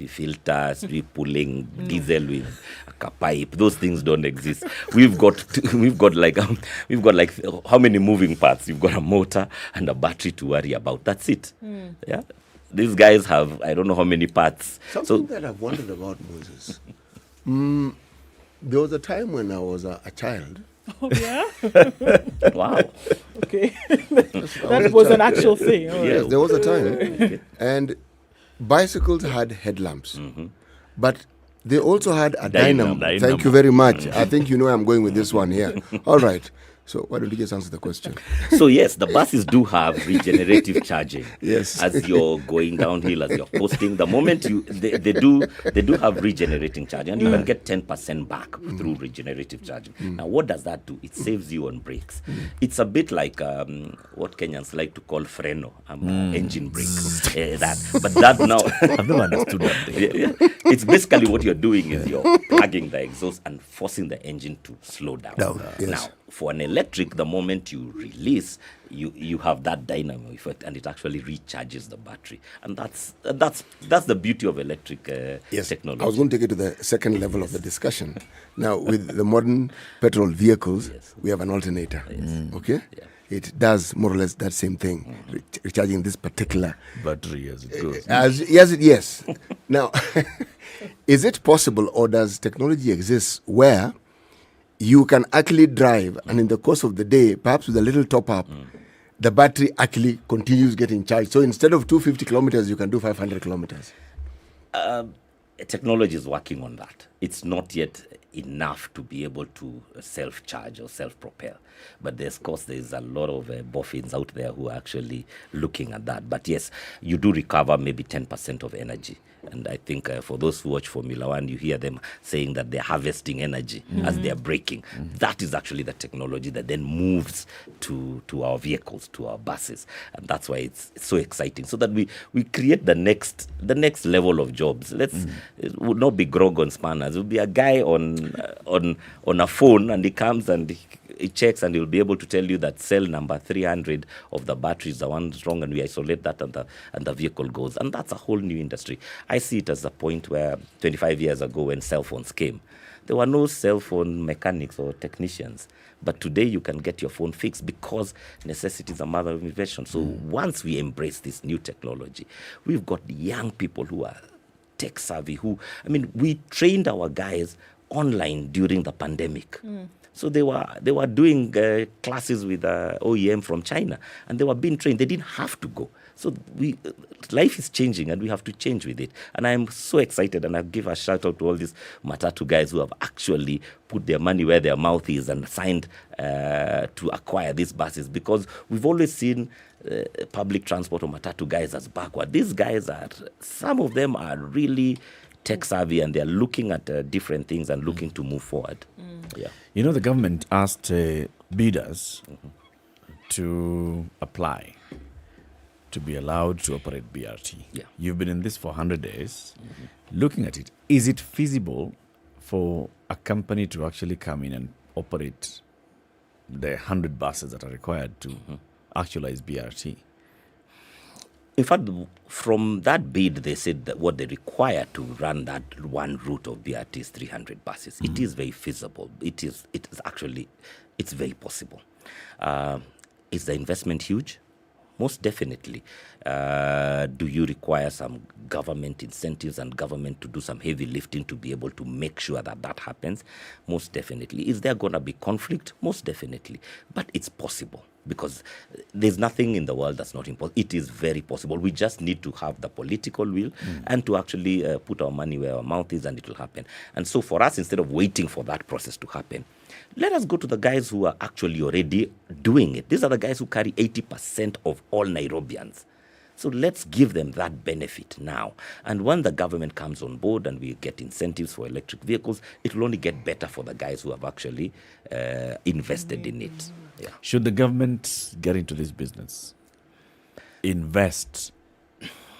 filters, pulling diesel with a pipe. Those things don't exist. We've got like how many moving parts? You've got a motor and a battery to worry about. That's it. Yeah, these guys have I don't know how many parts. Something that I've wondered about, Moses. There was a time when I was a child. Oh, yeah? Wow. Okay. That was an actual thing. Right. Yes, there was a time. And bicycles had headlamps. But they also had a dynamo. Thank you very much. I think you know where I'm going with this one here. All right. So why don't you just answer the question? So yes, the buses do have regenerative charging. Yes. As you're going downhill, as you're posting, the moment they do have regenerating charging, and you can get 10% back through regenerative charging. Now, what does that do? It saves you on brakes. It's a bit like what Kenyans like to call freno, engine brake. But that now I've never understood that. It's basically what you're doing is you're plugging the exhaust and forcing the engine to slow down. Yes. Now, for an electric, the moment you release, you have that dynamo effect, and it actually recharges the battery, and that's the beauty of electric technology. I was going to take it to the second level of the discussion. Now, with the modern petrol vehicles, we have an alternator. Okay. Yeah. It does more or less that same thing, recharging this particular battery as it goes. Yes. Now, is it possible, or does technology exist where you can actually drive, and in the course of the day, perhaps with a little top-up, the battery actually continues getting charged? So instead of 250 kilometers, you can do 500 kilometers. Technology is working on that. It's not yet enough to be able to self-charge or self-propel. But there's a lot of boffins out there who are actually looking at that. But yes, you do recover maybe 10% of energy. And I think for those who watch Formula One, you hear them saying that they're harvesting energy as they're braking. That is actually the technology that then moves to our vehicles, to our buses. And that's why it's so exciting. So that we create the next level of jobs. It would not be grog on spanners. It would be a guy on a phone, and he comes and he checks, and he'll be able to tell you that cell number 300 of the battery is the one wrong, and we isolate that, and the vehicle goes. And that's a whole new industry. I see it as a point where 25 years ago, when cell phones came, there were no cell phone mechanics or technicians. But today you can get your phone fixed, because necessity is a mother of invention. So once we embrace this new technology, we've got young people who are tech savvy, we trained our guys online during the pandemic. So they were doing classes with OEM from China, and they were being trained. They didn't have to go. So life is changing, and we have to change with it. And I'm so excited, and I give a shout out to all these Matatu guys who have actually put their money where their mouth is and signed to acquire these buses, because we've always seen public transport or Matatu guys as backward. These guys some of them are really tech savvy, and they're looking at different things and looking to move forward. Yeah. The government asked bidders to apply to be allowed to operate BRT. Yeah. You've been in this for 100 days. Looking at it, is it feasible for a company to actually come in and operate the 100 buses that are required to actualize BRT? In fact, from that bid, they said that what they require to run that one route of BRT is 300 buses. It is very feasible. It is actually, it's very possible. Is the investment huge? Most definitely. Do you require some government incentives and government to do some heavy lifting to be able to make sure that that happens? Most definitely. Is there going to be conflict? Most definitely. But it's possible, because there's nothing in the world that's not impossible. It is very possible. We just need to have the political will and to actually put our money where our mouth is, and it will happen. And so for us, instead of waiting for that process to happen, let us go to the guys who are actually already doing it. These are the guys who carry 80% of all Nairobians. So let's give them that benefit now. And when the government comes on board and we get incentives for electric vehicles, it will only get better for the guys who have actually invested in it. Yeah. Should the government get into this business? Invest,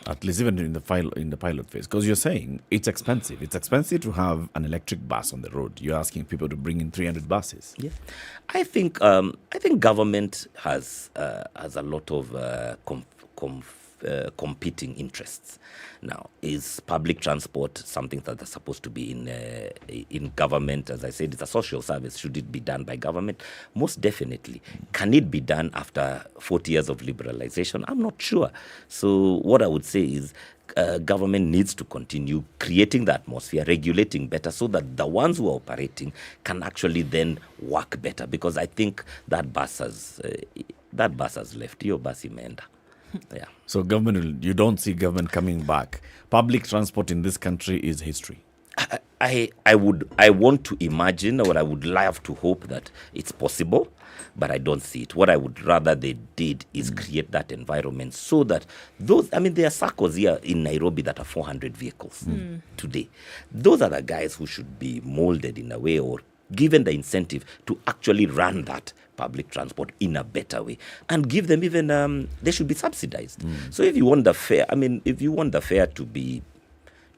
at least even in the pilot phase, because you're saying it's expensive. It's expensive to have an electric bus on the road. You're asking people to bring in 300 buses. Yeah, I think government has a lot of competing interests. Now, is public transport something that is supposed to be in government? As I said, it's a social service. Should it be done by government? Most definitely. Can it be done after 40 years of liberalization? I'm not sure. So what I would say is government needs to continue creating the atmosphere, regulating better, so that the ones who are operating can actually then work better. Because I think that bus has left. Your bus imeenda. Yeah. So you don't see government coming back. Public transport in this country is history. I want to imagine, or I would love to hope that it's possible, but I don't see it. What I would rather they did is create that environment so that those, there are circles here in Nairobi that are 400 vehicles today. Those are the guys who should be molded in a way, or given the incentive to actually run that public transport in a better way, and give them even they should be subsidized. So if you want the fare, to be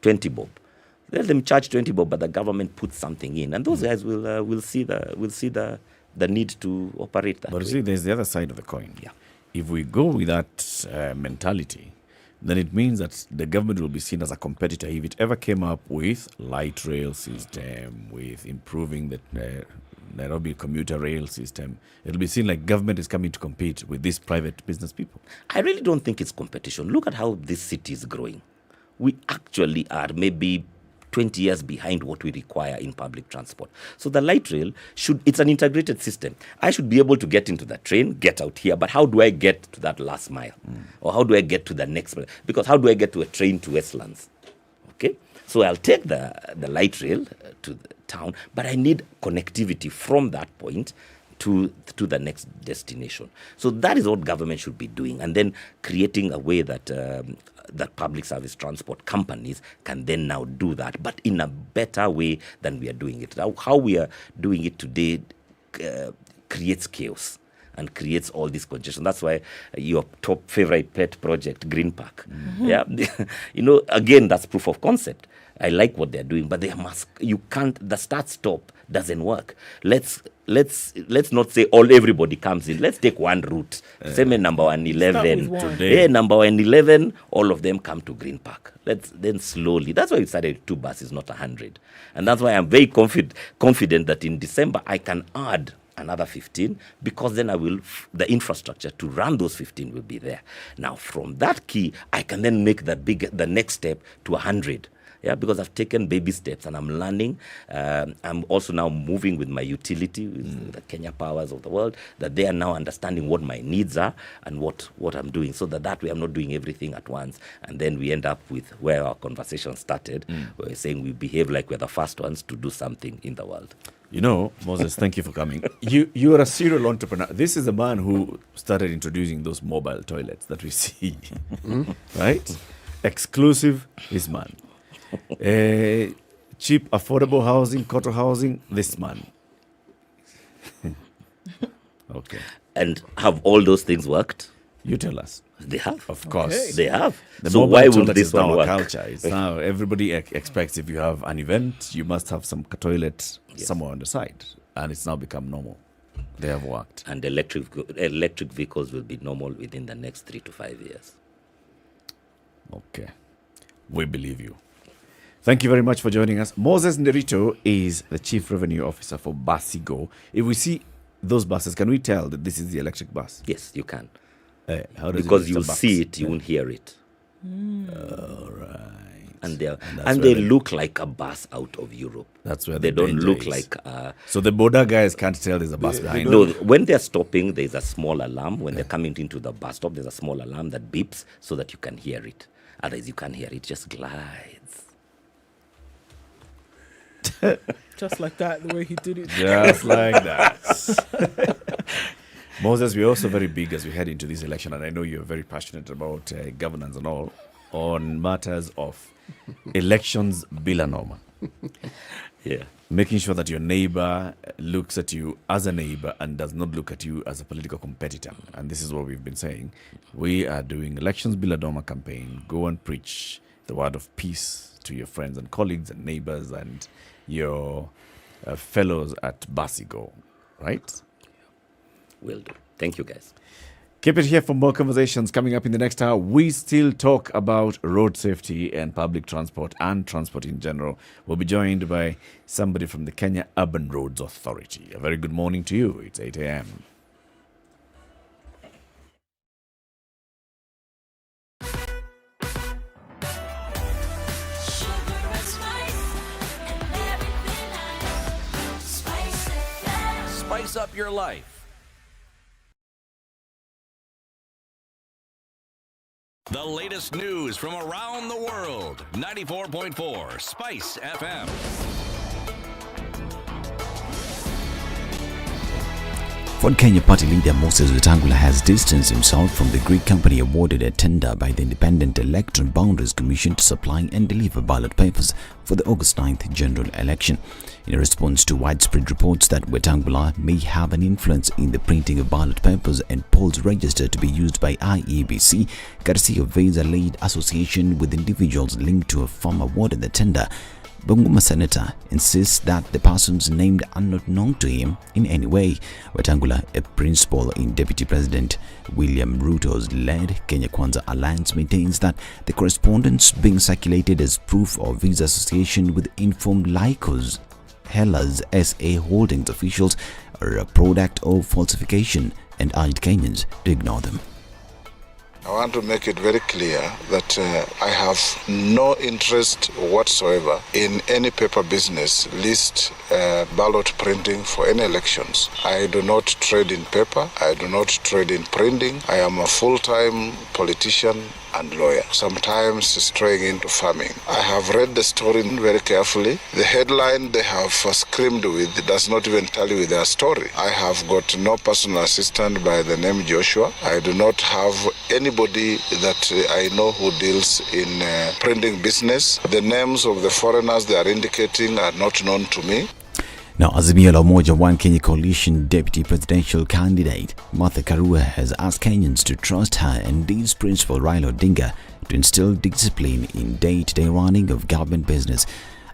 20 bob, let them charge 20 bob, but the government puts something in, and those guys will see the need to operate that. But way. see, there's the other side of the coin. Yeah. If we go with that mentality, then it means that the government will be seen as a competitor. If it ever came up with light rail system, with improving the Nairobi commuter rail system, it'll be seen like government is coming to compete with these private business people. I really don't think it's competition. Look at how this city is growing. We actually are maybe 20 years behind what we require in public transport. So the light rail it's an integrated system. I should be able to get into the train, get out here, but how do I get to that last mile? Or how do I get to the next mile? Because how do I get to a train to Westlands? Okay? So I'll take the light rail to the town, but I need connectivity from that point to the next destination. So that is what government should be doing, and then creating a way that that public service transport companies can then now do that, but in a better way than we are doing it. How we are doing it today creates chaos and creates all this congestion. That's why your top favorite pet project, Green Park. Yeah, again, that's proof of concept. I like what they're doing, but the start-stop doesn't work. Let's not say everybody comes in. Let's take one route. Same number 111. Yeah, number 111, all of them come to Green Park. Then slowly. That's why we started with 2 buses, not 100. And that's why I'm very confident that in December I can add another 15, because then the infrastructure to run those 15 will be there. Now, from that key, I can then make the next step to 100. Yeah, because I've taken baby steps and I'm learning. I'm also now moving with my utility, with the Kenya Powers of the world, that they are now understanding what my needs are and what I'm doing, so that way I'm not doing everything at once. And then we end up with where our conversation started, where we're saying we behave like we're the first ones to do something in the world. Moses, thank you for coming. You are a serial entrepreneur. This is a man who started introducing those mobile toilets that we see, right? Exclusive, this man. Cheap, affordable housing, quarter housing, this man. Okay. And have all those things worked? You tell us. They have. Of course. Okay. They have. So why would this one work? Culture. It's now everybody expects if you have an event, you must have some toilet somewhere on the side. And it's now become normal. They have worked. And electric vehicles will be normal within the next 3 to 5 years. Okay. We believe you. Thank you very much for joining us. Moses Nderito is the Chief Revenue Officer for Basigo. If we see those buses, can we tell that this is the electric bus? Yes, you can. How does because it you'll see it, you won't hear it. All right. And they look like a bus out of Europe. That's where they don't look like. So the border guys can't tell there's a bus behind. No, when they're stopping, there's a small alarm. When they're coming into the bus stop, there's a small alarm that beeps so that you can hear it. Otherwise, you can't hear it. It just glides. Just like that, the way he did it. Just like that. Moses, we're also very big as we head into this election, and I know you're very passionate about governance and all, on matters of elections bila norma. Yeah. Making sure that your neighbor looks at you as a neighbor and does not look at you as a political competitor. And this is what we've been saying. We are doing elections bila norma campaign. Go and preach the word of peace to your friends and colleagues and neighbors and your fellows at Basigo, right? Will do. Thank you, guys. Keep it here for more conversations coming up in the next hour. We still talk about road safety and public transport and transport in general. We'll be joined by somebody from the Kenya Urban Roads Authority. A very good morning to you. It's 8 a.m. Spice up your life. The latest news from around the world. 94.4 Spice FM. Ford Kenya Party leader Moses Wetangula has distanced himself from the Greek company awarded a tender by the Independent Electoral Boundaries Commission to supply and deliver ballot papers for the August 9th general election. In response to widespread reports that Wetangula may have an influence in the printing of ballot papers and polls registered to be used by IEBC, courtesy of Visa-led association with individuals linked to a firm awarded the tender, Bungoma Senator insists that the persons named are not known to him in any way. Wetangula, a principal in Deputy President William Ruto's led Kenya Kwanza Alliance, maintains that the correspondence being circulated as proof of his association with informed Lycos Hellas SA Holdings officials are a product of falsification and urged Kenyans to ignore them. I want to make it very clear that I have no interest whatsoever in any paper business, list ballot printing for any elections. I do not trade in paper. I do not trade in printing. I am a full-time politician and lawyer, sometimes straying into farming. I have read the story very carefully. The headline they have screamed with does not even tell you their story. I have got no personal assistant by the name Joshua. I do not have anybody that I know who deals in printing business. The names of the foreigners they are indicating are not known to me. Now, Azimio la Umoja One Kenya Coalition Deputy Presidential Candidate Martha Karua has asked Kenyans to trust her and his principal Raila Odinga to instill discipline in day-to-day running of government business.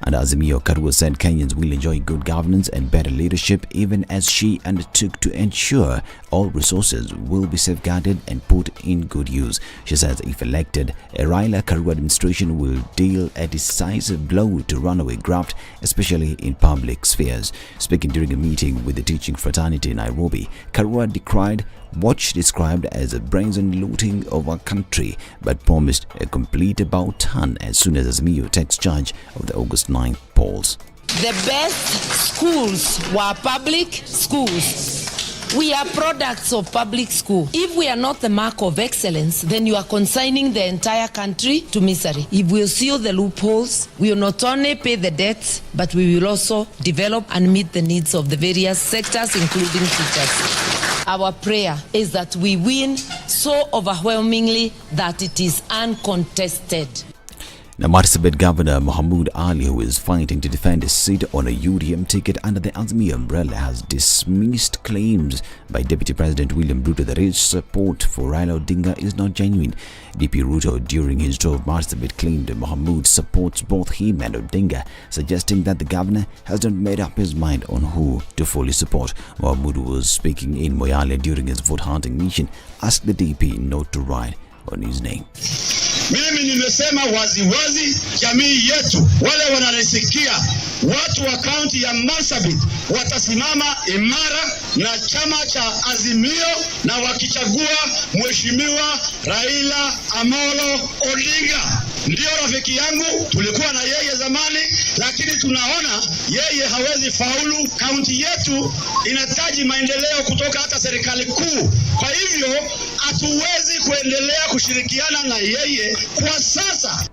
And Azimio, Karua said Kenyans will enjoy good governance and better leadership, even as she undertook to ensure all resources will be safeguarded and put in good use. She says if elected, a Raila Karua administration will deal a decisive blow to runaway graft, especially in public spheres. Speaking during a meeting with the teaching fraternity in Nairobi, Karua decried what she described as a brazen looting of our country, but promised a complete about turn as soon as Azimio takes charge of the August 9th polls. The best schools were public schools. We are products of public school. If we are not the mark of excellence, then you are consigning the entire country to misery. If we seal the loopholes, we will not only pay the debts, but we will also develop and meet the needs of the various sectors, including teachers. Our prayer is that we win so overwhelmingly that it is uncontested. Now, Marsabit Governor Mohamud Ali, who is fighting to defend his seat on a UDM ticket under the Azimio umbrella, has dismissed claims by Deputy President William Ruto that his support for Raila Odinga is not genuine. DP Ruto, during his tour of Marsabit, claimed Mohamud supports both him and Odinga, suggesting that the governor has not made up his mind on who to fully support. Mohamud, who was speaking in Moyale during his vote hunting mission, asked the DP not to write on his name. Mimi nimesema waziwazi, jamii yetu, wale wananisikia, watu wa kaunti ya Marsabit watasimama imara na chama cha Azimio, na wakichagua Mheshimiwa Raila Amolo Odinga. Ndio rafiki yangu, tulikuwa na yeye zamani, lakini tunaona yeye hawezi faulu. Kaunti yetu inahitaji maendeleo kutoka hata serikali kuu. Kwa hivyo hatuwezi kuendelea kushirikiana na yeye kwa sasa.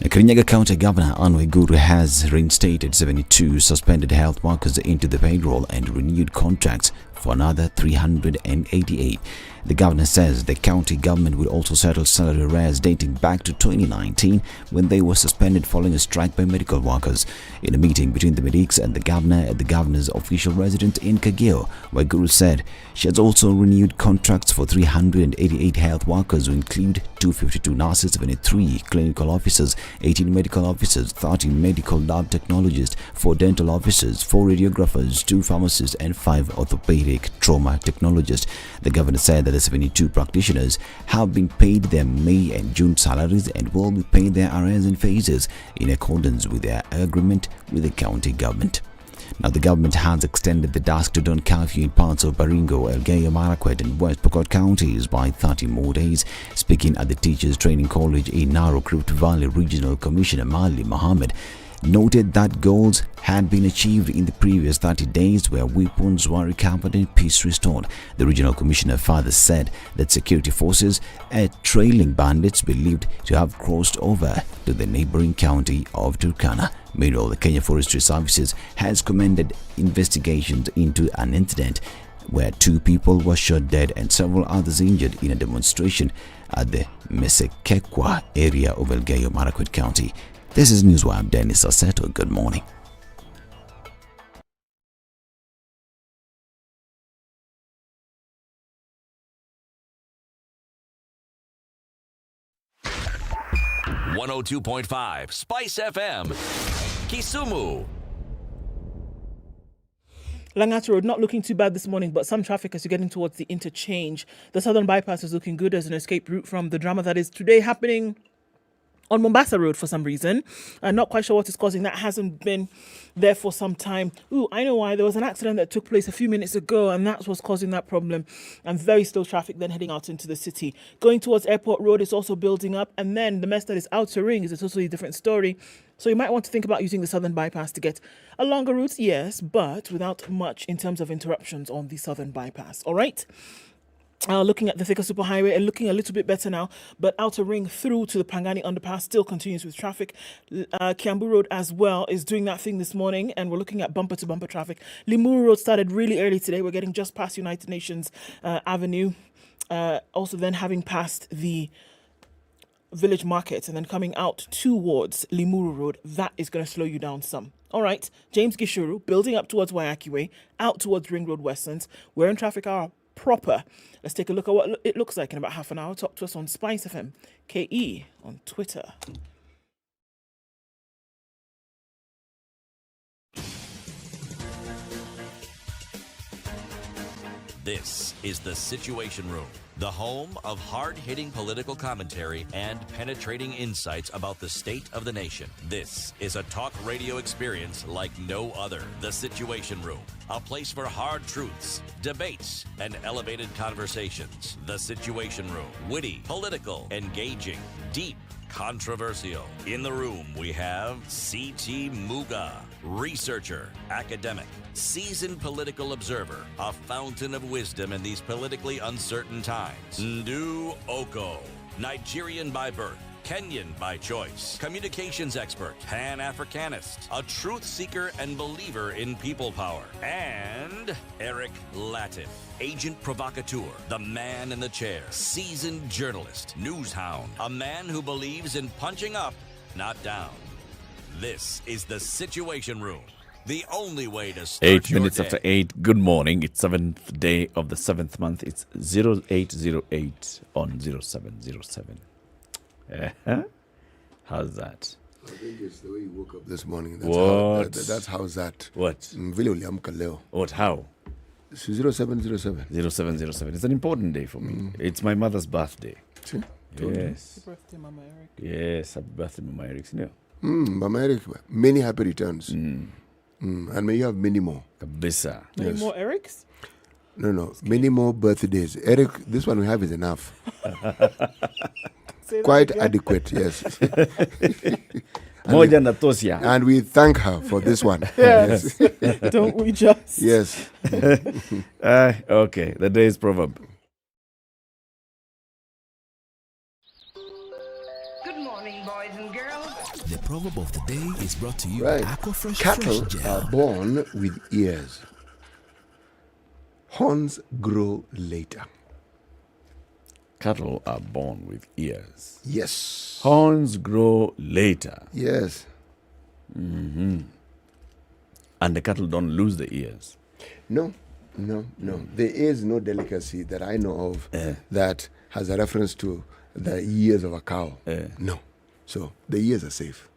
Kirinyaga County Governor Anne Waiguru has reinstated 72 suspended health workers into the payroll and renewed contracts for another 388. The governor says the county government will also settle salary arrears dating back to 2019 when they were suspended following a strike by medical workers. In a meeting between the medics and the governor at the governor's official residence in Kageo, Waiguru said she has also renewed contracts for 388 health workers who include 252 nurses, 73 clinical officers, 18 medical officers, 30 medical lab technologists, 4 dental officers, 4 radiographers, 2 pharmacists and 5 orthopedic trauma technologists. The governor said that the 72 practitioners have been paid their May and June salaries and will be paid their arrears in phases in accordance with their agreement with the county government. Now, the government has extended the dusk to dawn curfew in parts of Baringo, Elgeyo Marakwet and West Pokot counties by 30 more days. Speaking at the Teachers Training College in Narok, Rift Valley Regional Commissioner Mali Mohammed noted that goals had been achieved in the previous 30 days where weapons were recovered and peace restored. The regional commissioner further said that security forces are trailing bandits believed to have crossed over to the neighboring county of Turkana. Meanwhile, the Kenya Forestry Services has commended investigations into an incident where 2 people were shot dead and several others injured in a demonstration at the Mesekekwa area of Elgeyo Marakwet County. This is Newswire. Dennis Aseto. Good morning. .5 Spice FM, Kisumu. Langata Road, not looking too bad this morning, but some traffic as you're getting towards the interchange. The southern bypass is looking good as an escape route from the drama that is today happening on Mombasa Road for some reason. I'm not quite sure what is causing that. Hasn't been there for some time. Ooh, I know why. There was an accident that took place a few minutes ago, and that's what's causing that problem. And very slow traffic then heading out into the city. Going towards Airport Road is also building up. And then the mess that is Outer Ring is a totally different story. So you might want to think about using the southern bypass to get a longer route, yes, but without much in terms of interruptions on the southern bypass. All right? Looking at the Thika Superhighway and looking a little bit better now, but Outer Ring through to the Pangani Underpass still continues with traffic. Kiambu Road as well is doing that thing this morning, and we're looking at bumper-to-bumper traffic. Limuru Road started really early today. We're getting just past United Nations Avenue. Also then having passed the Village Market and then coming out towards Limuru Road, that is going to slow you down some. All right, James Gishuru, building up towards Wayaki Way, out towards Ring Road Westlands. We're in traffic hour proper. Let's take a look at what it looks like in about half an hour. Talk to us on SpiceFM KE on Twitter. This is the Situation Room, the home of hard-hitting political commentary and penetrating insights about the state of the nation. This is a talk radio experience like no other. The Situation Room, a place for hard truths, debates, and elevated conversations. The Situation Room, witty, political, engaging, deep, controversial. In the room, we have C.T. Muga, researcher, academic, seasoned political observer, a fountain of wisdom in these politically uncertain times. Ndu Okoh, Nigerian by birth, Kenyan by choice, communications expert, Pan-Africanist, a truth seeker and believer in people power, and Eric Latiff, agent provocateur, the man in the chair, seasoned journalist, news hound, a man who believes in punching up, not down. This is the Situation Room, the only way to start 8 your minutes day. after 8. Good morning. It's 7th day of the 7th month. It's 0808 on 0707. How's that? I think it's the way you woke up this morning. What? How's that? What? Vile uliamka leo. What? How? 0707. 0707. It's an important day for me. It's my mother's birthday. See? Yes. Happy birthday, Mama Eric. Yes, happy birthday, Mama Eric. No. Mama Eric, many happy returns. And may you have many more. Kabisa. Many more Erics? No. Many more birthdays. Eric, this one we have is enough. Quite adequate, yes. And we thank her for this one. Yes. Don't we just? Yes. Okay, the day's proverb. Good morning, boys and girls. The proverb of the day is brought to you Right. by Aquafresh Cattle Fresh Gel. are born with ears. Horns grow later. Cattle are born with ears. Yes. Horns grow later. Yes. And the cattle don't lose the ears. No. There is no delicacy that I know of that has a reference to the ears of a cow. No. So the ears are safe.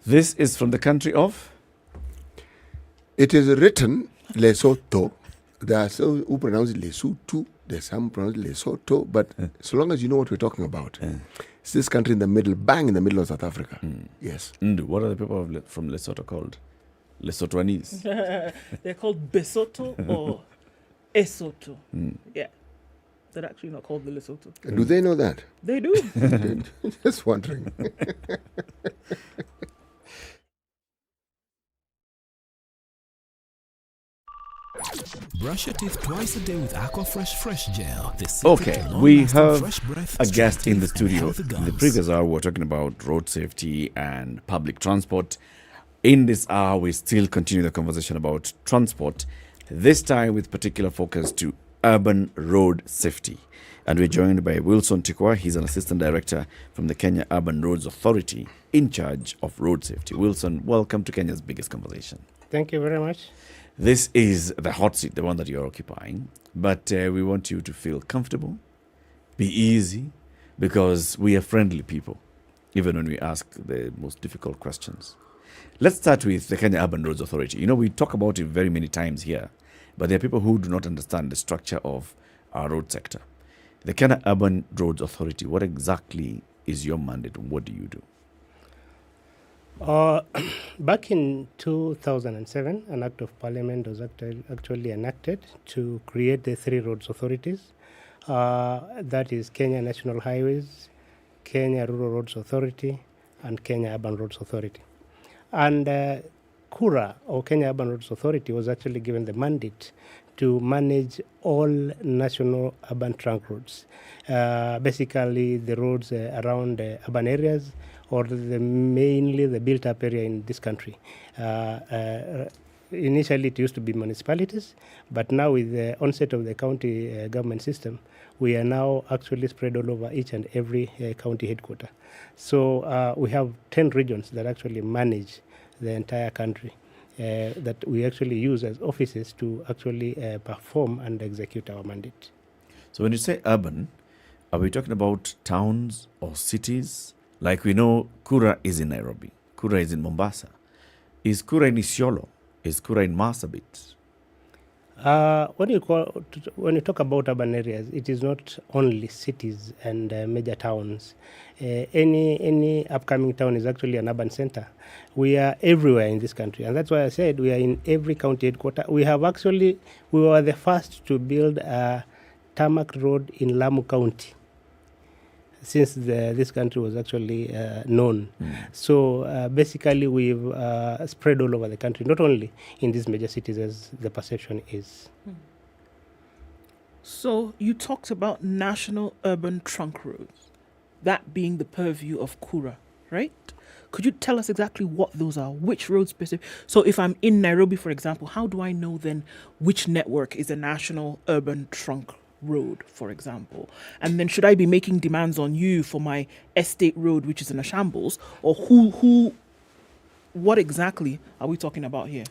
This is from the country of? It is written Lesotho. There are some who pronounce it Lesotho. There's some who pronounce it Lesotho. But so long as you know what we're talking about, it's this country in the middle, bang in the middle of South Africa. Yes. What are the people from Lesotho called? Lesothoanese. They're called Besoto or Esoto. Yeah. They're actually not called the Lesotho. Do they know that? They do. Just wondering. Brush your teeth twice a day with Aquafresh Fresh Gel. The secret Okay, to we long-lasting have fresh breath, a guest strong in the teeth, and studio. healthy In the gums. previous hour, we were talking about road safety and public transport. In this hour, we still continue the conversation about transport, this time with particular focus to urban road safety. And we're joined by Wilson Tikwa. He's an assistant director from the Kenya Urban Roads Authority in charge of road safety. Wilson, welcome to Kenya's biggest conversation. Thank you very much. This is the hot seat, the one that you're occupying. But we want you to feel comfortable, be easy, because we are friendly people, even when we ask the most difficult questions. Let's start with the Kenya Urban Roads Authority. You know, we talk about it very many times here, but there are people who do not understand the structure of our road sector. The Kenya Urban Roads Authority, what exactly is your mandate and what do you do? Back in 2007, an act of parliament was actually enacted to create the three roads authorities. That is Kenya National Highways, Kenya Rural Roads Authority, and Kenya Urban Roads Authority. And KURA, or Kenya Urban Roads Authority, was actually given the mandate to manage all national urban trunk roads, basically the roads around urban areas or mainly the built-up area in this country. Initially, it used to be municipalities, but now with the onset of the county government system, we are now actually spread all over each and every county headquarter. So we have 10 regions that actually manage the entire country. That we actually use as offices to actually perform and execute our mandate. So when you say urban, are we talking about towns or cities? Like we know KURA is in Nairobi, KURA is in Mombasa. Is KURA in Isiolo? Is KURA in Marsabit? When you talk about urban areas, it is not only cities and major towns. Any upcoming town is actually an urban center. We are everywhere in this country, and that's why I said we are in every county headquarter. We were the first to build a tarmac road in Lamu County since this country was actually known. So basically we've spread all over the country, not only in these major cities as the perception is. So you talked about national urban trunk roads, that being the purview of KURA, right? Could you tell us exactly what those are? Which roads specific? So if I'm in Nairobi, for example, how do I know then which network is a national urban trunk road, for example? And then should I be making demands on you for my estate road, which is in a shambles? Or what exactly are we talking about here?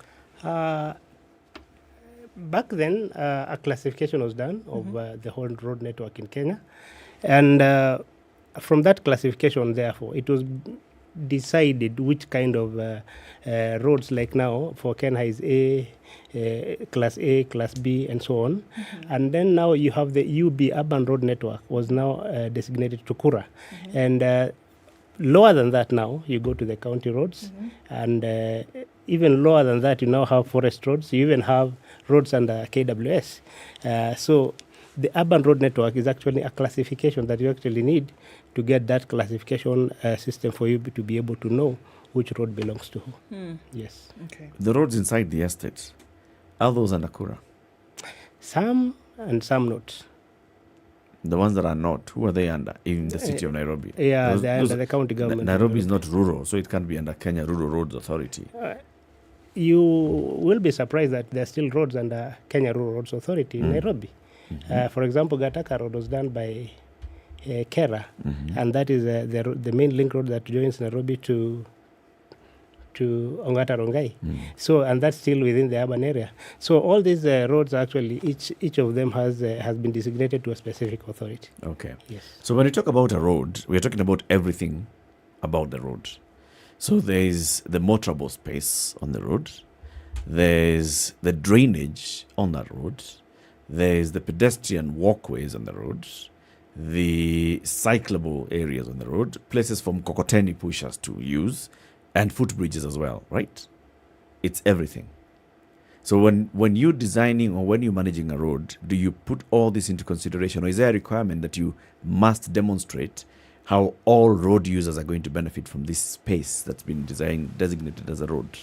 Back then, a classification was done of the whole road network in Kenya. And from that classification, therefore, it was decided which kind of roads, like now for Kenya is Class A, Class B, and so on. And then now you have the UB Urban Road Network was now designated to Kura. And lower than that now, you go to the county roads. And even lower than that, you now have forest roads. You even have roads under KWS. So the urban road network is actually a classification that you actually need to get that classification system for you to be able to know which road belongs to who. Yes. Okay. The roads inside the estates, are those under Kura? Some and some not. The ones that are not, who are they under in the city of Nairobi? Yeah, they're under the county government. Nairobi is not rural, so it can't be under Kenya Rural Roads Authority. You will be surprised that there are still roads under Kenya Rural Roads Authority in Nairobi. For example, Gataka Road was done by Kera, and that is the main link road that joins Nairobi to Ongata Rongai. So, and that's still within the urban area. So all these roads actually, each of them has been designated to a specific authority. Okay. Yes. So when you talk about a road, we're talking about everything about the road. So there's the motorable space on the road. There's the drainage on that road. There's the pedestrian walkways on the road. The cyclable areas on the road. Places for mkokoteni pushers to use. And footbridges as well, right? It's everything. So when you're designing or when you're managing a road, do you put all this into consideration, or is there a requirement that you must demonstrate how all road users are going to benefit from this space that's been designated as a road?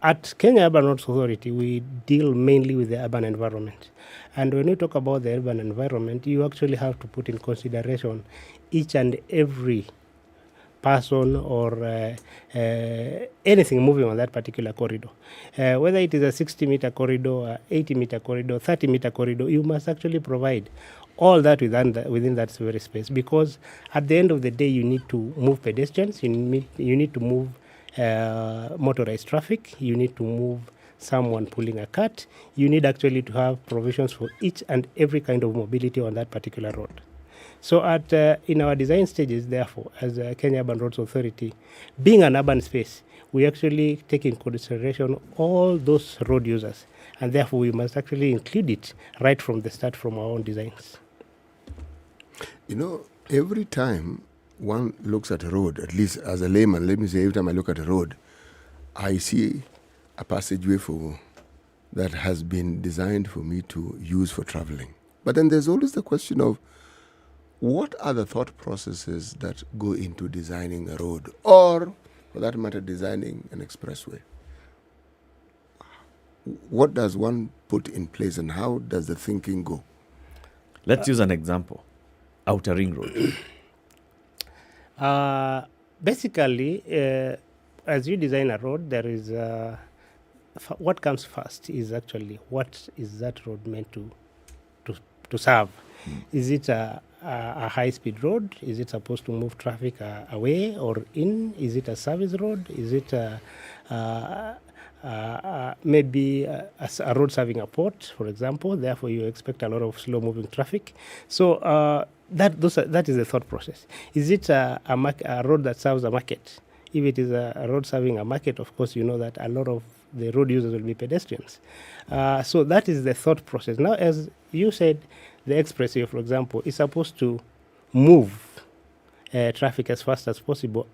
At Kenya Urban Roads Authority, we deal mainly with the urban environment. And when you talk about the urban environment, you actually have to put in consideration each and every person or anything moving on that particular corridor. Whether it is a 60-meter corridor, 80-meter corridor, 30-meter corridor, you must actually provide all that within that very space, because at the end of the day, you need to move pedestrians, you need to move motorized traffic, you need to move someone pulling a cart, you need actually to have provisions for each and every kind of mobility on that particular road. So in our design stages, therefore, as Kenya Urban Roads Authority, being an urban space, we actually take in consideration all those road users, and therefore we must actually include it right from the start from our own designs. You know, every time one looks at a road, at least as a layman, let me say, every time I look at a road, I see a passageway that has been designed for me to use for traveling. But then there's always the question of, what are the thought processes that go into designing a road, or, for that matter, designing an expressway? What does one put in place, and how does the thinking go? Let's use an example. Outer Ring Road. Basically, as you design a road, there is what comes first is actually what is that road meant to serve. Is it a high-speed road? Is it supposed to move traffic away or in? Is it a service road? Is it maybe a road serving a port, for example? Therefore, you expect a lot of slow-moving traffic. So that is the thought process. Is it a road that serves a market? If it is a road serving a market, of course, you know that a lot of the road users will be pedestrians. So that is the thought process. Now, as you said, the expressway, for example, is supposed to move traffic as fast as possible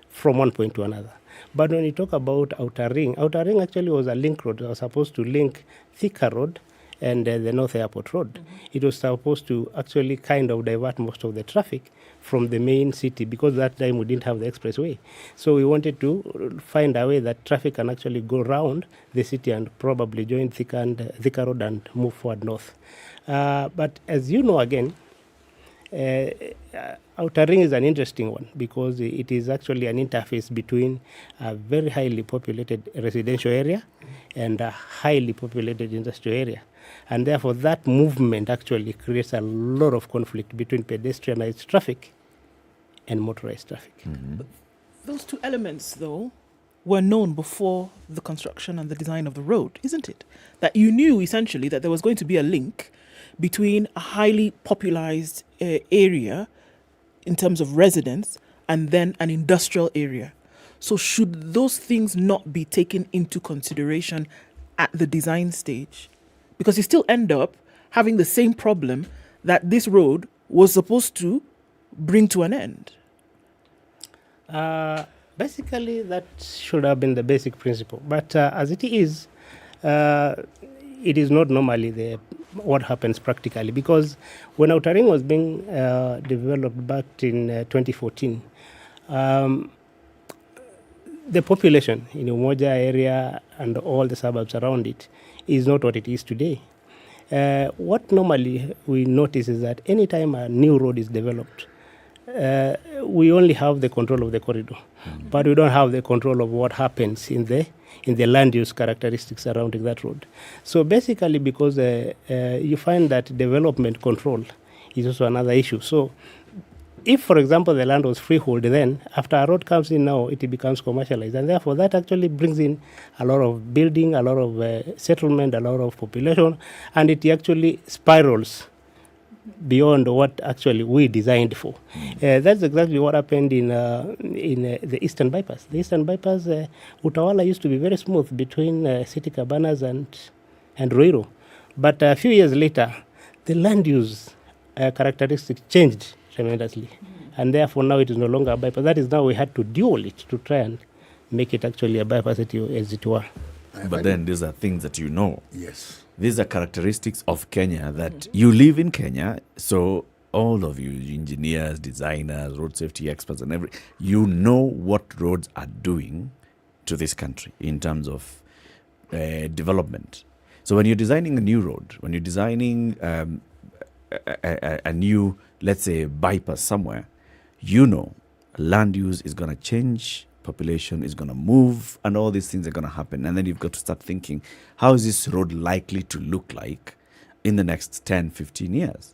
from one point to another. But when you talk about Outer Ring actually was a link road. It was supposed to link Thika Road and the North Airport Road. It was supposed to actually kind of divert most of the traffic from the main city, because that time we didn't have the expressway. So we wanted to find a way that traffic can actually go around the city and probably join Thika Road and move forward north. But as you know, again, Outer Ring is an interesting one, because it is actually an interface between a very highly populated residential area and a highly populated industrial area. And therefore, that movement actually creates a lot of conflict between pedestrianized traffic and motorized traffic. Those two elements, though, were known before the construction and the design of the road, isn't it? That you knew essentially that there was going to be a link between a highly popularized area in terms of residents and then an industrial area. So should those things not be taken into consideration at the design stage? Because you still end up having the same problem that this road was supposed to bring to an end. Basically, that should have been the basic principle. But as it is not normally what happens practically. Because when Outer Ring was being developed back in 2014, the population in Umoja area and all the suburbs around it is not what it is today. What normally we notice is that anytime a new road is developed, we only have the control of the corridor, but we don't have the control of what happens in the land use characteristics surrounding that road. So basically, because you find that development control is also another issue. So if, for example, the land was freehold, then after a road comes in now, it becomes commercialized. And therefore, that actually brings in a lot of building, a lot of settlement, a lot of population, and it actually spirals beyond what actually we designed for. That's exactly what happened in the Eastern Bypass. The Eastern Bypass, Utawala used to be very smooth between City Cabanas and Ruiru. But a few years later, the land use characteristics changed tremendously. And therefore now it is no longer a bypass. That is now we had to dual it to try and make it actually a bypass as it were. But then these are things that you know. Yes. These are characteristics of Kenya that you live in Kenya, so all of you engineers, designers, road safety experts and you know what roads are doing to this country in terms of development. So when you're designing a new road, when you're designing a new, let's say, bypass somewhere, you know land use is going to change, population is going to move, and all these things are going to happen. And then you've got to start thinking, how is this road likely to look like in the next 10, 15 years?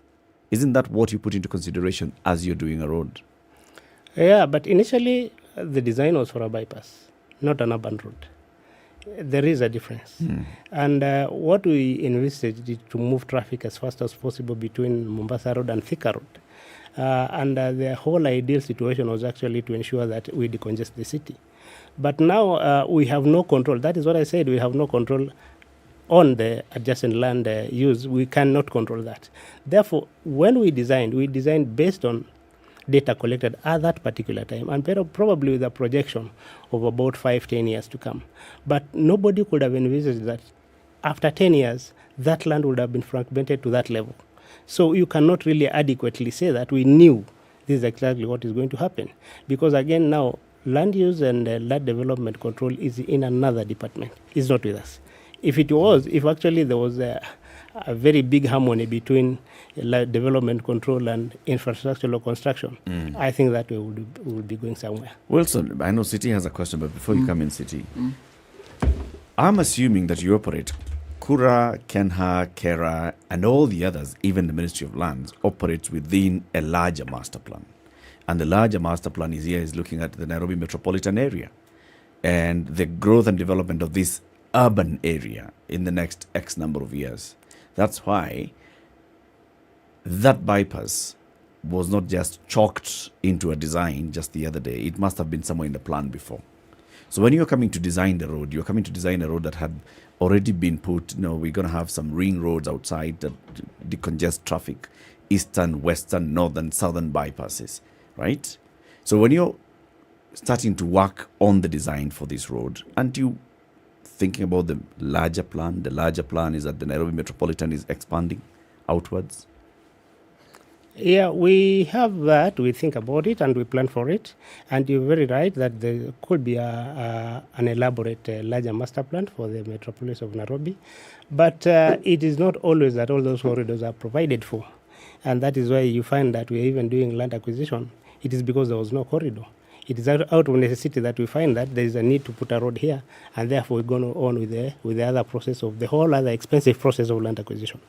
Isn't that what you put into consideration as you're doing a road? Yeah, but initially the design was for a bypass, not an urban road. There is a difference. And what we envisaged is to move traffic as fast as possible between Mombasa Road and Thika Road. And the whole ideal situation was actually to ensure that we decongest the city. But now we have no control. That is what I said, we have no control on the adjacent land use. We cannot control that. Therefore, when we designed based on data collected at that particular time, and probably with a projection of about 5-10 years to come. But nobody could have envisaged that after 10 years, that land would have been fragmented to that level. So you cannot really adequately say that we knew this is exactly what is going to happen. Because again, now, land use and land development control is in another department. It's not with us. If actually there was a very big harmony between development control and infrastructural construction, I think that we would be going somewhere. Wilson, I know City has a question, but before you come in, City, I'm assuming that you operate Kura, Kenha, Kera, and all the others, even the Ministry of Lands, operates within a larger master plan. And the larger master plan is looking at the Nairobi metropolitan area and the growth and development of this urban area in the next X number of years. That's why that bypass was not just chalked into a design just the other day. It must have been somewhere in the plan before. So when you're coming to design the road, you're coming to design a road that had already been put, we're going to have some ring roads outside that decongest traffic, eastern, western, northern, southern bypasses, right? So when you're starting to work on the design for this road, aren't you thinking about the larger plan? The larger plan is that the Nairobi metropolitan is expanding outwards. Yeah, we have that. We think about it and we plan for it. And you're very right that there could be an elaborate larger master plan for the metropolis of Nairobi. But it is not always that all those corridors are provided for. And that is why you find that we're even doing land acquisition. It is because there was no corridor. It is out of necessity that we find that there is a need to put a road here, and therefore we're going on with the other process of the whole other expensive process of land acquisition.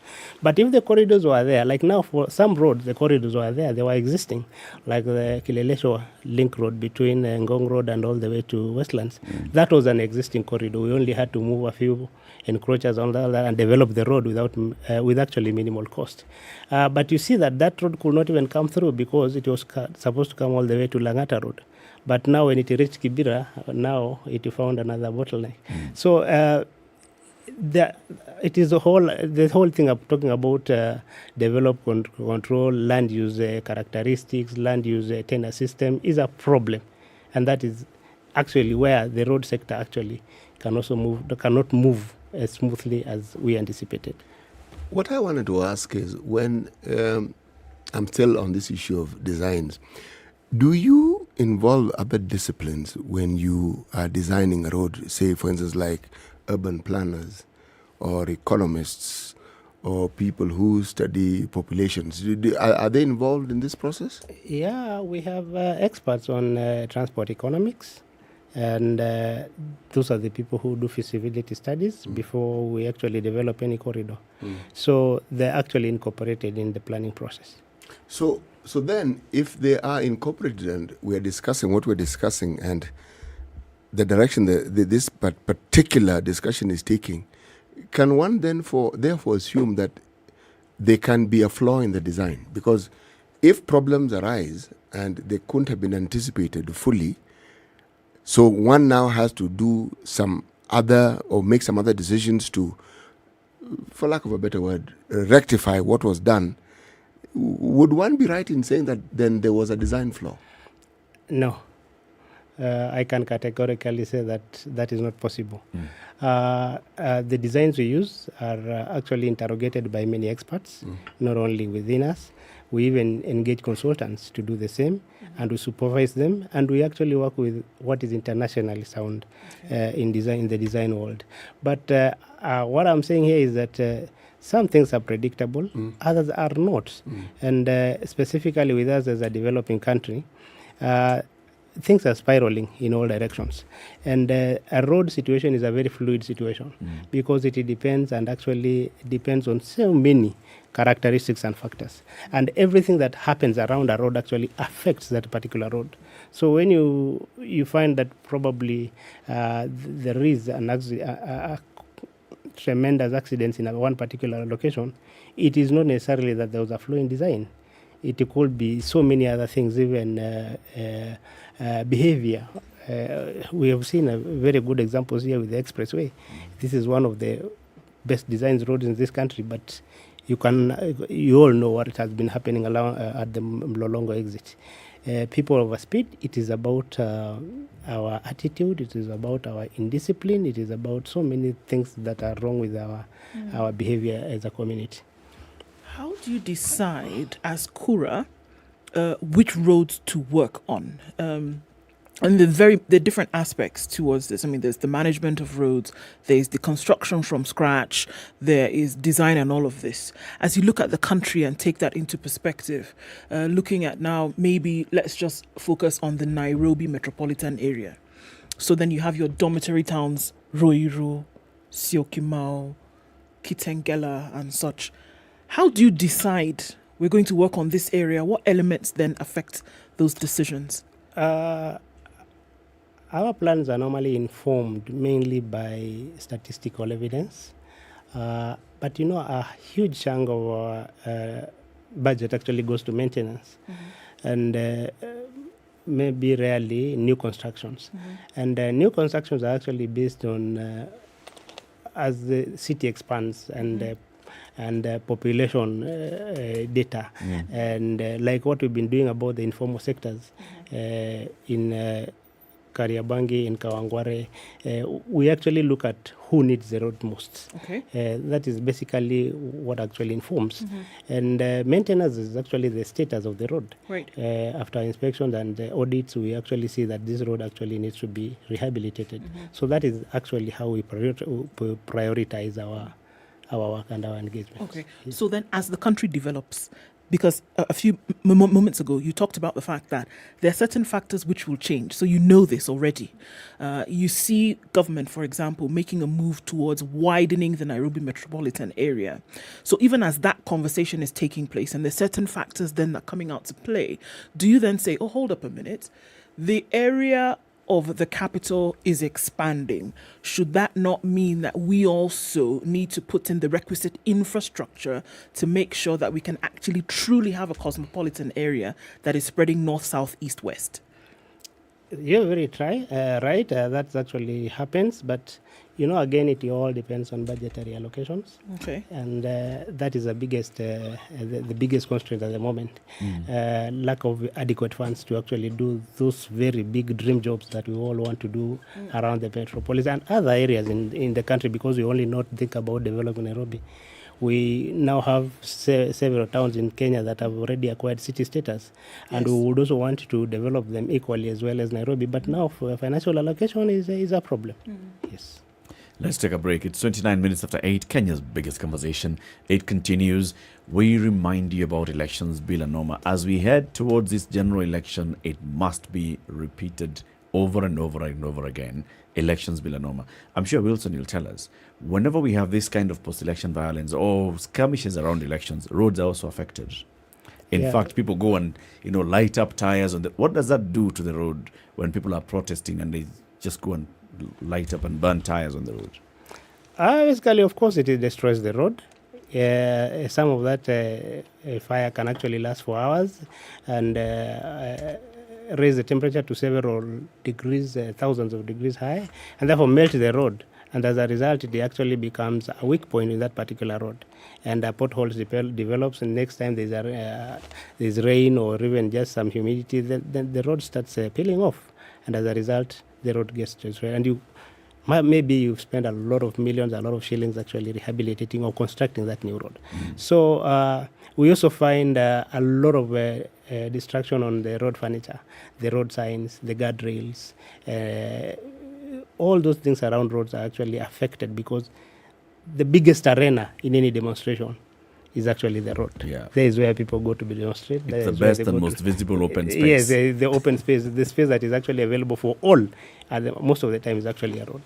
But if the corridors were there, like now for some roads, the corridors were there, they were existing, like the Kileleshwa link road between Ngong Road and all the way to Westlands. That was an existing corridor. We only had to move a few encroachers on that and develop the road with actually minimal cost. But you see that road could not even come through because it was supposed to come all the way to Langata Road. But now when it reached Kibera, now it found another bottleneck. So it is the whole thing I'm talking about develop, control, land use characteristics, land use tenure system is a problem. And that is actually where the road sector actually cannot move as smoothly as we anticipated. What I wanted to ask is, when I'm still on this issue of designs, do you involve other disciplines when you are designing a road, say, for instance, like urban planners or economists or people who study populations? Are they involved in this process? Yeah, we have experts on transport economics. And those are the people who do feasibility studies before we actually develop any corridor. So they're actually incorporated in the planning process. So then, if they are incorporated and we're discussing what we're discussing and the direction this particular discussion is taking, can one then therefore assume that there can be a flaw in the design? Because if problems arise and they couldn't have been anticipated fully, so one now has to do some other or make some other decisions to, for lack of a better word, rectify what was done. Would one be right in saying that then there was a design flaw? No. I can categorically say that is not possible. The designs we use are actually interrogated by many experts, not only within us. We even engage consultants to do the same, and we supervise them, and we actually work with what is internationally sound in the design world. But what I'm saying here is that some things are predictable, others are not. And specifically with us as a developing country, things are spiraling in all directions. And a road situation is a very fluid situation because it depends on so many characteristics and factors. And everything that happens around a road actually affects that particular road. So when you find that probably there is a tremendous accidents in one particular location, it is not necessarily that there was a flaw in design. It could be so many other things, even behavior. We have seen a very good examples here with the expressway. This is one of the best designed roads in this country, but you all know what has been happening along at the Mlolongo exit. People overspeed. It is about our attitude. It is about our indiscipline. It is about so many things that are wrong with our behavior as a community. How do you decide as Kura which roads to work on? And the different aspects towards this. I mean, there's the management of roads, there's the construction from scratch, there is design and all of this. As you look at the country and take that into perspective, looking at now, maybe let's just focus on the Nairobi metropolitan area. So then you have your dormitory towns, Ruiru, Syokimau, Kitengela and such. How do you decide we're going to work on this area? What elements then affect those decisions? Our plans are normally informed mainly by statistical evidence. But, a huge chunk of our budget actually goes to maintenance. And maybe rarely new constructions. And new constructions are actually based on, as the city expands and population data. And like what we've been doing about the informal sectors in Kariobangi, in Kawangware, we actually look at who needs the road most. That is basically what actually informs. And maintenance is actually the status of the road. After inspections and audits, we actually see that this road actually needs to be rehabilitated. So that is actually how we prioritize our work and our engagement. So then as the country develops, Because a few moments ago, you talked about the fact that there are certain factors which will change. So you know this already. You see government, for example, making a move towards widening the Nairobi metropolitan area. So even as that conversation is taking place and there's certain factors then that are coming out to play, do you then say, oh, hold up a minute, the area of the capital is expanding? Should that not mean that we also need to put in the requisite infrastructure to make sure that we can actually truly have a cosmopolitan area that is spreading north, south, east, west? You're very right. That actually happens, but again, it all depends on budgetary allocations. Okay. And that is the biggest constraint at the moment. Lack of adequate funds to actually do those very big dream jobs that we all want to do around the metropolis and other areas in the country, because we only not think about developing Nairobi. We now have several towns in Kenya that have already acquired city status, and we would also want to develop them equally as well as Nairobi. But now, for financial allocation is a problem. Yes. Let's take a break. It's 29 minutes after 8, Kenya's biggest conversation. It continues. We remind you about elections, Bill and Norma. As we head towards this general election, it must be repeated over and over and over again. Elections, Bill and Norma. I'm sure Wilson will tell us, whenever we have this kind of post-election violence or skirmishes around elections, roads are also affected. In fact, people go and light up tires. What does that do to the road when people are protesting and they just go and light up and burn tires on the road? Basically, of course, it destroys the road. Some of that fire can actually last for hours and raise the temperature to several degrees, thousands of degrees high, and therefore melt the road. And as a result, it actually becomes a weak point in that particular road. And potholes develops, and next time there's rain or even just some humidity, then the road starts peeling off. And as a result, the road gets destroyed. And maybe you've spent a lot of millions, a lot of shillings actually rehabilitating or constructing that new road. So we also find a lot of destruction on the road furniture, the road signs, the guardrails. All those things around roads are actually affected because the biggest arena in any demonstration is actually the road. Yeah. There is where people go to demonstrate. It's the best and most visible open space. Yes, the open space, the space that is actually available for all, most of the time is actually a road.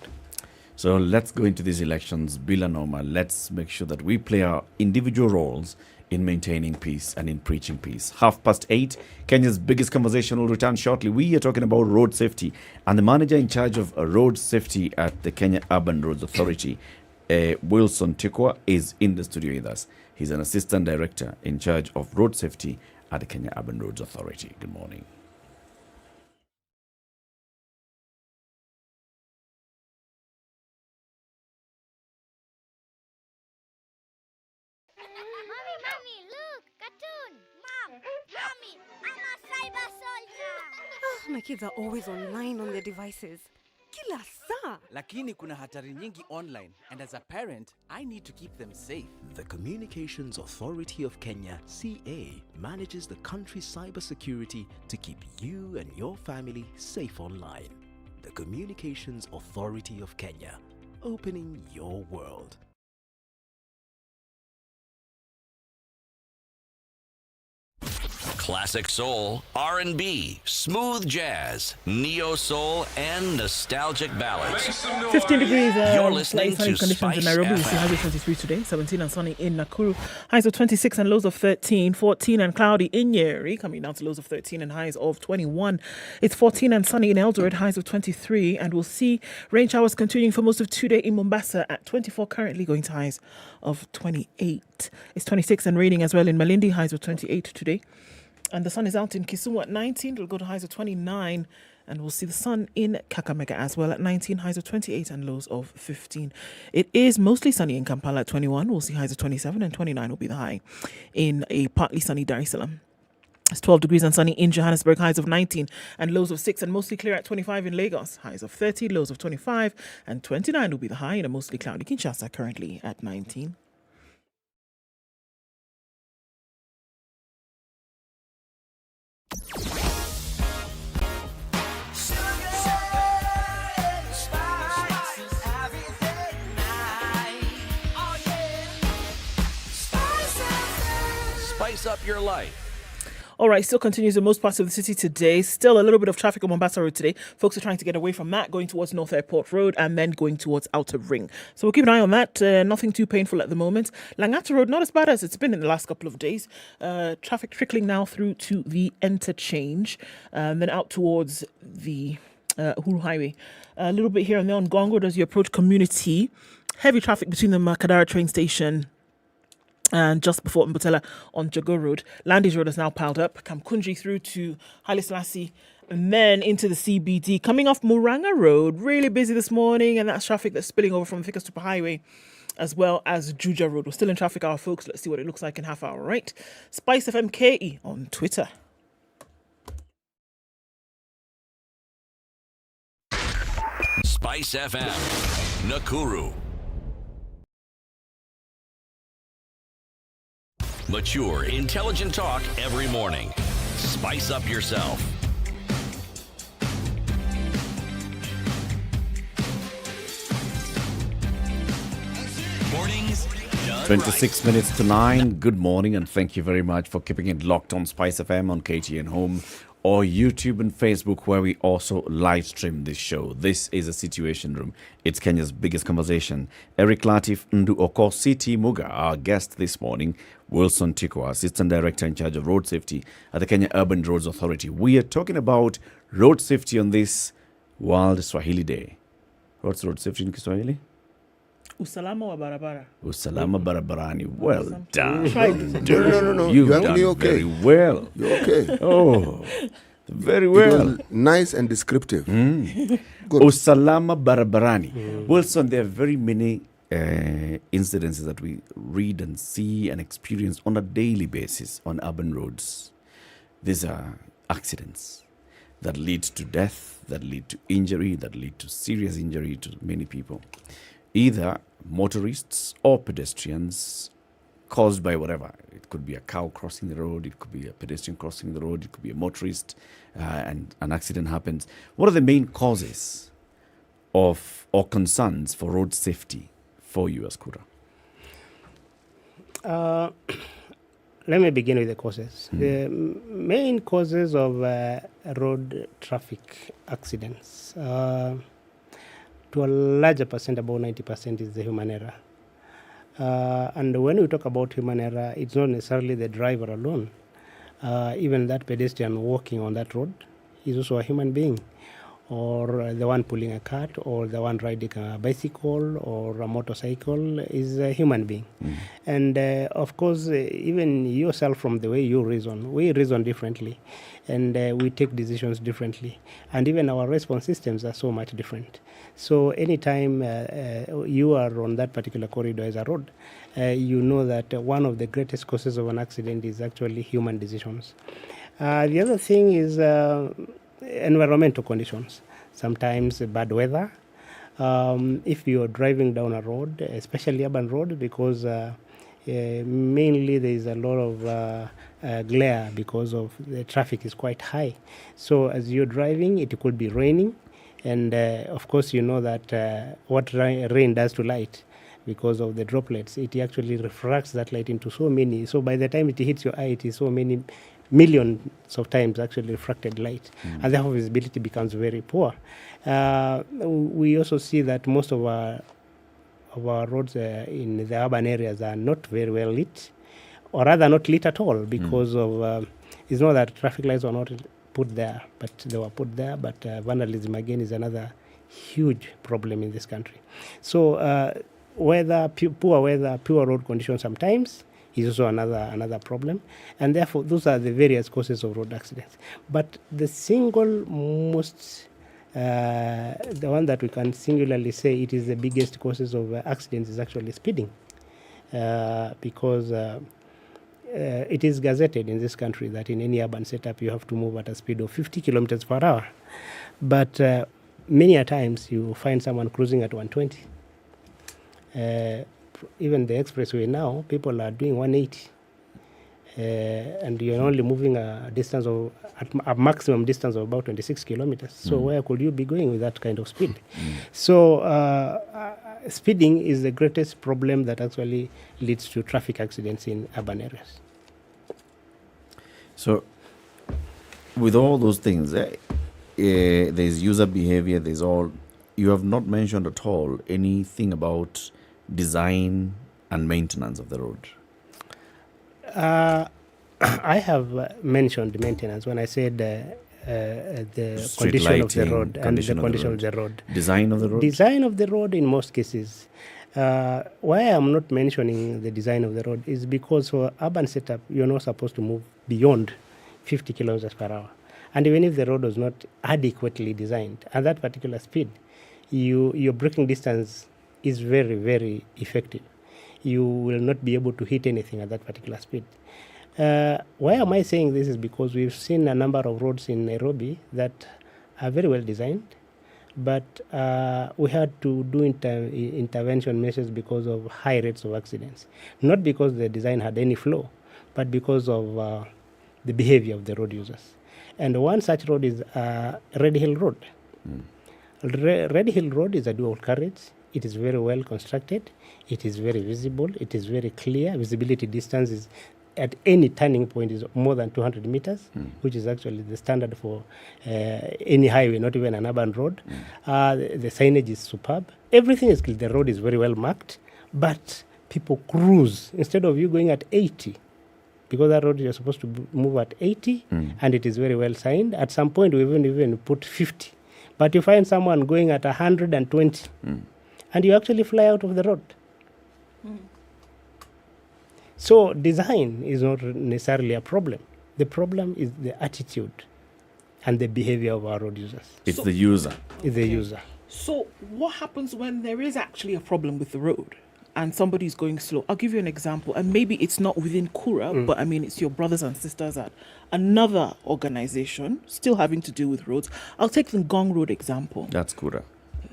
So let's go into these elections, Bill and Norma. Let's make sure that we play our individual roles in maintaining peace and in preaching peace. 8:30, Kenya's biggest conversation will return shortly. We are talking about road safety, and the manager in charge of road safety at the Kenya Urban Roads Authority, Wilson Tikwa, is in the studio with us. He's an assistant director in charge of road safety at the Kenya Urban Roads Authority. Good morning. My kids are always online on their devices. Kila saa. Lakini kuna hatari nyingi online, and as a parent, I need to keep them safe. The Communications Authority of Kenya, CA, manages the country's cybersecurity to keep you and your family safe online. The Communications Authority of Kenya, opening your world. Classic soul, R&B, smooth jazz, neo soul, and nostalgic ballads. 15 degrees. You're listening sunny to conditions in Nairobi. We see highs of 23 today, 17 and sunny in Nakuru. Highs of 26 and lows of 13, 14 and cloudy in Nyeri, coming down to lows of 13 and highs of 21. It's 14 and sunny in Eldoret, highs of 23, and we'll see rain showers continuing for most of today in Mombasa at 24 currently, going to highs of 28. It's 26 and raining as well in Malindi, highs of 28 today. And the sun is out in Kisumu at 19. It'll go to highs of 29. And we'll see the sun in Kakamega as well at 19, highs of 28 and lows of 15. It is mostly sunny in Kampala at 21. We'll see highs of 27 and 29 will be the high in a partly sunny Dar es Salaam. It's 12 degrees and sunny in Johannesburg, highs of 19 and lows of 6, and mostly clear at 25 in Lagos. Highs of 30, lows of 25, and 29 will be the high in a mostly cloudy Kinshasa, currently at 19. spice up your life. All right, still continues in most parts of the city today. Still a little bit of traffic on Mombasa Road today. Folks are trying to get away from that, going towards North Airport Road and then going towards Outer Ring. So we'll keep an eye on that. Nothing too painful at the moment. Langata Road, not as bad as it's been in the last couple of days. Traffic trickling now through to the interchange and then out towards the Uhuru Highway. A little bit here and there on Gong Road as you approach Community. Heavy traffic between the Makadara train station and just before Mbutela on Jago Road. Landis Road is now piled up. Kamkunji through to Haile Selassie and then into the CBD. Coming off Muranga Road, really busy this morning, and that's traffic that's spilling over from the Thika Super Highway as well as Juja Road. We're still in traffic hour, folks. Let's see what it looks like in half hour, right? SpiceFM KE on Twitter. Spice FM, Nakuru. Mature, intelligent talk every morning. Spice up yourself. Mornings done 26 minutes to 9. Good morning and thank you very much for keeping it locked on Spice FM on KTN Home or YouTube and Facebook, where we also live stream this show. This is a Situation Room. It's Kenya's biggest conversation. Eric Latiff, Ndu Okoh, CT Muga, our guest this morning. Wilson Tiko, Assistant Director in charge of Road Safety at the Kenya Urban Roads Authority. We are talking about road safety on this World Swahili Day. What's road safety in Kiswahili? Usalama wa barabara. Usalama barabarani. Well done. No. You've You're done actually okay. very well. You're okay. Oh, very well. It was nice and descriptive. Good. Usalama barabarani. Wilson, there are very many incidences that we read and see and experience on a daily basis on urban roads. These are accidents that lead to death, that lead to injury, that lead to serious injury to many people. Either motorists or pedestrians caused by whatever. It could be a cow crossing the road, it could be a pedestrian crossing the road, it could be a motorist, and an accident happens. What are the main causes of or concerns for road safety for you as Kura? Let me begin with the causes. The main causes of road traffic accidents, to a larger percent, about 90%, is the human error. And when we talk about human error, it's not necessarily the driver alone. Even that pedestrian walking on that road is also a human being, or the one pulling a cart, or the one riding a bicycle or a motorcycle is a human being. And of course, even yourself, from the way you reason, we reason differently, and we take decisions differently, and even our response systems are so much different. So anytime you are on that particular corridor as a road, you know that one of the greatest causes of an accident is actually human decisions. The other thing is environmental conditions. Sometimes bad weather. If you are driving down a road, especially urban road, because mainly there is a lot of glare because of the traffic is quite high. So as you're driving, it could be raining. And of course, you know that what rain does to light, because of the droplets, it actually refracts that light into so many. So by the time it hits your eye, it is so many millions of times actually refracted light, and therefore visibility becomes very poor. We also see that most of our roads in the urban areas are not very well lit, or rather not lit at all, because of it's not that traffic lights are not put there, but they were put there. But vandalism again is another huge problem in this country. So poor weather, poor road conditions sometimes is also another problem, and therefore those are the various causes of road accidents. But the single most, the one that we can singularly say it is the biggest causes of accidents is actually speeding, because it is gazetted in this country that in any urban setup you have to move at a speed of 50 kilometers per hour. But many a times you find someone cruising at 120. Even the expressway now, people are doing 180. And you're only moving a distance of, a maximum distance of about 26 kilometers. So where could you be going with that kind of speed? So speeding is the greatest problem that actually leads to traffic accidents in urban areas. So, with all those things, there's user behavior, there's all. You have not mentioned at all anything about design and maintenance of the road. I have mentioned maintenance when I said the condition lighting, of the road and the condition of the road. Design of the road? Design of the road in most cases. Why I'm not mentioning the design of the road is because for urban setup, you're not supposed to move beyond 50 kilometers per hour. And even if the road was not adequately designed at that particular speed, your braking distance is very, very effective. You will not be able to hit anything at that particular speed. Why am I saying this is because we've seen a number of roads in Nairobi that are very well designed, but we had to do intervention measures because of high rates of accidents. Not because the design had any flaw, but because of the behavior of the road users. And one such road is Red Hill Road. Red Hill Road is a dual carriage. It is very well constructed. It is very visible. It is very clear. Visibility distance is at any turning point is more than 200 meters, which is actually the standard for any highway, not even an urban road. The signage is superb. Everything is clear. The road is very well marked, but people cruise instead of you going at 80. Because that road you're supposed to move at 80, and it is very well signed. At some point, we even put 50. But you find someone going at 120, and you actually fly out of the road. So design is not necessarily a problem. The problem is the attitude and the behavior of our road users. It's the user. It's the user. So what happens when there is actually a problem with the road and somebody's going slow? I'll give you an example, and maybe it's not within Kura, but I mean it's your brothers and sisters at another organization still having to do with roads. I'll take the Gong Road example. That's Kura.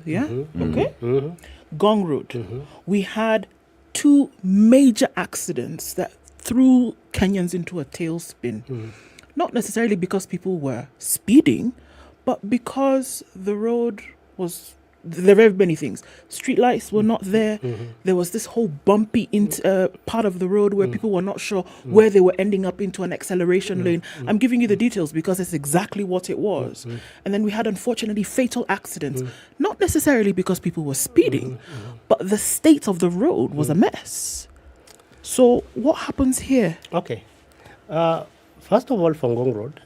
Yeah? Okay. Gong Road. We had 2 major accidents that threw Kenyans into a tailspin. Not necessarily because people were speeding, but because the road was... There were very many things. Streetlights were not there. There was this whole bumpy part of the road where people were not sure where they were ending up into an acceleration lane. I'm giving you the details because it's exactly what it was. And then we had, unfortunately, fatal accidents. Not necessarily because people were speeding, but the state of the road was a mess. So what happens here? Okay. First of all, from Gong Road,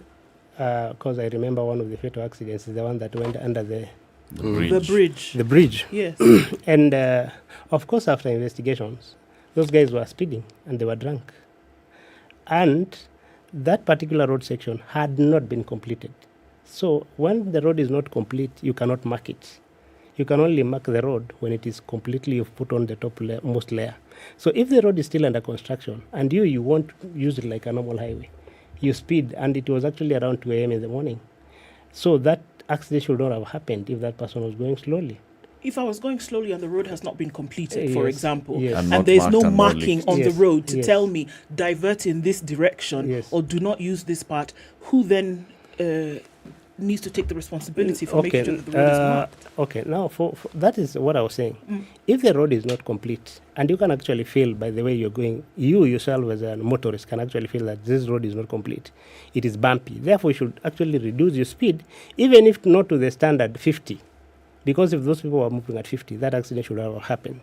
because I remember one of the fatal accidents is the one that went under the bridge. The bridge. Yes. And of course, after investigations, those guys were speeding and they were drunk. And that particular road section had not been completed. So when the road is not complete, you cannot mark it. You can only mark the road when it is completely put on the topmost layer. So if the road is still under construction and you won't use it like a normal highway, you speed, and it was actually around 2 a.m. in the morning. So that accident should not have happened if that person was going slowly. If I was going slowly and the road has not been completed, for Yes, example, yes. and there's no marking on the Yes, road to yes. tell me divert in this direction or do not use this part, who then needs to take the responsibility for making sure that the road is marked? Okay, now for that is what I was saying. If the road is not complete, and you can actually feel by the way you're going, you yourself as a motorist can actually feel that this road is not complete. It is bumpy. Therefore, you should actually reduce your speed, even if not to the standard 50. Because if those people were moving at 50, that accident should have happened.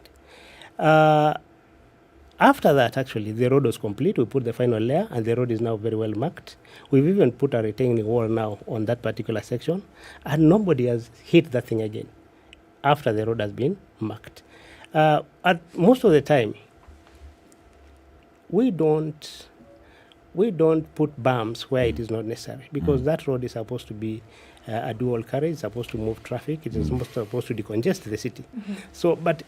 After that, actually, the road was complete. We put the final layer, and the road is now very well marked. We've even put a retaining wall now on that particular section, and nobody has hit that thing again after the road has been marked. At most of the time, we don't put bumps where it is not necessary, because that road is supposed to be a dual carriage, supposed to move traffic. It is supposed to decongest the city. So, but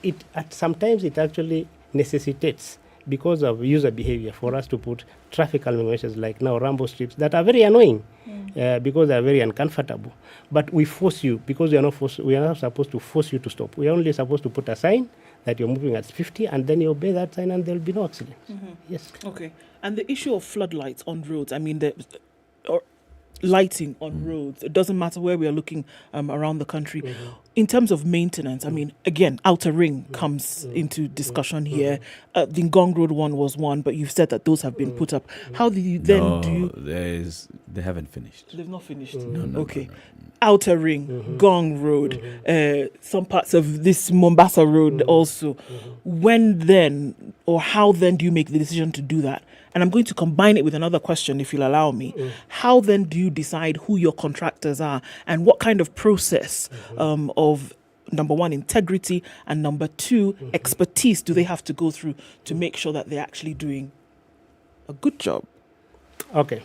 sometimes it actually necessitates, because of user behavior, for us to put traffic calming measures like now Rambo strips that are very annoying because they are very uncomfortable. But we force you, because we are not supposed to force you to stop. We are only supposed to put a sign that you're moving at 50, and then you obey that sign and there will be no accident. Yes. Okay. And the issue of floodlights on roads, I mean, or lighting on roads, it doesn't matter where we are looking around the country. in terms of maintenance, I mean, again, Outer Ring comes into discussion here. The Ngong Road one was one, but you've said that those have been put up. How do you then they haven't finished. They've not finished. No, okay. Outer Ring, Gong Road, some parts of this Mombasa Road also. When then, or how then do you make the decision to do that? And I'm going to combine it with another question, if you'll allow me. How then do you decide who your contractors are and what kind of process of, number one, integrity, and number two, expertise do they have to go through to make sure that they're actually doing a good job? Okay.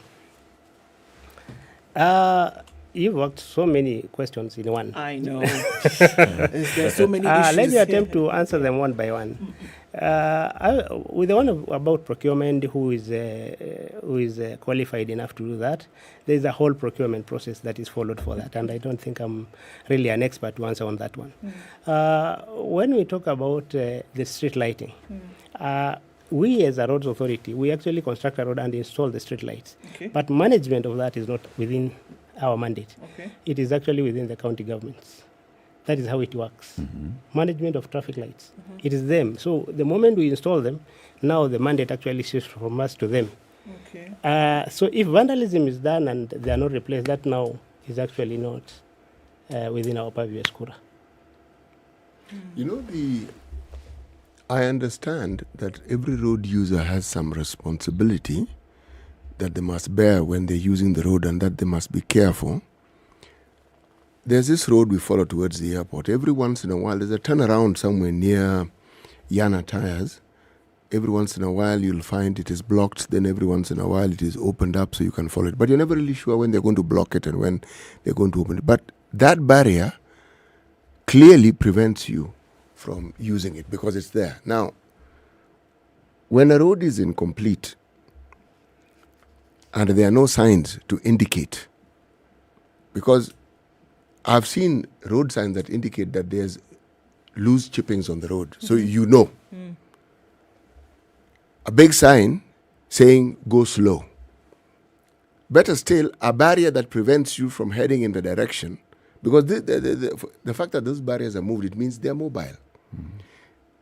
You've worked so many questions in one. I know. There's so many issues. Let me attempt to answer them one by one. With the one about procurement, who is qualified enough to do that, there's a whole procurement process that is followed for that, and I don't think I'm really an expert to answer on that one. When we talk about the street lighting, we as a roads authority, we actually construct a road and install the street lights. Okay. But management of that is not within our mandate. Okay. It is actually within the county governments. That is how it works. Management of traffic lights. It is them. So the moment we install them, now the mandate actually shifts from us to them. Okay. So if vandalism is done and they are not replaced, that now is actually not within our purview as Kura. You know, I understand that every road user has some responsibility that they must bear when they're using the road, and that they must be careful. There's this road we follow towards the airport. Every once in a while, there's a turnaround somewhere near Yana Tires. Every once in a while, you'll find it is blocked. Then every once in a while, it is opened up so you can follow it. But you're never really sure when they're going to block it and when they're going to open it. But that barrier clearly prevents you from using it because it's there. Now, when a road is incomplete and there are no signs to indicate, because I've seen road signs that indicate that there's loose chippings on the road, so you know. A big sign saying go slow. Better still, a barrier that prevents you from heading in the direction, because the fact that those barriers are moved, it means they're mobile.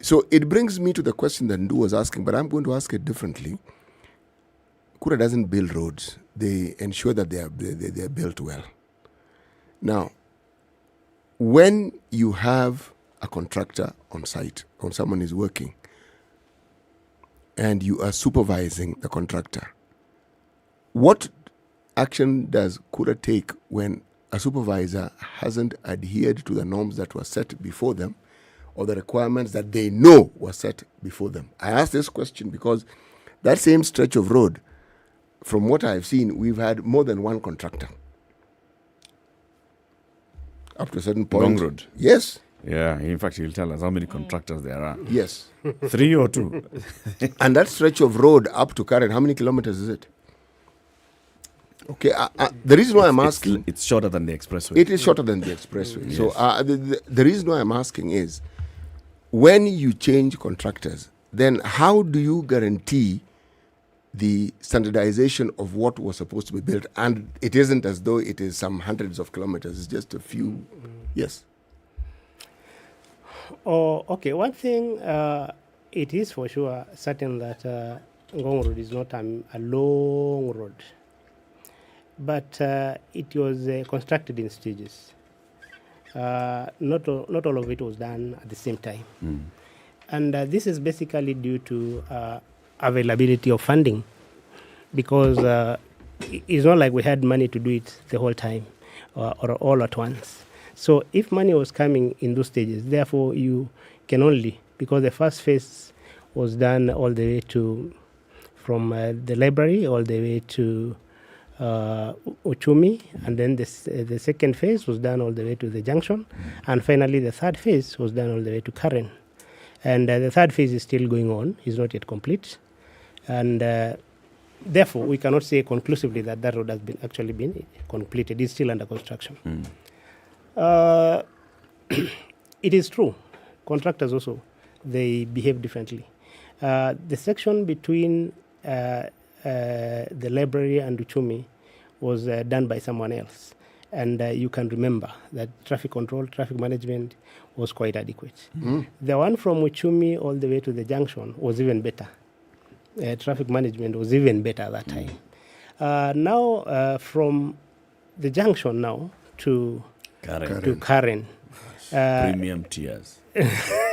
So it brings me to the question that Ndu was asking, but I'm going to ask it differently. Kura doesn't build roads. They ensure that they are built well. Now, when you have a contractor on site, or someone is working, and you are supervising the contractor, what action does Kura take when a supervisor hasn't adhered to the norms that were set before them, or the requirements that they know were set before them? I ask this question because that same stretch of road, from what I've seen, we've had more than one contractor. Up to a certain point. Long road. Yes. Yeah, in fact, he'll tell us how many contractors there are. Yes. 3 or 2. And that stretch of road up to Karen, how many kilometers is it? Okay, the reason why I'm asking... It's shorter than the expressway. It is shorter than the expressway. Yes. So the reason why I'm asking is, when you change contractors, then how do you guarantee the standardization of what was supposed to be built? And it isn't as though it is some hundreds of kilometers, it's just a few. Yes. Oh, okay. One thing, it is for sure certain that Ngong Road is not a long road, but it was constructed in stages. Not all of it was done at the same time. And this is basically due to availability of funding, because it's not like we had money to do it the whole time or all at once. So if money was coming in those stages, therefore you can only, because the first phase was done all the way to, from the library all the way to Uchumi, and then the second phase was done all the way to the junction, and finally the third phase was done all the way to Karen. And the third phase is still going on, is not yet complete. And therefore, we cannot say conclusively that that road has actually been completed. It's still under construction. It is true. Contractors also, they behave differently. The section between the library and Uchumi was done by someone else. And you can remember that traffic control, traffic management was quite adequate. Mm. The one from Uchumi all the way to the junction was even better. Traffic management was even better at that time. Now, from the junction now to Karen. Premium tiers.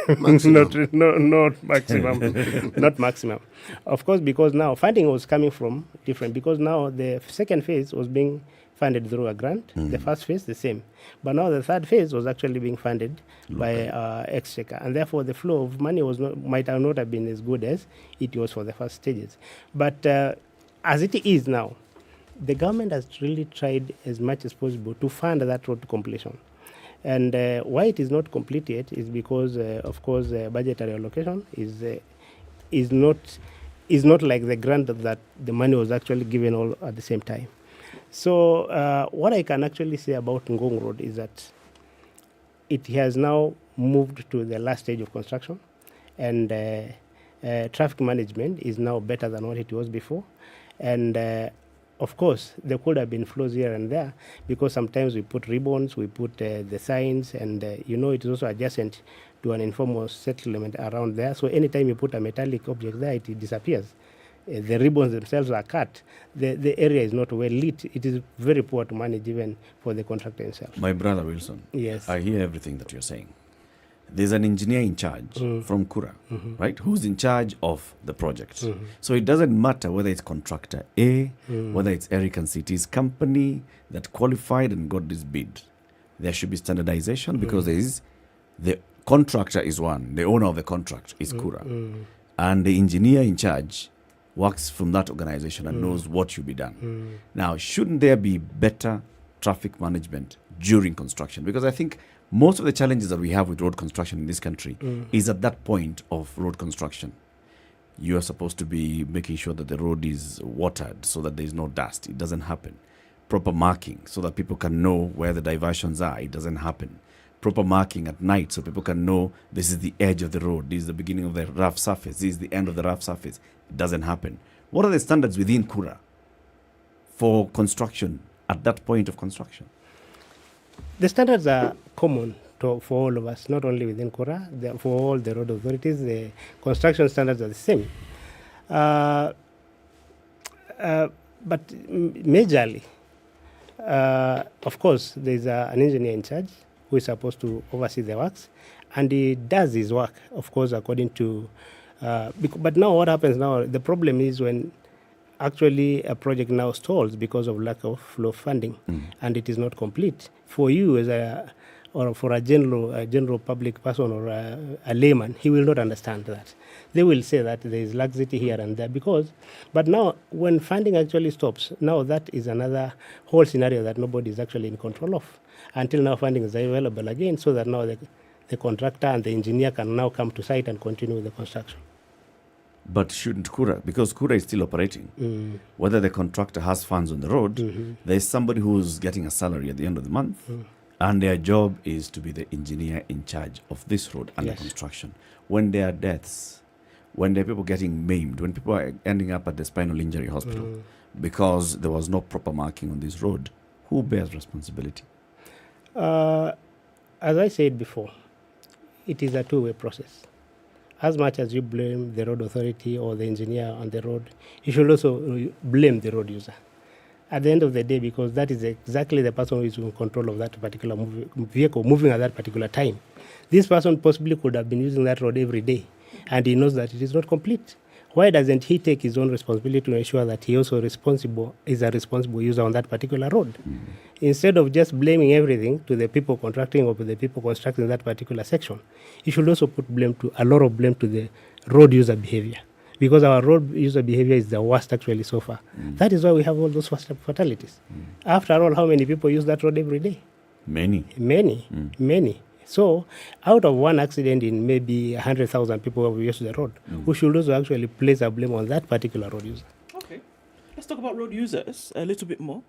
Not maximum. Not maximum. Of course, because now funding was coming from different, because now the second phase was being funded through a grant. The first phase, the same. But now the third phase was actually being funded by Exchequer. And therefore, the flow of money might not have been as good as it was for the first stages. But as it is now, the government has really tried as much as possible to fund that road to completion. And why it is not complete yet is because, of course, budgetary allocation is not like the grant that the money was actually given all at the same time. So what I can actually say about Ngong Road is that it has now moved to the last stage of construction, and traffic management is now better than what it was before. And of course, there could have been flaws here and there, because sometimes we put ribbons, we put the signs, and it is also adjacent to an informal settlement around there. So anytime you put a metallic object there, it disappears. The ribbons themselves are cut. The area is not well lit. It is very poor to manage even for the contractor himself. My brother Wilson, yes, I hear everything that you're saying. There's an engineer in charge from Kura, right, who's in charge of the project. So it doesn't matter whether it's contractor A, whether it's Eric and City's company that qualified and got this bid. There should be standardization, because there is the contractor is one, the owner of the contract is Kura, and the engineer in charge works from that organization and knows what should be done. Now, shouldn't there be better traffic management during construction? Because I think most of the challenges that we have with road construction in this country is at that point of road construction. You are supposed to be making sure that the road is watered so that there is no dust. It doesn't happen. Proper marking so that people can know where the diversions are. It doesn't happen. Proper marking at night so people can know this is the edge of the road, this is the beginning of the rough surface, this is the end of the rough surface. It doesn't happen. What are the standards within Kura for construction at that point of construction? The standards are common for all of us, not only within Kura, for all the road authorities. The construction standards are the same. But majorly, of course, there's an engineer in charge who is supposed to oversee the works, and he does his work, of course, according to... but now what happens now, the problem is when actually a project now stalls because of lack of flow of funding, and it is not complete. For you as or for a general public person or a layman, he will not understand that. They will say that there is laxity here and there but now when funding actually stops, now that is another whole scenario that nobody is actually in control of. Until now funding is available again, so that now the contractor and the engineer can now come to site and continue with the construction. But shouldn't Kura, because Kura is still operating, whether the contractor has funds on the road, there's somebody who's getting a salary at the end of the month, and their job is to be the engineer in charge of this road under construction. When there are deaths, when there are people getting maimed, when people are ending up at the spinal injury hospital because there was no proper marking on this road, who bears responsibility? As I said before, it is a two-way process. As much as you blame the road authority or the engineer on the road, you should also blame the road user at the end of the day, because that is exactly the person who is in control of that particular vehicle moving at that particular time. This person possibly could have been using that road every day, and he knows that it is not complete. Why doesn't he take his own responsibility to ensure that he also is a responsible user on that particular road? Instead of just blaming everything to the people contracting or to the people constructing that particular section, you should also put a lot of blame to the road user behavior, because our road user behavior is the worst actually so far. That is why we have all those fatalities. After all, how many people use that road every day? Many. So, out of one accident in maybe 100,000 people who use the road, we should also actually place a blame on that particular road user. Okay. Let's talk about road users a little bit more.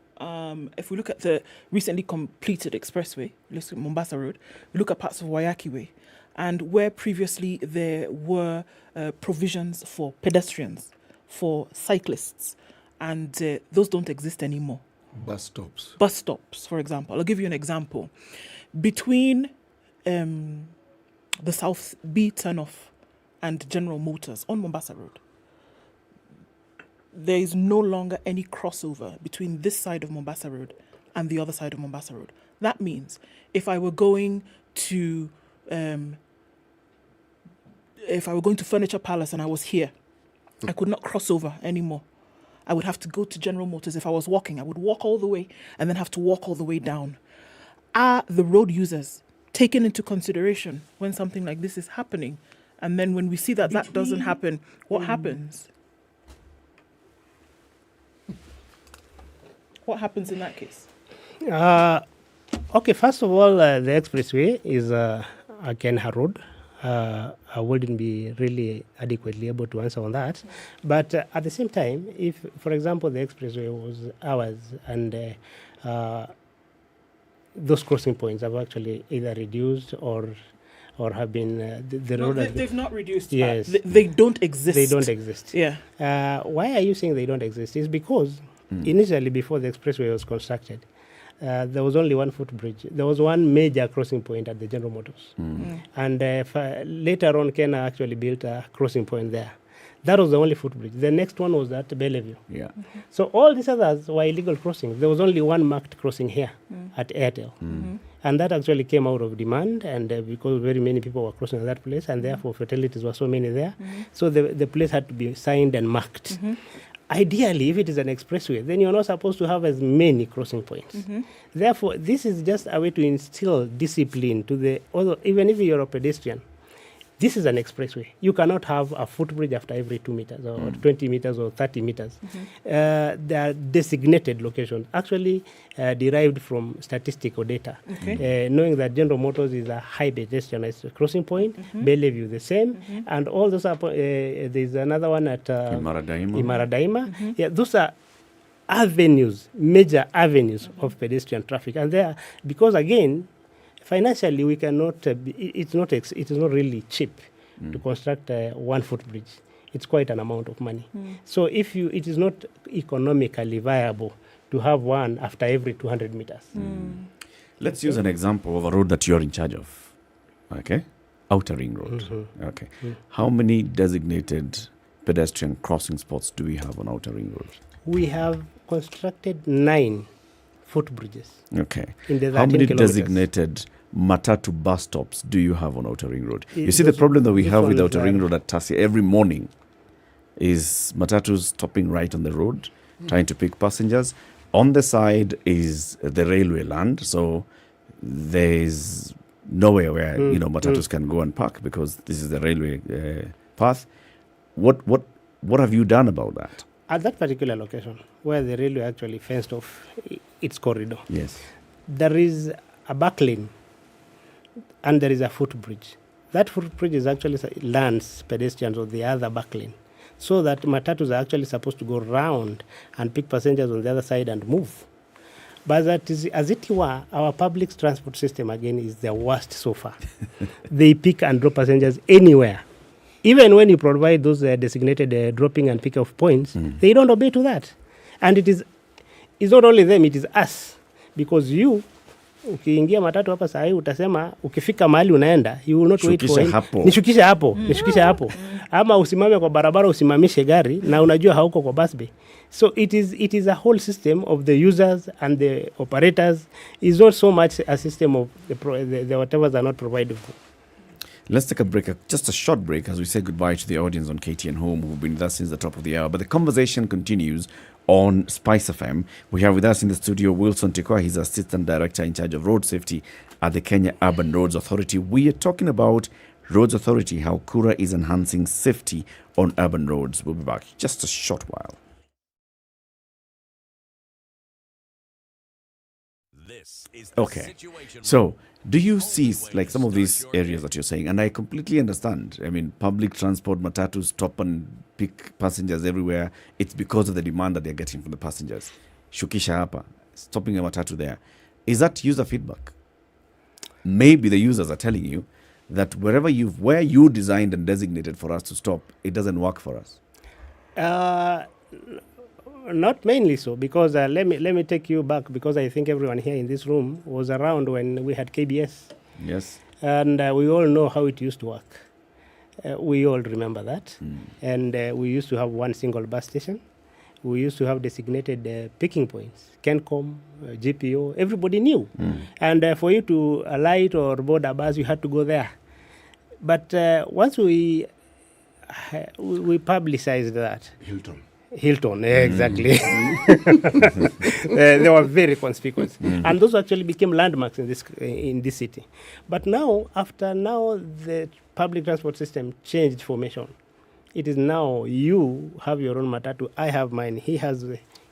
If we look at the recently completed expressway, let's look at Mombasa Road, we look at parts of Waiyaki Way, and where previously there were provisions for pedestrians, for cyclists, and those don't exist anymore. Bus stops. Bus stops, for example. I'll give you an example. Between the South B turnoff and General Motors on Mombasa Road, there is no longer any crossover between this side of Mombasa Road and the other side of Mombasa Road. That means if I were going to Furniture Palace and I was here, I could not cross over anymore. I would have to go to General Motors. If I was walking, I would walk all the way and then have to walk all the way down. Are the road users taken into consideration when something like this is happening? And then when we see that that doesn't happen, what happens? What happens in that case? Okay, first of all, the expressway is again a road. I wouldn't be really adequately able to answer on that. But at the same time, if, for example, the expressway was ours and those crossing points have actually either reduced or have been the road. They've not reduced. Yes, they don't exist. They don't exist. Yeah. Why are you saying they don't exist? It's because initially, before the expressway was constructed, there was only one footbridge. There was one major crossing point at the General Motors. And later on, Kenya actually built a crossing point there. That was the only footbridge. The next one was at Bellevue. Yeah. So all these others were illegal crossings. There was only one marked crossing here at Airtel. And that actually came out of demand, and because very many people were crossing at that place, and therefore fatalities were so many there. So the place had to be signed and marked. Ideally, if it is an expressway, then you're not supposed to have as many crossing points. Therefore, this is just a way to instill discipline to the, although even if you're a pedestrian, this is an expressway. You cannot have a footbridge after every 2 meters or 20 meters or 30 meters. They are designated locations, actually derived from statistical data. Knowing that General Motors is a high pedestrianized crossing point, Bellevue the same, and all those are, there's another one at Imaradaima. Yeah, those are avenues, major avenues of pedestrian traffic. And there, because again, financially, we cannot. It is not really cheap to construct one footbridge. It's quite an amount of money. So it is not economically viable to have one after every 200 meters. Let's use an example of a road that you're in charge of. Okay, Outer Ring Road. Okay, how many designated pedestrian crossing spots do we have on Outer Ring Road? We have constructed 9 footbridges. Okay. In the How many kilometers. designated matatu bus stops do you have on Outer Ring Road? You see, the problem that we have with Outer Ring Road at Tasia every morning is matatus stopping right on the road, trying to pick passengers. On the side is the railway land, so there's nowhere where matatus can go and park because this is the railway path. What have you done about that? At that particular location, where the railway actually fenced off its corridor, yes, there is a back lane and there is a footbridge. That footbridge is actually lands pedestrians on the other back lane, so that matatus are actually supposed to go round and pick passengers on the other side and move. But that is, as it were, our public transport system again is the worst so far. They pick and drop passengers anywhere. Even when you provide those designated dropping and pick-off points, they don't obey to that. And it's not only them, it is us. Because you, ukiingia matatu hapa sahi, utasema, ukifika mahali unaenda, you will not wait for him. Nishukishe hapo. Ama usimame kwa barabara, usimamishe gari, na unajua hauko kwa bus bay. So it is a whole system of the users and the operators. It's not so much a system of the whatever are not provided for. Let's take a break, just a short break, as we say goodbye to the audience on KTN Home who've been with us since the top of the hour. But the conversation continues on SpiceFM. We have with us in the studio Wilson Tikwa. He's Assistant Director in charge of Road Safety at the Kenya Urban Roads Authority. We are talking about Roads Authority, how Kura is enhancing safety on urban roads. We'll be back just a short while. Okay, so do you see like some of these areas that you're saying? And I completely understand. I mean, public transport, matatus stop and pick passengers everywhere. It's because of the demand that they're getting from the passengers. Shukisha hapa, stopping a matatu there. Is that user feedback? Maybe the users are telling you that where you designed and designated for us to stop, it doesn't work for us. Not mainly so, because let me take you back, because I think everyone here in this room was around when we had KBS. Yes. And we all know how it used to work. We all remember that. And we used to have one single bus station. We used to have designated picking points, Kencom, GPO, everybody knew. And for you to alight or board a bus, you had to go there. But once we publicized that. Hilton, exactly. They were very conspicuous, and those actually became landmarks in this city. But now, after the public transport system changed formation. It is now you have your own matatu, I have mine, he has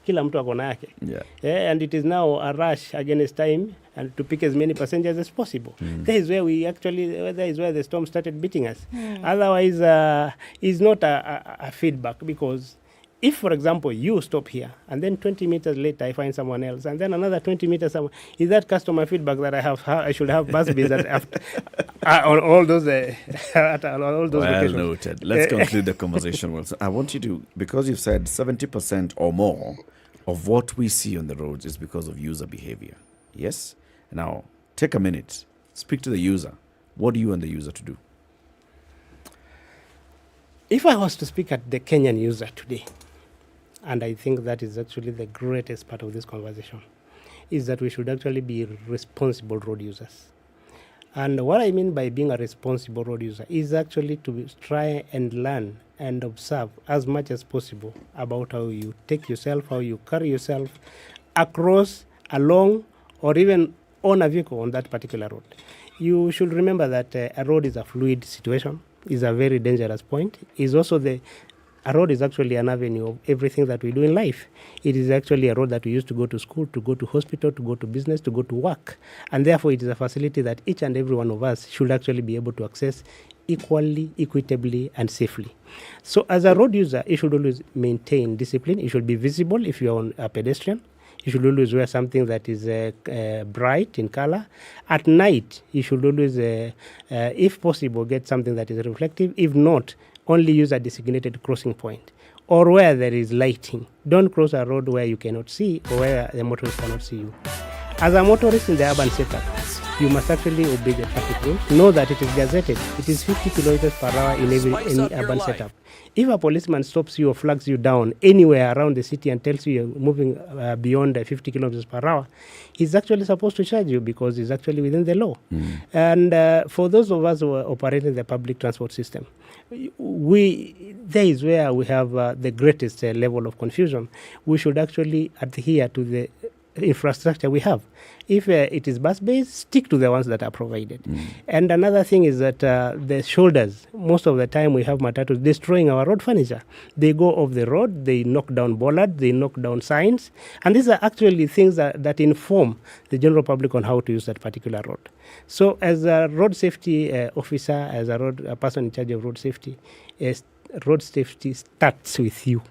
kila mtu akona yake. And it is now a rush against time and to pick as many passengers as possible. That is where the storm started beating us. Otherwise, it's not a feedback, because if, for example, you stop here and then 20 meters later I find someone else and then another 20 meters somewhere, is that customer feedback that I should have bus bays on all those at all those locations? Well noted. Let's conclude the conversation. Wilson, I want you to, because you've said 70% or more of what we see on the roads is because of user behavior. Yes? Now, take a minute. Speak to the user. What do you want the user to do? If I was to speak at the Kenyan user today, and I think that is actually the greatest part of this conversation, is that we should actually be responsible road users. And what I mean by being a responsible road user is actually to try and learn and observe as much as possible about how you take yourself, how you carry yourself across, along, or even on a vehicle on that particular road. You should remember that a road is a fluid situation, is a very dangerous point, is also a road is actually an avenue of everything that we do in life. It is actually a road that we use to go to school, to go to hospital, to go to business, to go to work. And therefore, it is a facility that each and every one of us should actually be able to access equally, equitably, and safely. So as a road user, you should always maintain discipline. You should be visible if you're on a pedestrian. You should always wear something that is bright in color. At night, you should always, if possible, get something that is reflective. If not, only use a designated crossing point or where there is lighting. Don't cross a road where you cannot see or where the motorist cannot see you. As a motorist in the urban setup, you must actually obey the traffic rules. Know that it is gazetted. It is 50 kilometers per hour in any urban setup. If a policeman stops you or flags you down anywhere around the city and tells you you're moving beyond 50 kilometers per hour, he's actually supposed to charge you because it's actually within the law. And for those of us who are operating the public transport system, there is where we have the greatest level of confusion. We should actually adhere to the infrastructure we have. If it is bus-based, stick to the ones that are provided. And another thing is that the shoulders, most of the time we have matatus destroying our road furniture. They go off the road, they knock down bollards, they knock down signs, and these are actually things that inform the general public on how to use that particular road. So as a road safety officer, as a person in charge of road safety starts with you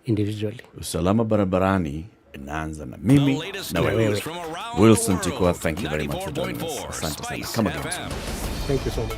individually. Usalama barabarani inaanza na mimi na wewe. Wilson Chikwa, thank you very much for joining us. Asante sana. Come again. Thank you so much.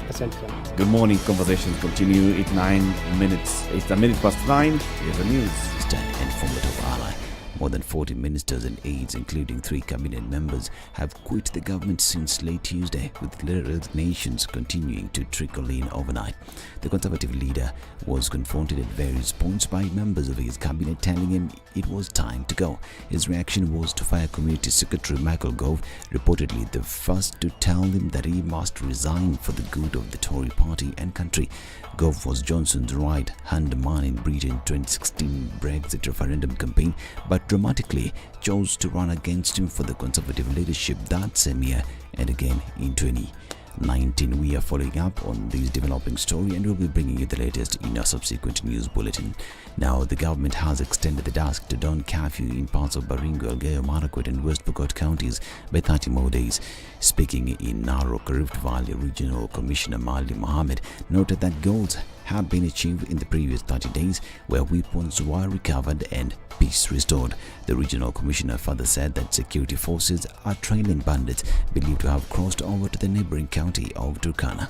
Asante sana. Good morning. Conversations continue. It's 9 minutes. It's a minute past 9. Here's the news. Stand informative ally. More than 40 ministers and aides, including 3 cabinet members, have quit the government since late Tuesday, with resignations continuing to trickle in overnight. The Conservative leader was confronted at various points by members of his cabinet telling him it was time to go. His reaction was to fire Community Secretary Michael Gove, reportedly the first to tell him that he must resign for the good of the Tory party and country. Gove was Johnson's right-hand man in Britain's 2016 Brexit referendum campaign, but dramatically chose to run against him for the Conservative leadership that same year and again in 2019. We are following up on this developing story and we'll be bringing you the latest in our subsequent news bulletin. Now, the government has extended the dusk to dawn curfew in parts of Baringo, Elgeyo Marakwet and West Pokot counties by 30 more days. Speaking in Narok, Rift Valley Regional Commissioner Mali Mohammed noted that goals have been achieved in the previous 30 days where weapons were recovered and peace restored. The regional commissioner further said that security forces are trailing bandits believed to have crossed over to the neighboring county of Turkana.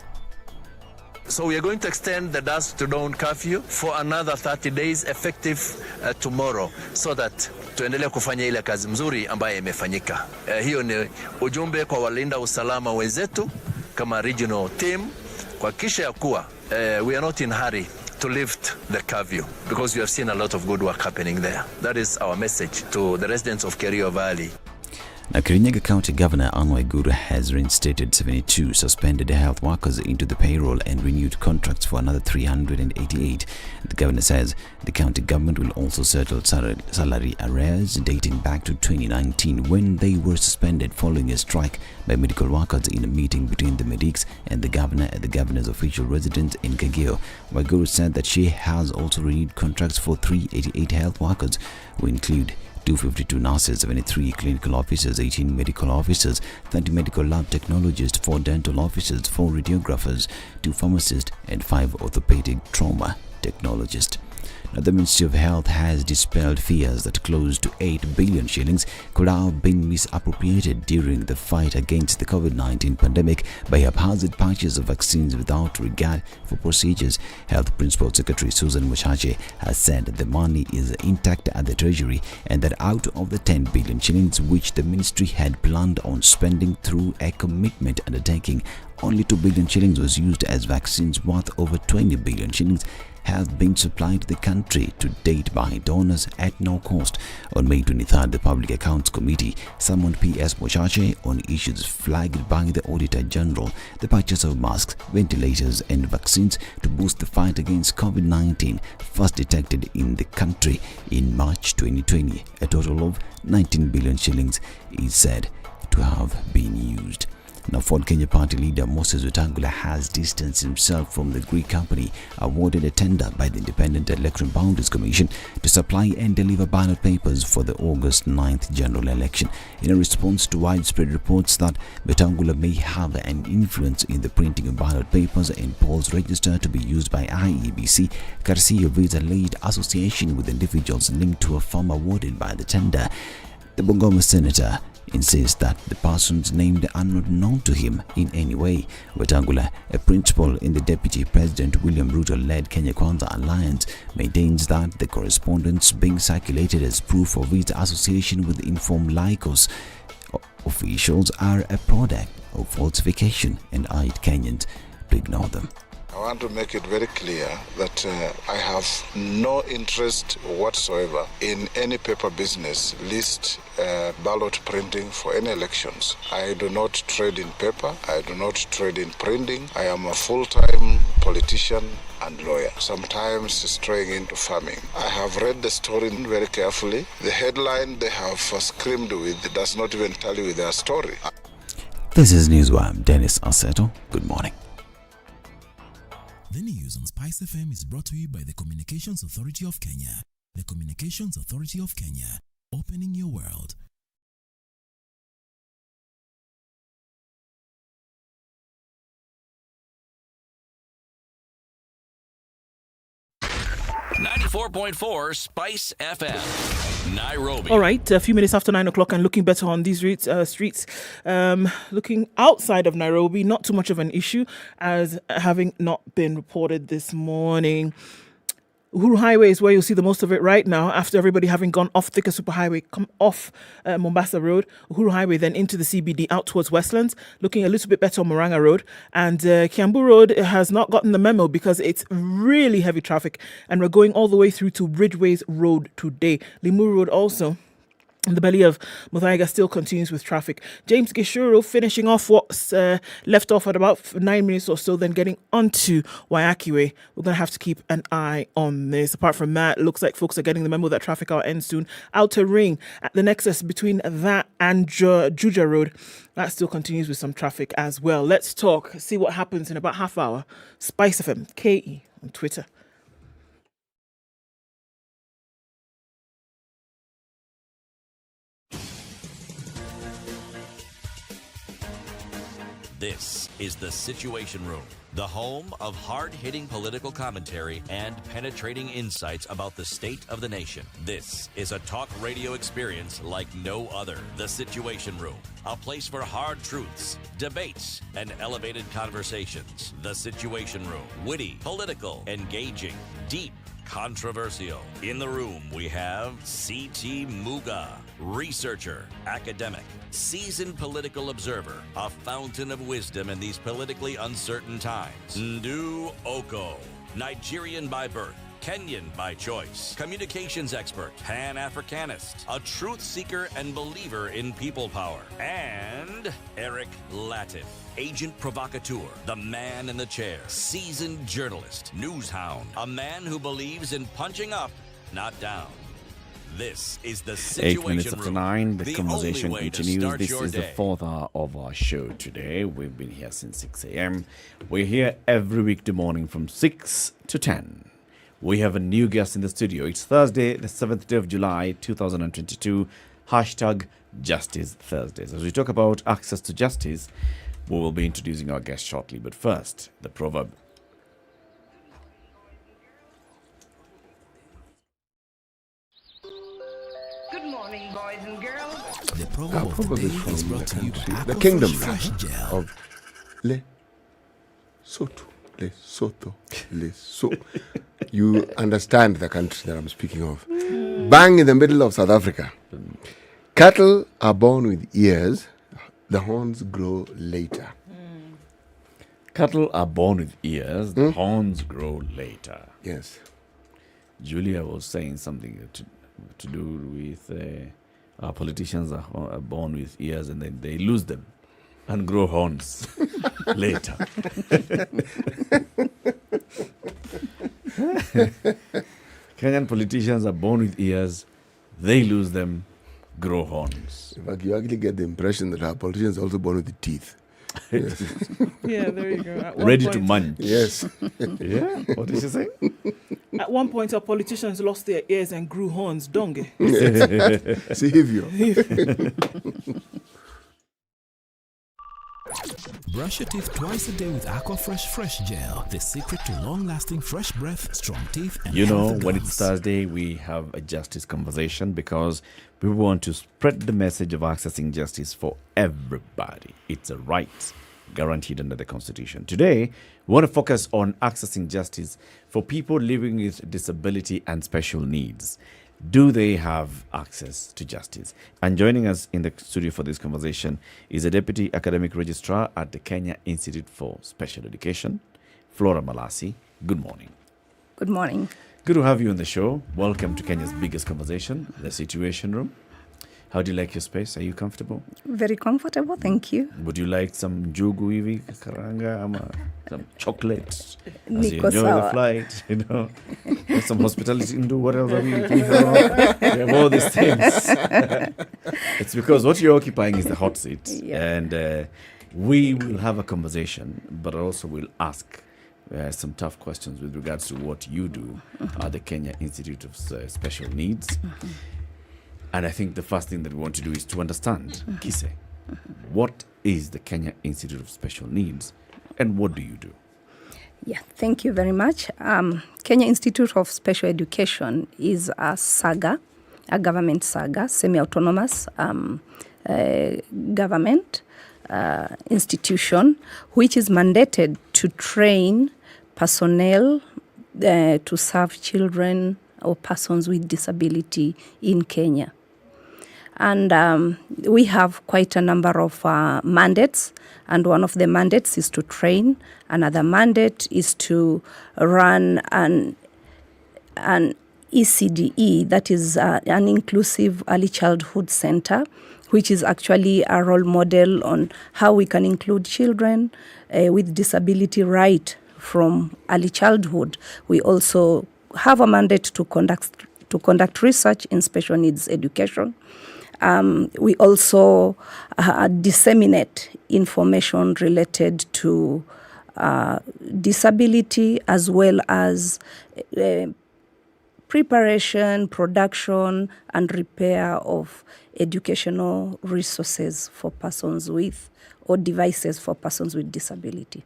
So we are going to extend the dusk to dawn curfew for another 30 days effective tomorrow, so that tuendelee kufanya ile kazi mzuri ambayo imefanyika. Hiyo ni ujumbe kwa walinda usalama wenzetu kama regional team, kuhakikisha ya kuwa we are not in hurry to lift the curfew, because we have seen a lot of good work happening there. That is our message to the residents of Kerio Valley. Now, Kirinyaga County Governor Anne Waiguru has reinstated 72 suspended health workers into the payroll and renewed contracts for another 388. The governor says the county government will also settle salary arrears dating back to 2019, when they were suspended following a strike by medical workers in a meeting between the medics and the governor at the governor's official residence in Kageo. Waiguru said that she has also renewed contracts for 388 health workers, who include 252 nurses, 73 clinical officers, 18 medical officers, 30 medical lab technologists, 4 dental officers, 4 radiographers, 2 pharmacists, and 5 orthopedic trauma technologists. Now, the Ministry of Health has dispelled fears that close to 8 billion shillings could have been misappropriated during the fight against the COVID-19 pandemic by haphazard purchase of vaccines without regard for procedures. Health Principal Secretary Susan Mushache has said that the money is intact at the Treasury, and that out of the 10 billion shillings which the ministry had planned on spending through a commitment undertaking, only 2 billion shillings was used as vaccines worth over 20 billion shillings have been supplied to the country to date by donors at no cost. On May 23rd, the Public Accounts Committee summoned PS Mushache on issues flagged by the Auditor General, the purchase of masks, ventilators and vaccines to boost the fight against COVID-19, first detected in the country in March 2020. A total of 19 billion shillings is said to have been used. Now, Ford Kenya Party leader Moses Wetangula has distanced himself from the Greek company awarded a tender by the Independent Electoral Boundaries Commission to supply and deliver ballot papers for the August 9th general election. In a response to widespread reports that Wetangula may have an influence in the printing of ballot papers and polls registered to be used by IEBC, courtesy of his alleged association with individuals linked to a firm awarded by the tender, the Bungoma senator insists that the persons named are not known to him in any way. Wetangula, a principal in the Deputy President William Ruto-led Kenya Kwanza Alliance, maintains that the correspondence being circulated as proof of his association with informed Lycos officials are a product of falsification and urged Kenyans to ignore them. I want to make it very clear that I have no interest whatsoever in any paper business, list ballot printing for any elections. I do not trade in paper. I do not trade in printing. I am a full-time politician and lawyer, sometimes straying into farming. I have read the story very carefully. The headline they have screamed with does not even tell you their story. This is Newswire. Dennis Aseto. Good morning. The news on SpiceFM is brought to you by the Communications Authority of Kenya. The Communications Authority of Kenya, opening your world. .4 Spice FM, Nairobi. All right, a few minutes after 9 o'clock and looking better on these streets. Looking outside of Nairobi, not too much of an issue as having not been reported this morning. Uhuru Highway is where you'll see the most of it right now after everybody having gone off Thika Superhighway, come off Mombasa Road, Uhuru Highway, then into the CBD out towards Westlands, looking a little bit better on Murang'a Road. And Kiambu Road has not gotten the memo because it's really heavy traffic and we're going all the way through to Bridgeways Road today. Limuru Road also. The belly of Muthaiga still continues with traffic. James Gishuru finishing off what's left off at about 9 minutes or so, then getting onto Waiyaki Way. We're going to have to keep an eye on this. Apart from that, it looks like folks are getting the memo that traffic hour ends soon. Outer Ring at the nexus between that and Juja Road. That still continues with some traffic as well. Let's talk, see what happens in about half hour. SpiceFM, KE on Twitter. This is the Situation Room, the home of hard-hitting political commentary and penetrating insights about the state of the nation. This is a talk radio experience like no other. The Situation Room, a place for hard truths, debates, and elevated conversations. The Situation Room, witty, political, engaging, deep, controversial. In the room, we have C.T. Muga, researcher, academic, seasoned political observer, a fountain of wisdom in these politically uncertain times. Ndu Okoh, Nigerian by birth, Kenyan by choice, communications expert, Pan-Africanist, a truth seeker and believer in people power, and Eric Latiff, agent provocateur, the man in the chair, seasoned journalist, news hound, a man who believes in punching up, not down. This is the 8 minutes Situation after Room. 9, the The conversation only way to continues. start This your is the day. fourth hour of our show today. We've been here since 6 a.m. We're here every weekday morning from 6 to 10. We have a new guest in the studio. It's Thursday, the 7th day of July, 2022. Hashtag Justice Thursdays. As we talk about access to justice, we will be introducing our guest shortly. But first, the proverb. Good morning, boys and girls. The proverb of the day is brought to you by the Okoh kingdom Fresh Gel. of Lesotho. You understand the country that I'm speaking of. Bang in the middle of South Africa. Cattle are born with ears. The horns grow later. Cattle are born with ears. The horns grow later. Yes. Julia was saying something to do with our politicians are born with ears and then they lose them and grow horns later. Kenyan politicians are born with ears, they lose them, grow horns. In fact, you actually get the impression that our politicians are also born with the teeth. Yes. Yeah, there you go. Ready to munch. Yes. Yeah? What did she say? At one point, our politicians lost their ears and grew horns. Donge. Silvio. Brush your teeth twice a day with Aqua Fresh Gel, the secret to long-lasting fresh breath, strong teeth, and You know, healthy when gums. it's Thursday, we have a justice conversation because we want to spread the message of accessing justice for everybody. It's a right guaranteed under the Constitution. Today, we want to focus on accessing justice for people living with disability and special needs. Do they have access to justice? And joining us in the studio for this conversation is a Deputy Academic Registrar at the Kenya Institute for Special Education, Flora Malasi. Good morning. Good morning. Good to have you on the show. Welcome to Kenya's biggest conversation, the Situation Room. How do you like your space? Are you comfortable? Very comfortable, thank you. Would you like some njugu hivi, karanga, ama some chocolate as you Niko enjoy sawa. the flight, you know? Have some hospitality and do what else have we have? We have all these things. It's because what you're occupying is the hot seat. Yeah. And we will have a conversation, but also we'll ask some tough questions with regards to what you do at the Kenya Institute of Special Needs. And I think the first thing that we want to do is to understand, Kise, what is the Kenya Institute of Special Needs and what do you do? Yeah, thank you very much. Kenya Institute of Special Education is a SAGA, a government SAGA, semi-autonomous government institution, which is mandated to train personnel to serve children or persons with disability in Kenya. And we have quite a number of mandates, and one of the mandates is to train. Another mandate is to run an ECDE, that is an inclusive early childhood center, which is actually a role model on how we can include children with disability right from early childhood. We also have a mandate to conduct research in special needs education. We also disseminate information related to disability as well as preparation, production, and repair of educational resources for persons with, or devices for persons with disability.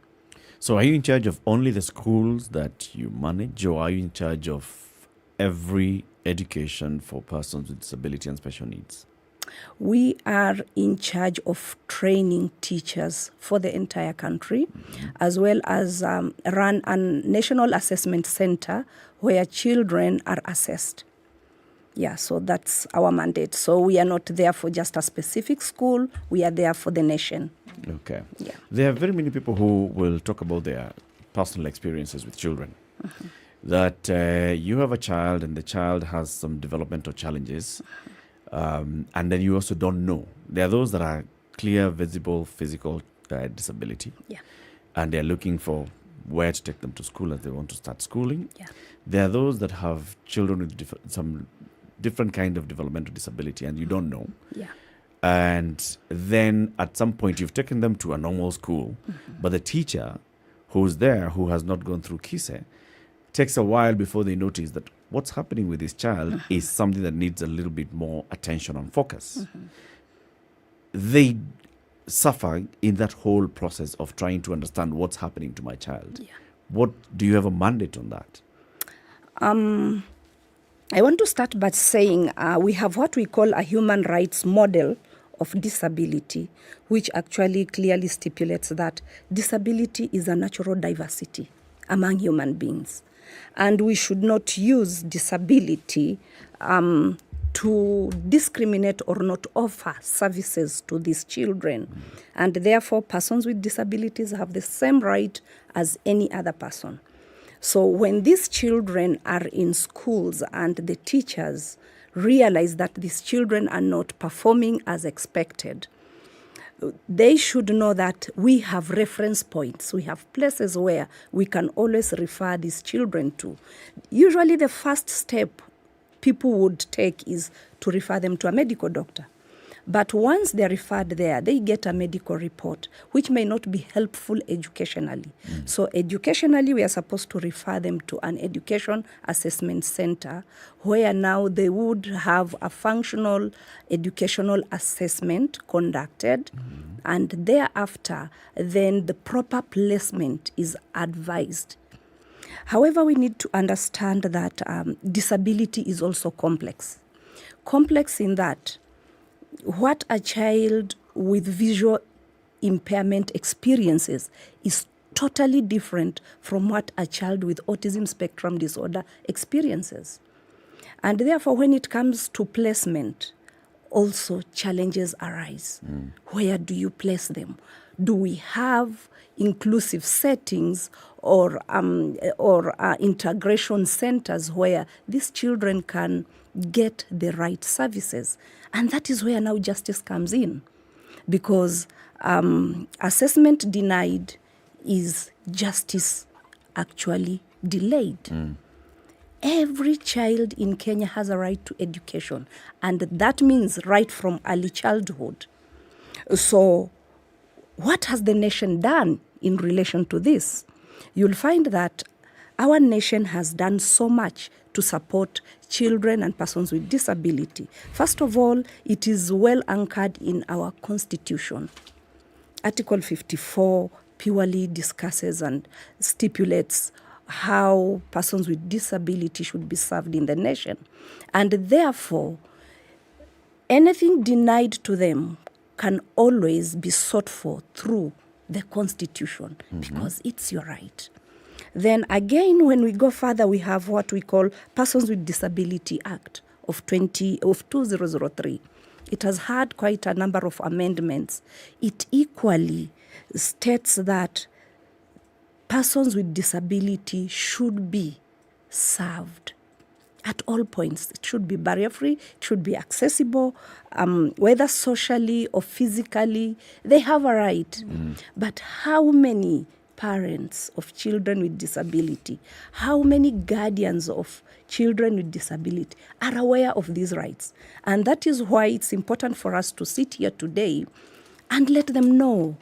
So are you in charge of only the schools that you manage, or are you in charge of every education for persons with disability and special needs? We are in charge of training teachers for the entire country, as well as run a national assessment center where children are assessed. Yeah, so that's our mandate. So we are not there for just a specific school, we are there for the nation. Okay. Yeah. There are very many people who will talk about their personal experiences with children. That you have a child and the child has some developmental challenges, and then you also don't know. There are those that are clear, visible, physical disability. Yeah. And they're looking for where to take them to school as they want to start schooling. Yeah. There are those that have children with some different kind of developmental disability and you don't know. Yeah. And then at some point you've taken them to a normal school, but the teacher who's there, who has not gone through KISE, takes a while before they notice that what's happening with this child is something that needs a little bit more attention and focus. They suffer in that whole process of trying to understand what's happening to my child. Yeah. What do you have a mandate on that? I want to start by saying we have what we call a human rights model of disability, which actually clearly stipulates that disability is a natural diversity among human beings. And we should not use disability to discriminate or not offer services to these children. And therefore, persons with disabilities have the same right as any other person. So when these children are in schools and the teachers realize that these children are not performing as expected, they should know that we have reference points. We have places where we can always refer these children to. Usually the first step people would take is to refer them to a medical doctor. But once they're referred there, they get a medical report, which may not be helpful educationally. So educationally, we are supposed to refer them to an education assessment center, where now they would have a functional educational assessment conducted, and thereafter, then the proper placement is advised. However, we need to understand that disability is also complex. Complex in that what a child with visual impairment experiences is totally different from what a child with autism spectrum disorder experiences. And therefore, when it comes to placement, also challenges arise. Where do you place them? Do we have inclusive settings or integration centers where these children can get the right services? And that is where now justice comes in, because assessment denied is justice actually delayed. Every child in Kenya has a right to education, and that means right from early childhood. So what has the nation done in relation to this? You'll find that our nation has done so much to support children and persons with disability. First of all, it is well anchored in our Constitution. Article 54 purely discusses and stipulates how persons with disability should be served in the nation. And therefore, anything denied to them can always be sought for through the Constitution, because it's your right. Then again, when we go further, we have what we call Persons with Disability Act of 2003. It has had quite a number of amendments. It equally states that persons with disability should be served at all points. It should be barrier-free, it should be accessible, whether socially or physically. They have a right. But how many parents of children with disability, how many guardians of children with disability are aware of these rights? And that is why it's important for us to sit here today and let them know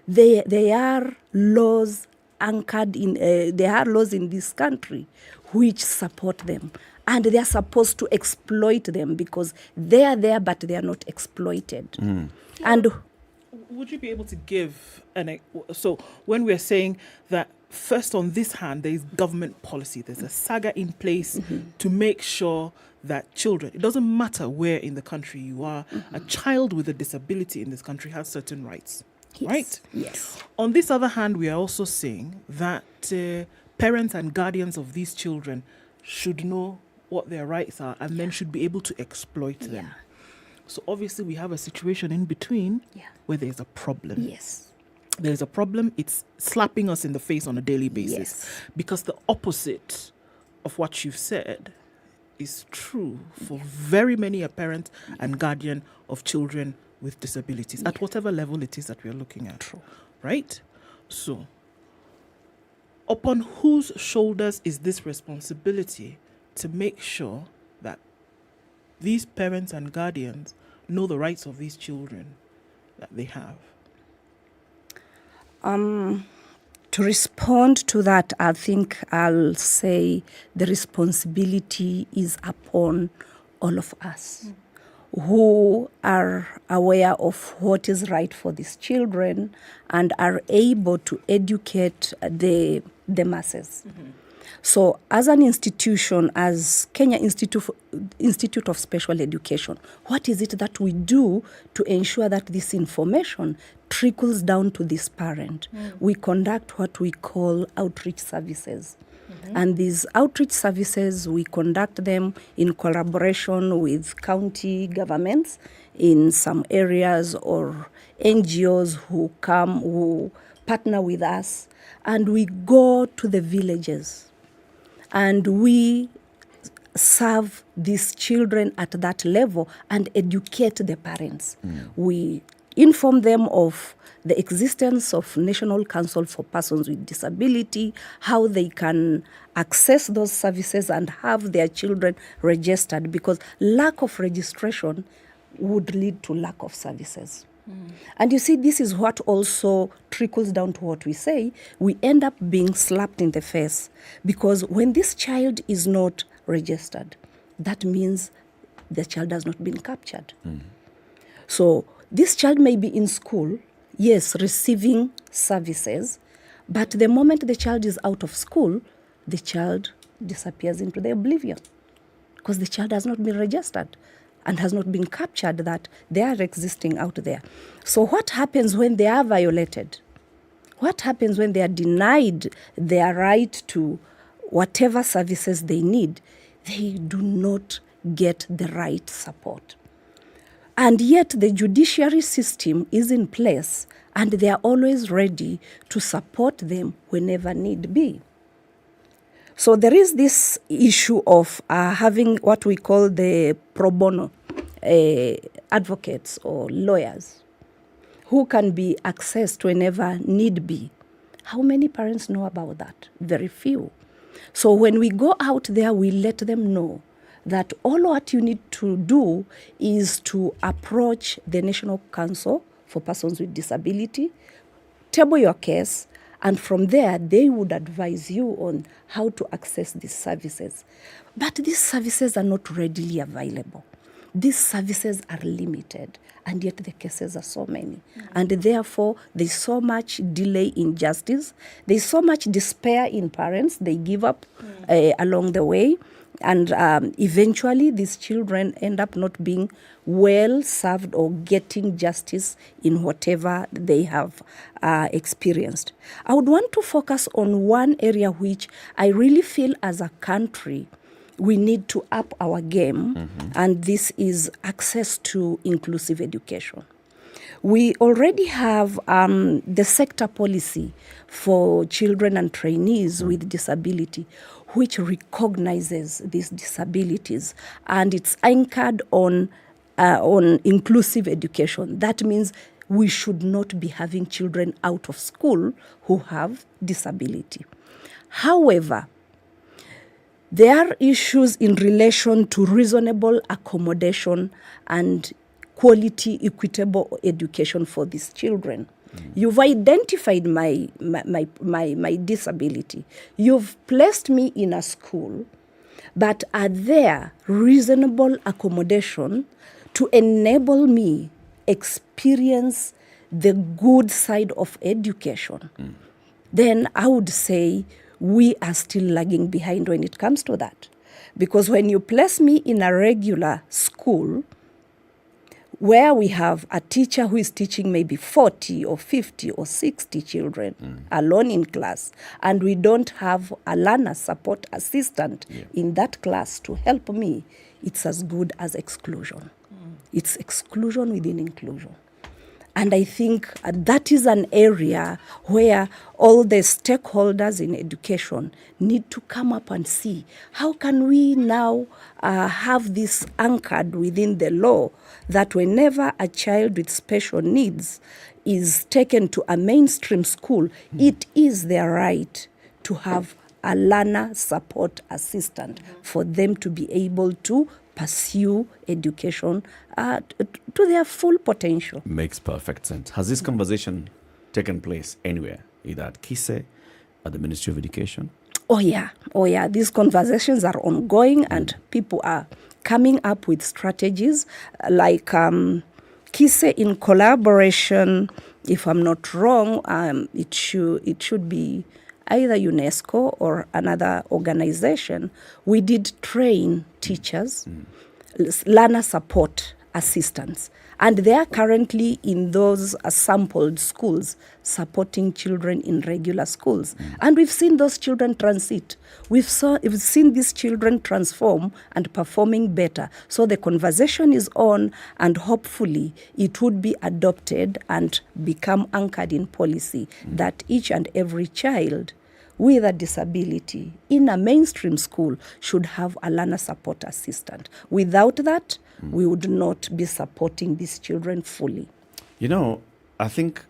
there are laws anchored in, there are laws in this country which support them. and they are supposed to exploit them because they are there, but they are not exploited. And would you be able to give so when we're saying that first on this hand there is government policy, there's a saga in place to make sure that children, it doesn't matter where in the country you are, a child with a disability in this country has certain rights, right? Yes. On this other hand, we are also saying that parents and guardians of these children should know what their rights are and then should be able to exploit them. So obviously we have a situation in between where there's a problem. Yes. There's a problem, it's slapping us in the face on a daily basis. Because the opposite of what you've said is true for very many a parent and guardian of children with disabilities, at whatever level it is that we're looking at. True. Right? So, upon whose shoulders is this responsibility to make sure that these parents and guardians know the rights of these children that they have? To respond to that, I think I'll say the responsibility is upon all of us who are aware of what is right for these children and are able to educate the masses. So as an institution, as Kenya Institute of Special Education, what is it that we do to ensure that this information trickles down to this parent? We conduct what we call outreach services. And these outreach services, we conduct them in collaboration with county governments in some areas or NGOs who come, who partner with us. And we go to the villages and we serve these children at that level and educate the parents. We inform them of the existence of National Council for Persons with Disability, how they can access those services and have their children registered, because lack of registration would lead to lack of services. And you see, this is what also trickles down to what we say. We end up being slapped in the face because when this child is not registered, that means the child has not been captured. So this child may be in school, yes, receiving services, but the moment the child is out of school, the child disappears into the oblivion because the child has not been registered and has not been captured that they are existing out there. So what happens when they are violated? What happens when they are denied their right to whatever services they need? They do not get the right support. And yet the judiciary system is in place and they are always ready to support them whenever need be. So there is this issue of having what we call the pro bono advocates or lawyers who can be accessed whenever need be. How many parents know about that? Very few. So when we go out there, we let them know that all what you need to do is to approach the National Council for Persons with Disability, table your case, and from there, they would advise you on how to access these services. But these services are not readily available. These services are limited, and yet the cases are so many. And therefore, there's so much delay in justice. There's so much despair in parents. They give up along the way. And eventually, these children end up not being well served or getting justice in whatever they have experienced. I would want to focus on one area which I really feel as a country we need to up our game, and this is access to inclusive education. We already have the sector policy for children and trainees with disability, which recognizes these disabilities, and it's anchored on inclusive education. That means we should not be having children out of school who have disability. However, there are issues in relation to reasonable accommodation and quality, equitable education for these children. You've identified my disability. You've placed me in a school, but are there reasonable accommodation to enable me experience the good side of education? Then I would say we are still lagging behind when it comes to that. Because when you place me in a regular school where we have a teacher who is teaching maybe 40 or 50 or 60 children alone in class, and we don't have a learner support assistant in that class to help me, it's as good as exclusion. It's exclusion within inclusion. And I think that is an area where all the stakeholders in education need to come up and see how can we now have this anchored within the law that whenever a child with special needs is taken to a mainstream school, it is their right to have a learner support assistant for them to be able to pursue education to their full potential. Makes perfect sense. Has this conversation taken place anywhere, either at KISE, at the Ministry of Education? Oh yeah. These conversations are ongoing and people are coming up with strategies like KISE in collaboration, if I'm not wrong, it should be either UNESCO or another organization. We did train teachers, learner support assistants, and they are currently in those sampled schools supporting children in regular schools. And we've seen those children transit. We've seen these children transform and performing better. So the conversation is on, and hopefully it would be adopted and become anchored in policy that each and every child with a disability in a mainstream school should have a learner support assistant. Without that, we would not be supporting these children fully. You know, I think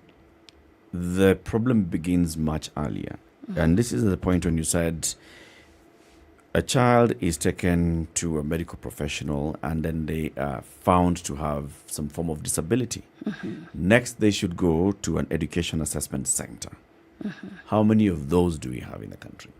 the problem begins much earlier. And this is the point when you said a child is taken to a medical professional and then they are found to have some form of disability. Next, they should go to an education assessment center. How many of those do we have in the country?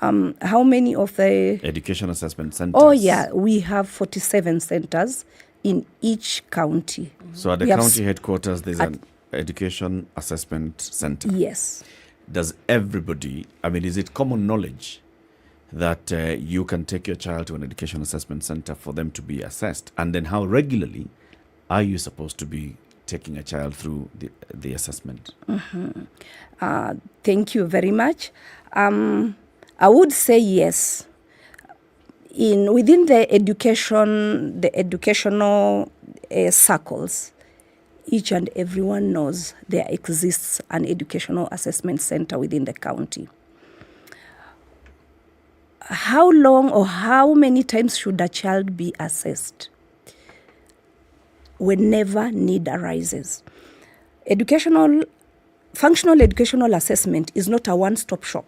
How many of the education assessment centers? Oh yeah, we have 47 centers in each county. So at the county headquarters, there's an education assessment center. Yes. Does everybody, I mean, is it common knowledge that you can take your child to an education assessment center for them to be assessed? And then how regularly are you supposed to be taking a child through the assessment? Thank you very much. I would say yes. Within the educational circles, each and everyone knows there exists an educational assessment center within the county. How long or how many times should a child be assessed? Whenever need arises. Functional educational assessment is not a one-stop shop.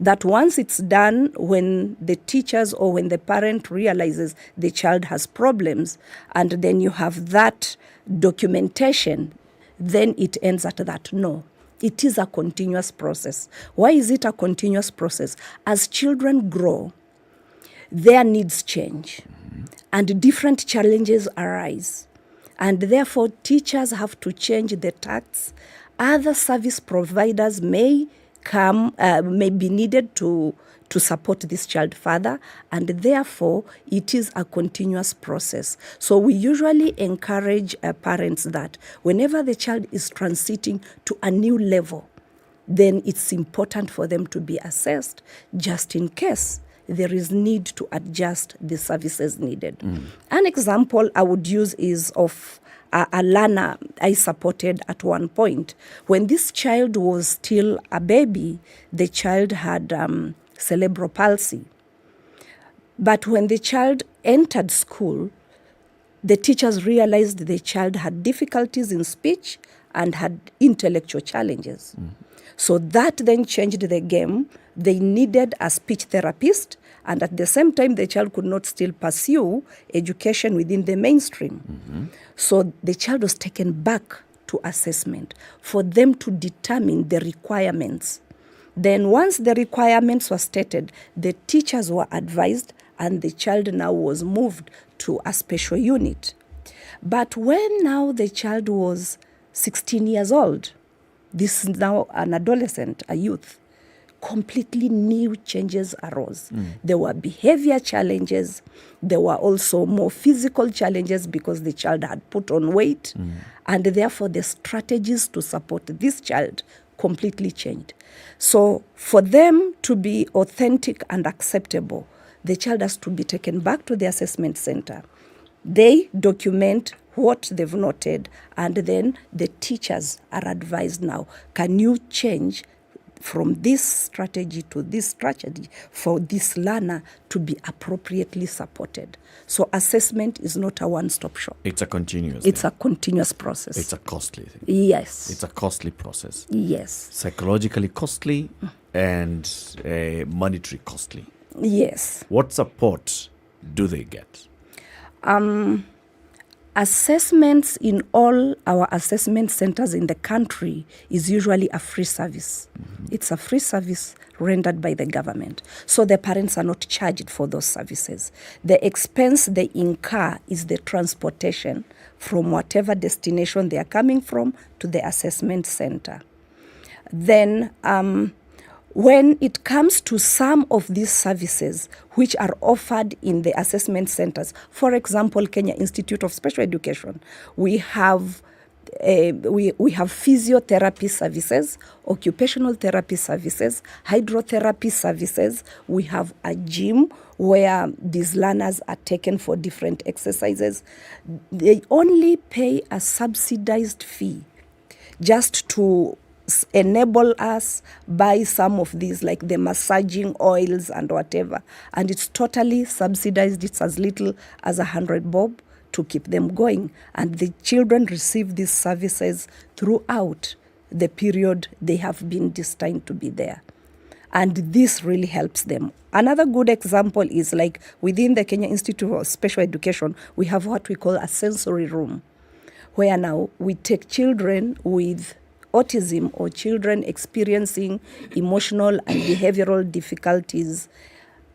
That once it's done, when the teachers or when the parent realizes the child has problems, and then you have that documentation, then it ends at that. No, it is a continuous process. Why is it a continuous process? As children grow, their needs change, and different challenges arise. And therefore, teachers have to change the tactics. Other service providers may be needed to support this child further, and therefore it is a continuous process. So we usually encourage parents that whenever the child is transiting to a new level, then it's important for them to be assessed just in case there is need to adjust the services needed. An example I would use is of a learner I supported at one point. When this child was still a baby, the child had cerebral palsy. But when the child entered school, the teachers realized the child had difficulties in speech and had intellectual challenges. So that then changed the game. They needed a speech therapist, and at the same time, the child could not still pursue education within the mainstream. So the child was taken back to assessment for them to determine the requirements Then once the requirements were stated, the teachers were advised and the child now was moved to a special unit. But when now the child was 16 years old, this is now an adolescent, a youth, completely new changes arose. There were behavior challenges. There were also more physical challenges because the child had put on weight. And therefore, the strategies to support this child completely changed. So for them to be authentic and acceptable, the child has to be taken back to the assessment center. They document what they've noted, and then the teachers are advised now, can you change from this strategy to this strategy for this learner to be appropriately supported? So assessment is not a one-stop shop. It's a continuous It's a continuous process. It's a costly thing. Yes. It's a costly process. Yes. Psychologically costly and monetary costly. Yes. What support do they get? Assessments in all our assessment centers in the country is usually a free service. It's a free service rendered by the government. So the parents are not charged for those services. The expense they incur is the transportation from whatever destination they are coming from to the assessment center. Then when it comes to some of these services which are offered in the assessment centers, for example, Kenya Institute of Special Education, we have physiotherapy services, occupational therapy services, hydrotherapy services. We have a gym where these learners are taken for different exercises. They only pay a subsidized fee just to enable us buy some of these, like the massaging oils and whatever, and it's totally subsidized. It's as little as 100 bob to keep them going, and the children receive these services throughout the period they have been destined to be there, and this really helps them. Another good example is like within the Kenya Institute of Special Education, we have what we call a sensory room, where now we take children with autism or children experiencing emotional and behavioral difficulties,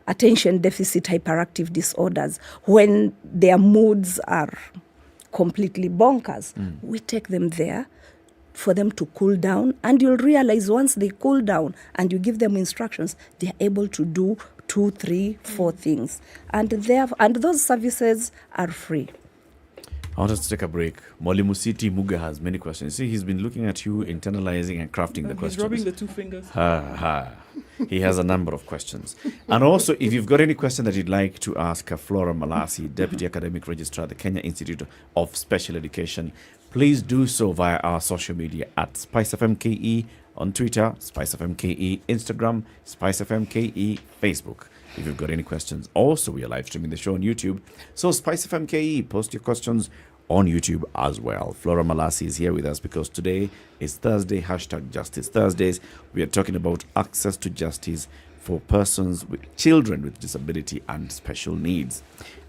attention deficit hyperactive disorders, when their moods are completely bonkers. We take them there for them to cool down, and you'll realize once they cool down and you give them instructions, they're able to do 2, 3, 4 things. And those services are free. I want us to take a break. Mwalimu City Muga has many questions. See, he's been looking at you, internalizing and crafting the questions. He's rubbing the 2 fingers. He has a number of questions. And also, if you've got any question that you'd like to ask Flora Malasi, Deputy Academic Registrar at the Kenya Institute of Special Education, please do so via our social media at SpiceFM KE on Twitter, SpiceFM KE Instagram, SpiceFM KE Facebook. If you've got any questions, also we are live streaming the show on YouTube. So SpiceFM KE, post your questions on YouTube as well. Flora Malasi is here with us because today is Thursday, #Justice Thursdays. We are talking about access to justice for persons with children with disability and special needs.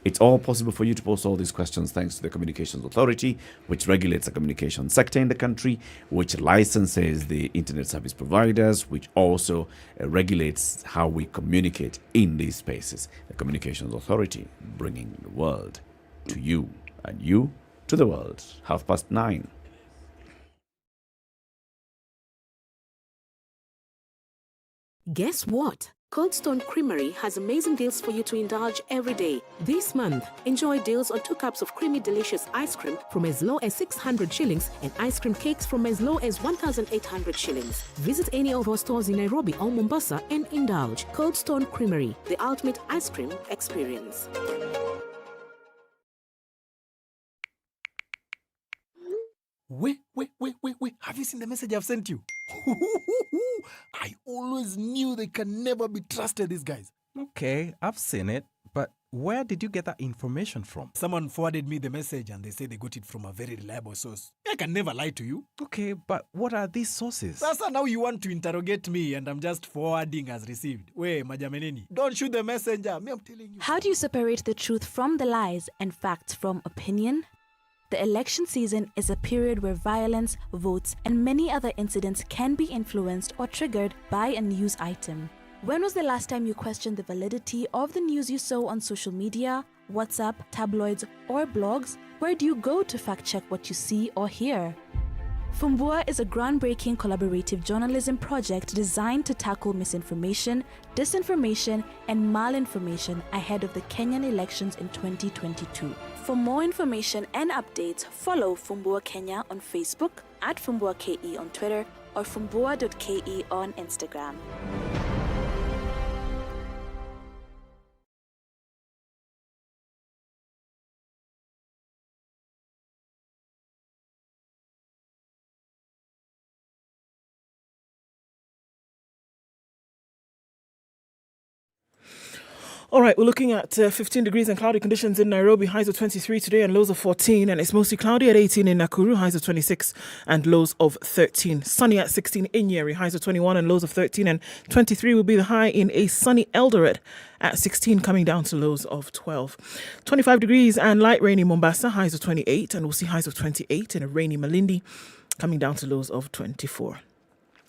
It's all possible for you to post all these questions thanks to the Communications Authority, which regulates the communication sector in the country, which licenses the internet service providers, which also regulates how we communicate in these spaces. The Communications Authority, bringing the world to you and you to the world. 9:30. Guess what? Cold Stone Creamery has amazing deals for you to indulge every day. This month, enjoy deals on 2 cups of creamy delicious ice cream from as low as 600 shillings and ice cream cakes from as low as 1,800 shillings. Visit any of our stores in Nairobi or Mombasa and indulge. Cold Stone Creamery, the ultimate ice cream experience. Wait. Have you seen the message I've sent you? I always knew they can never be trusted, these guys. Okay, I've seen it, but where did you get that information from? Someone forwarded me the message and they say they got it from a very reliable source. I can never lie to you. Okay, but what are these sources? Sasa, now you want to interrogate me and I'm just forwarding as received. Wey, majameneni, don't shoot the messenger. Me, I'm telling you. How do you separate the truth from the lies and facts from opinion? The election season is a period where violence, votes, and many other incidents can be influenced or triggered by a news item. When was the last time you questioned the validity of the news you saw on social media, WhatsApp, tabloids, or blogs? Where do you go to fact-check what you see or hear? Fumbua is a groundbreaking collaborative journalism project designed to tackle misinformation, disinformation, and malinformation ahead of the Kenyan elections in 2022. For more information and updates, follow Fumbua Kenya on Facebook, at Fumbua KE on Twitter, or fumbua.ke on Instagram. All right, we're looking at 15 degrees and cloudy conditions in Nairobi, highs of 23 today and lows of 14, and it's mostly cloudy at 18 in Nakuru, highs of 26 and lows of 13. Sunny at 16 in Nyeri, highs of 21 and lows of 13, and 23 will be the high in a sunny Eldoret at 16, coming down to lows of 12. 25 degrees and light rain in Mombasa, highs of 28, and we'll see highs of 28 in a rainy Malindi, coming down to lows of 24.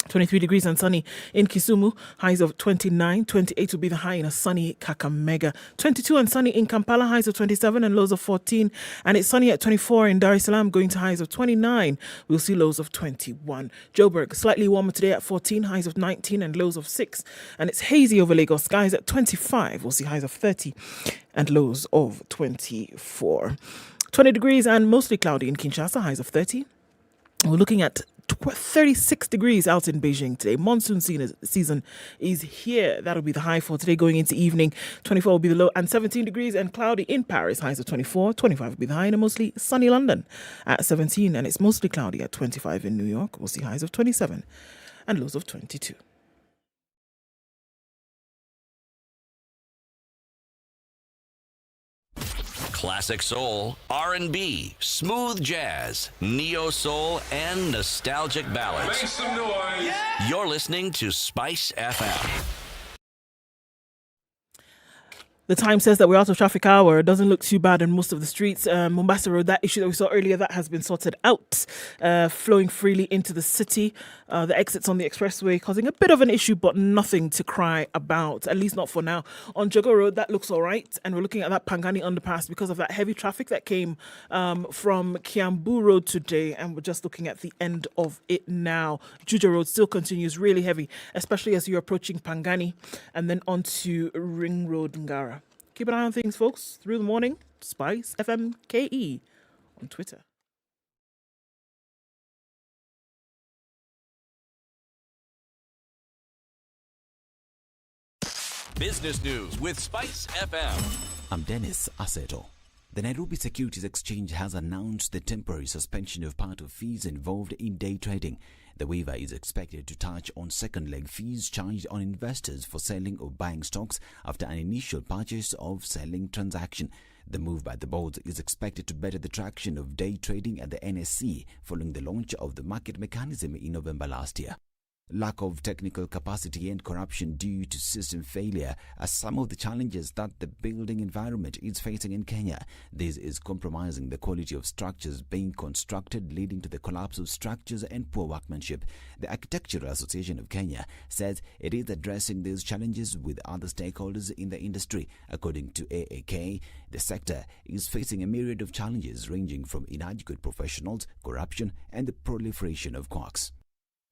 23 degrees and sunny in Kisumu, highs of 29, 28 will be the high in a sunny Kakamega, 22 and sunny in Kampala, highs of 27 and lows of 14, and it's sunny at 24 in Dar es Salaam, going to highs of 29, we'll see lows of 21. Joburg, slightly warmer today at 14, highs of 19 and lows of 6, and it's hazy over Lagos, skies at 25, we'll see highs of 30 and lows of 24. 20 degrees and mostly cloudy in Kinshasa, highs of 30. We're looking at 36 degrees out in Beijing today. Monsoon season is here. That'll be the high for today going into evening. 24 will be the low, and 17 degrees and cloudy in Paris. Highs of 24. 25 will be the high in a mostly sunny London at 17, and it's mostly cloudy at 25 in New York. We'll see highs of 27 and lows of 22. Classic soul, R&B, smooth jazz, neo soul, and nostalgic ballads. Make some noise. Yeah. You're listening to Spice FM. The time says that we're out of traffic hour. It doesn't look too bad in most of the streets. Mombasa Road, that issue that we saw earlier, that has been sorted out, flowing freely into the city. The exits on the expressway causing a bit of an issue, but nothing to cry about, at least not for now. On Jogo Road, that looks all right. And we're looking at that Pangani underpass because of that heavy traffic that came from Kiambu Road today. And we're just looking at the end of it now. Juja Road still continues really heavy, especially as you're approaching Pangani and then onto Ring Road, Ngara. Keep an eye on things, folks. Through the morning, SpiceFM KE on Twitter. Business news with Spice FM. I'm Dennis Aseto. The Nairobi Securities Exchange has announced the temporary suspension of part of fees involved in day trading. The waiver is expected to touch on second-leg fees charged on investors for selling or buying stocks after an initial purchase or selling transaction. The move by the board is expected to better the traction of day trading at the NSE following the launch of the market mechanism in November last year. Lack of technical capacity and corruption due to system failure are some of the challenges that the building environment is facing in Kenya. This is compromising the quality of structures being constructed, leading to the collapse of structures and poor workmanship. The Architectural Association of Kenya says it is addressing these challenges with other stakeholders in the industry. According to AAK, the sector is facing a myriad of challenges ranging from inadequate professionals, corruption, and the proliferation of quacks.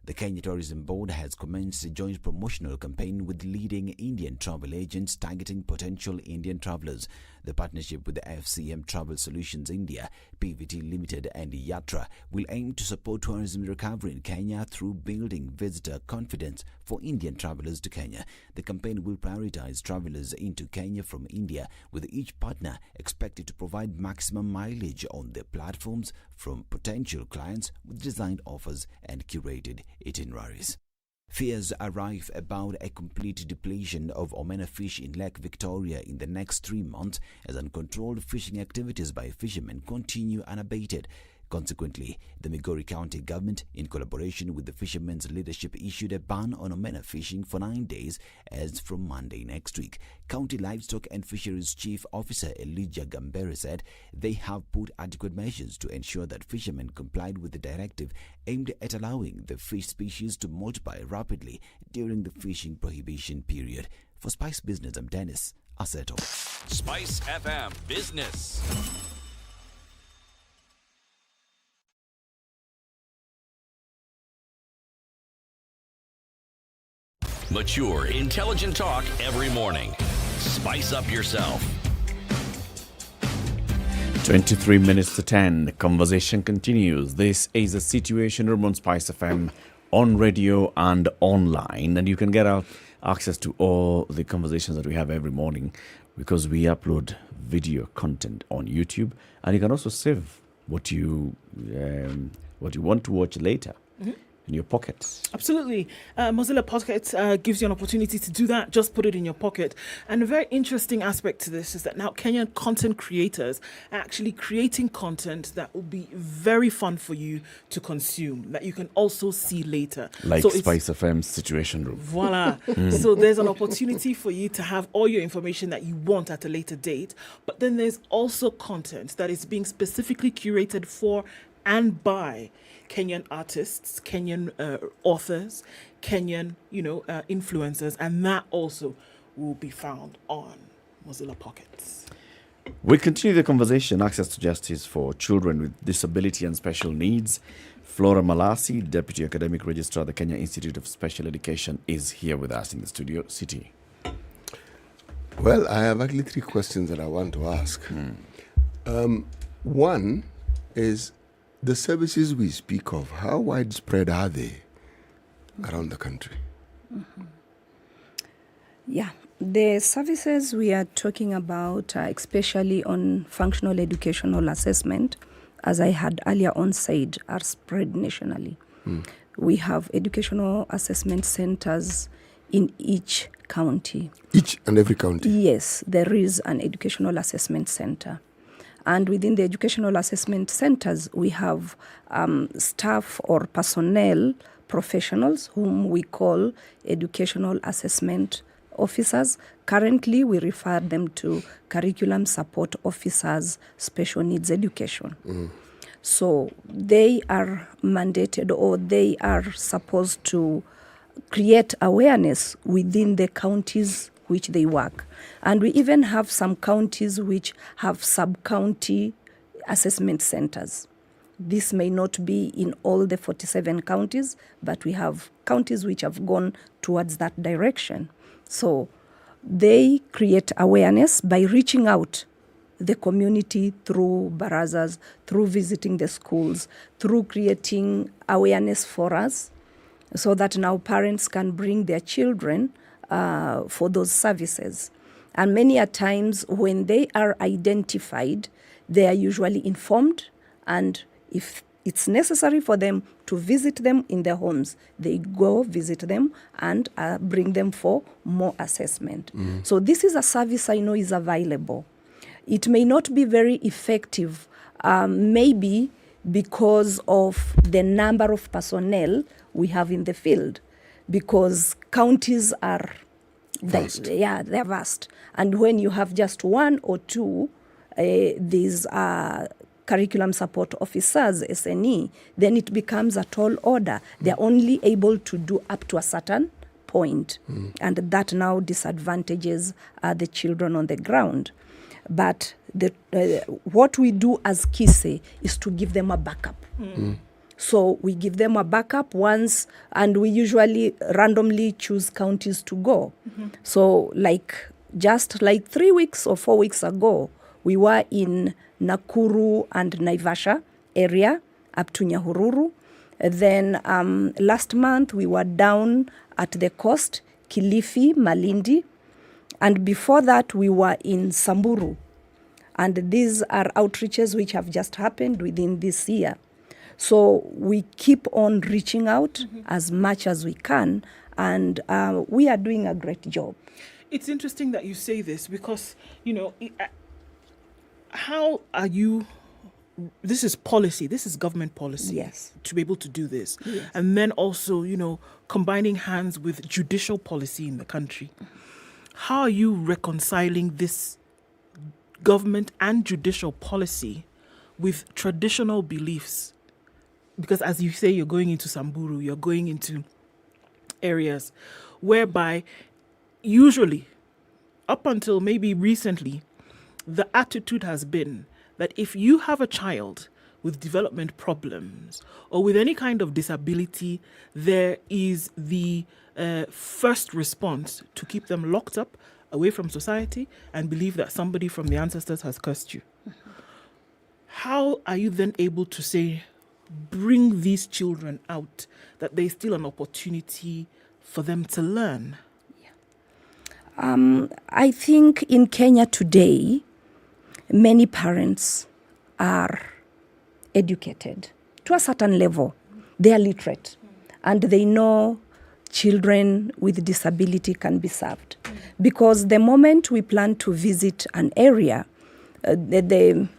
The Kenya Tourism Board has commenced a joint promotional campaign with leading Indian travel agents targeting potential Indian travelers. The partnership with the FCM Travel Solutions India, PVT Limited and Yatra will aim to support tourism recovery in Kenya through building visitor confidence for Indian travelers to Kenya. The campaign will prioritize travelers into Kenya from India, with each partner expected to provide maximum mileage on their platforms from potential clients with designed offers and curated itineraries. Fears are rife about a complete depletion of omena fish in Lake Victoria in the next 3 months as uncontrolled fishing activities by fishermen continue unabated. Consequently, the Migori County government, in collaboration with the fishermen's leadership, issued a ban on omena fishing for 9 days as from Monday next week. County Livestock and Fisheries Chief Officer Elijah Gambere said they have put adequate measures to ensure that fishermen complied with the directive aimed at allowing the fish species to multiply rapidly during the fishing prohibition period. For Spice Business, I'm Dennis Aseto. Spice FM Business. Mature, intelligent talk every morning. Spice up yourself. 23 minutes to 10. The conversation continues. This is a Situation Room on SpiceFM, on radio and online. And you can get access to all the conversations that we have every morning because we upload video content on YouTube. And you can also save what you want to watch later. In your pocket. Absolutely. Mozilla Pocket gives you an opportunity to do that. Just put it in your pocket. And a very interesting aspect to this is that now Kenyan content creators are actually creating content that will be very fun for you to consume, that you can also see later. Like so Spice FM's Situation Room. Voila. So there's an opportunity for you to have all your information that you want at a later date. But then there's also content that is being specifically curated for and by Kenyan artists, Kenyan authors, Kenyan, influencers, and that also will be found on Mozilla Pockets. We continue the conversation. Access to justice for children with disability and special needs. Flora Malasi, Deputy Academic Registrar at the Kenya Institute of Special Education, is here with us in the studio. City. Well, I have actually 3 questions that I want to ask. One is, the services we speak of, how widespread are they around the country? Yeah, the services we are talking about, especially on functional educational assessment, as I had earlier on said, are spread nationally. We have educational assessment centers in each county. Each and every county? Yes, there is an educational assessment center. And within the educational assessment centers, we have staff or personnel professionals whom we call educational assessment officers. Currently, we refer them to curriculum support officers, special needs education. So they are mandated, or they are supposed to create awareness within the counties which they work. And we even have some counties which have sub-county assessment centers. This may not be in all the 47 counties, but we have counties which have gone towards that direction. So they create awareness by reaching out the community through barazas, through visiting the schools, through creating awareness for us, so that now parents can bring their children for those services. And many a times when they are identified, they are usually informed, and if it's necessary for them to visit them in their homes, they go visit them and bring them for more assessment. So this is a service I know is available. It may not be very effective, maybe because of the number of personnel we have in the field, because counties are vast. They're vast. And when you have just 1 or 2 these curriculum support officers, SNE, then it becomes a tall order. They're only able to do up to a certain point. And that now disadvantages the children on the ground. But what we do as KISE is to give them a backup. So we give them a backup once, and we usually randomly choose counties to go. So just like 3 weeks or 4 weeks ago, we were in Nakuru and Naivasha area up to Nyahururu. Then last month we were down at the coast, Kilifi, Malindi. And before that we were in Samburu. And these are outreaches which have just happened within this year. So we keep on reaching out as much as we can, and we are doing a great job. It's interesting that you say this because, how are you this is policy, this is government policy, yes, to be able to do this. Yes. And then also, combining hands with judicial policy in the country. How are you reconciling this government and judicial policy with traditional beliefs? Because as you say, you're going into Samburu, you're going into areas whereby usually, up until maybe recently, the attitude has been that if you have a child with development problems or with any kind of disability, there is the first response to keep them locked up, away from society, and believe that somebody from the ancestors has cursed you. How are you then able to say, bring these children out, that there's still an opportunity for them to learn? I think in Kenya today, many parents are educated to a certain level. They are literate and they know children with disability can be served. Because the moment we plan to visit an area, the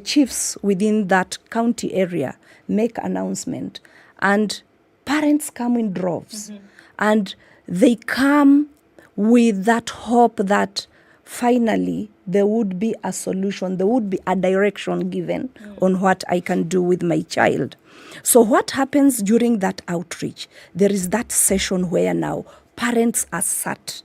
chiefs within that county area make announcement, and parents come in droves. And they come with that hope that finally there would be a solution, there would be a direction given on what I can do with my child. So what happens during that outreach? There is that session where now parents are sat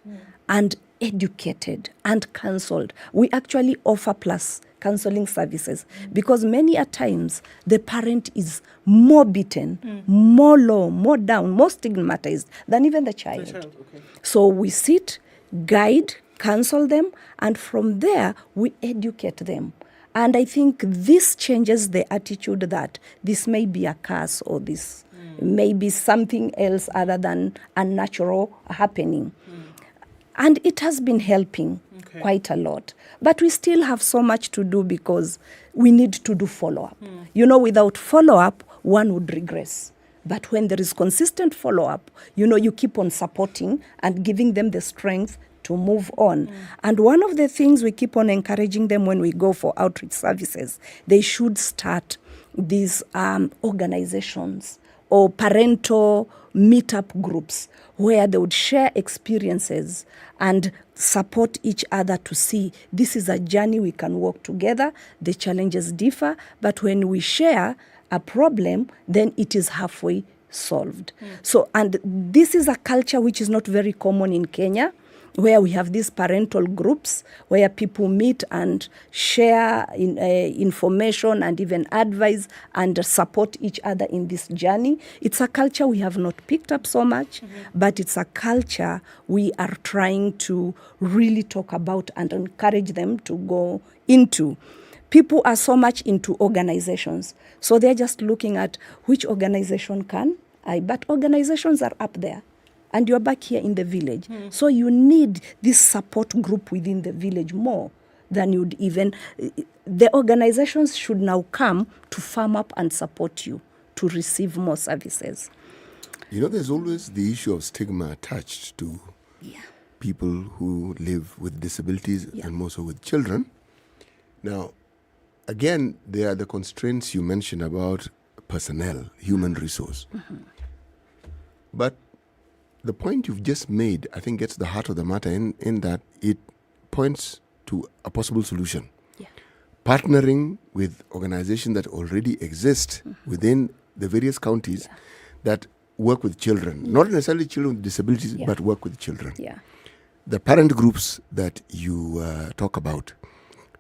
and educated and counseled. We actually offer plus counseling services because many a times the parent is more beaten, more low, more down, more stigmatized than even the child. So we sit, guide, counsel them, and from there we educate them. And I think this changes the attitude that this may be a curse or this may be something else other than a natural happening. And it has been helping quite a lot. But we still have so much to do because we need to do follow-up. Without follow-up, one would regress. But when there is consistent follow-up, you keep on supporting and giving them the strength to move on. And one of the things we keep on encouraging them when we go for outreach services, they should start these organizations or parental meetup groups where they would share experiences and support each other to see this is a journey we can walk together. The challenges differ, but when we share a problem, then it is halfway solved. So, and this is a culture which is not very common in Kenya, where we have these parental groups where people meet and share information and even advise and support each other in this journey. It's a culture we have not picked up so much, but it's a culture we are trying to really talk about and encourage them to go into. People are so much into organizations, so they're just looking at which organization can I, but organizations are up there. And you're back here in the village. So you need this support group within the village more than you'd even... The organizations should now come to farm up and support you to receive more services. There's always the issue of stigma attached to people who live with disabilities and more so with children. Now, again, there are the constraints you mentioned about personnel, human resource. But the point you've just made, I think, gets the heart of the matter in that it points to a possible solution. Partnering with organizations that already exist within the various counties that work with children, not necessarily children with disabilities, but work with children. The parent groups that you talk about,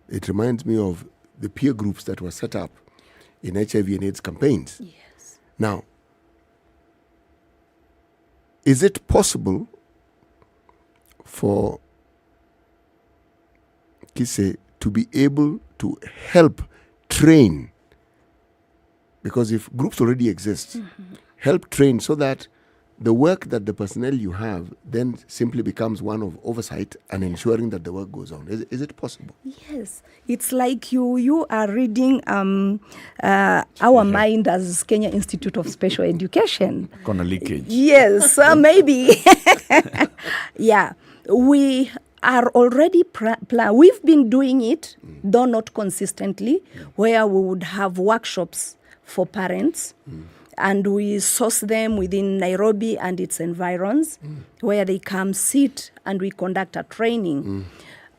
it reminds me of the peer groups that were set up in HIV and AIDS campaigns. Now, is it possible for Kise to be able to help train? Because if groups already exist, help train so that the work that the personnel you have then simply becomes one of oversight and ensuring that the work goes on. Is it possible? Yes. It's like you are reading our mind as Kenya Institute of Special Education. Corner leakage. Yes, maybe. We are already we've been doing it, though not consistently, where we would have workshops for parents, and we source them within Nairobi and its environs, where they come sit and we conduct a training.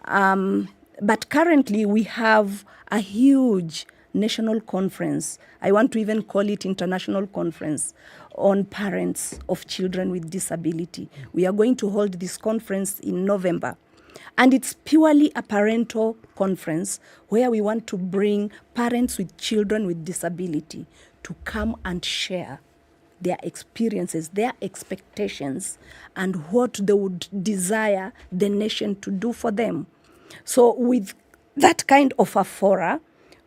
But currently we have a huge national conference. I want to even call it international conference on parents of children with disability. We are going to hold this conference in November. And it's purely a parental conference where we want to bring parents with children with disability to come and share their experiences, their expectations, and what they would desire the nation to do for them. So with that kind of a fora,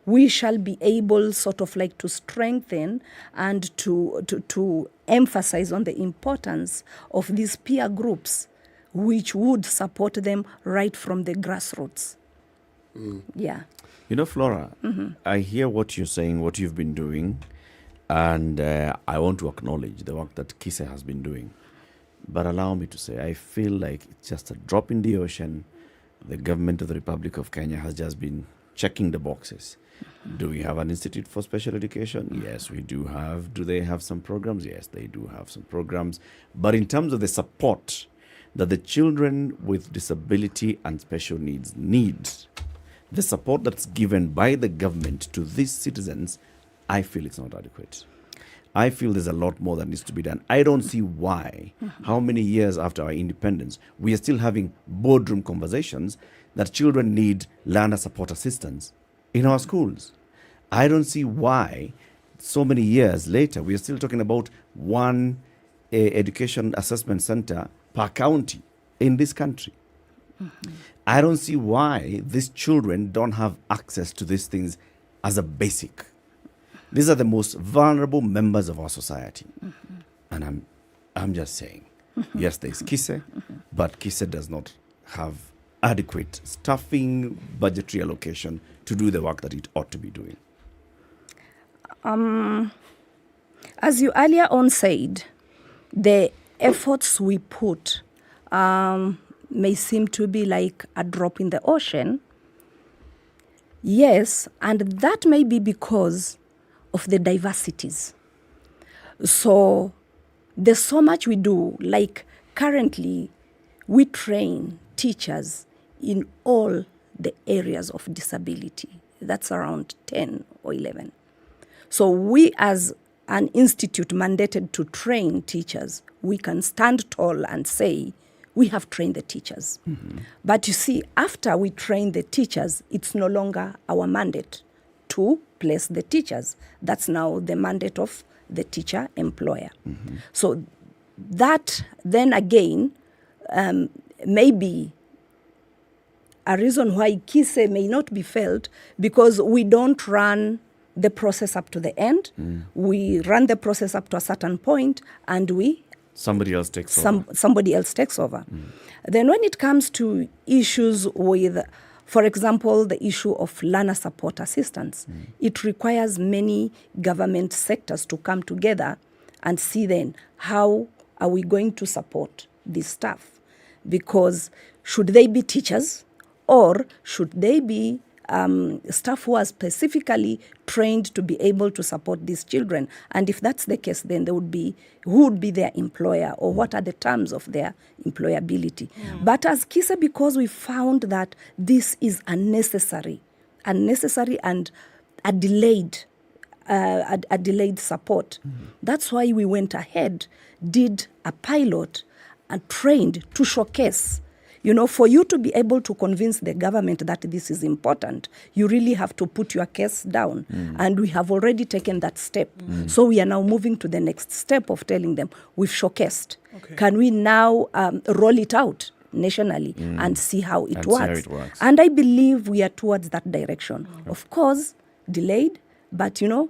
we shall be able sort of like to strengthen and to emphasize on the importance of these peer groups, which would support them right from the grassroots. Yeah. You know, Flora, I hear what you're saying, what you've been doing, and I want to acknowledge the work that Kise has been doing. But allow me to say, I feel like it's just a drop in the ocean. The government of the Republic of Kenya has just been checking the boxes. Do we have an institute for special education? Yes, we do have. Do they have some programs? Yes, they do have some programs. But in terms of the support that the children with disability and special needs need, the support that's given by the government to these citizens, I feel it's not adequate. I feel there's a lot more that needs to be done. I don't see why, how many years after our independence, we are still having boardroom conversations that children need learner support assistance in our schools. I don't see why so many years later we are still talking about one education assessment center per county in this country. I don't see why these children don't have access to these things as a basic. These are the most vulnerable members of our society. And I'm just saying, yes, there's Kise, but Kise does not have adequate staffing, budgetary allocation to do the work that it ought to be doing. As you earlier on said, the efforts we put may seem to be like a drop in the ocean. Yes, and that may be because of the diversities. So there's so much we do. Like currently, we train teachers in all the areas of disability. That's around 10 or 11. So we as an institute mandated to train teachers, we can stand tall and say, we have trained the teachers. But you see, after we train the teachers, it's no longer our mandate to place the teachers. That's now the mandate of the teacher employer. So that then again may be a reason why Kise may not be felt, because we don't run the process up to the end. We run the process up to a certain point and somebody else takes over. Somebody else takes over. Then when it comes to issues with, for example, the issue of learner support assistance, it requires many government sectors to come together and see then how are we going to support this staff. Because should they be teachers or should they be staff who are specifically trained to be able to support these children? And if that's the case, then there would be, who would be their employer, or what are the terms of their employability? But as Kise, because we found that this is unnecessary and a delayed support, that's why we went ahead, did a pilot and trained to showcase. You know, for you to be able to convince the government that this is important, you really have to put your case down. And we have already taken that step. So we are now moving to the next step of telling them, we've showcased. Can we now roll it out nationally and see how it works? And I believe we are towards that direction. Of course, delayed, but, you know,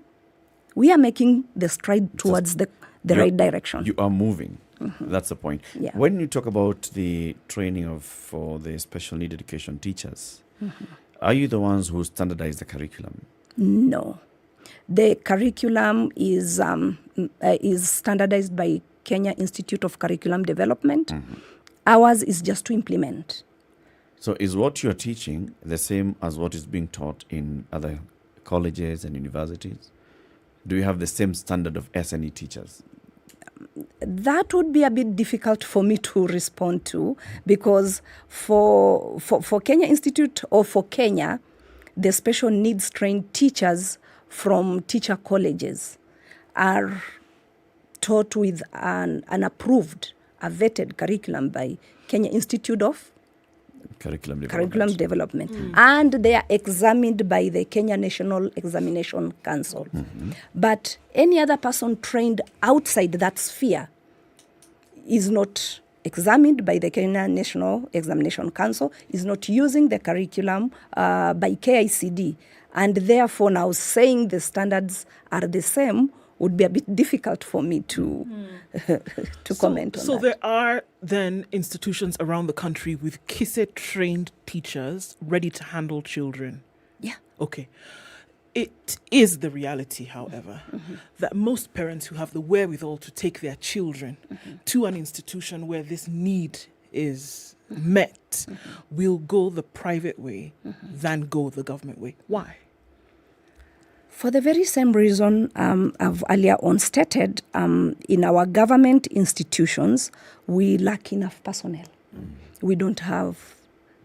we are making the stride towards the right direction. You are moving. That's the point. When you talk about the training for the special need education teachers, are you the ones who standardize the curriculum? No. The curriculum is standardized by Kenya Institute of Curriculum Development. Ours is just to implement. So is what you're teaching the same as what is being taught in other colleges and universities? Do you have the same standard of SNE teachers? That would be a bit difficult for me to respond to, because for Kenya Institute or for Kenya, the special needs trained teachers from teacher colleges are taught with an approved, a vetted curriculum by Kenya Institute of Curriculum Development. And they are examined by the Kenya National Examination Council. But any other person trained outside that sphere is not examined by the Kenya National Examination Council, is not using the curriculum by KICD. And therefore now saying the standards are the same would be a bit difficult for me to comment on that. So there are then institutions around the country with KISE-trained teachers ready to handle children? Yeah. Okay. It is the reality, however, that most parents who have the wherewithal to take their children to an institution where this need is met will go the private way than go the government way. Why? For the very same reason I've earlier on stated, in our government institutions, we lack enough personnel. We don't have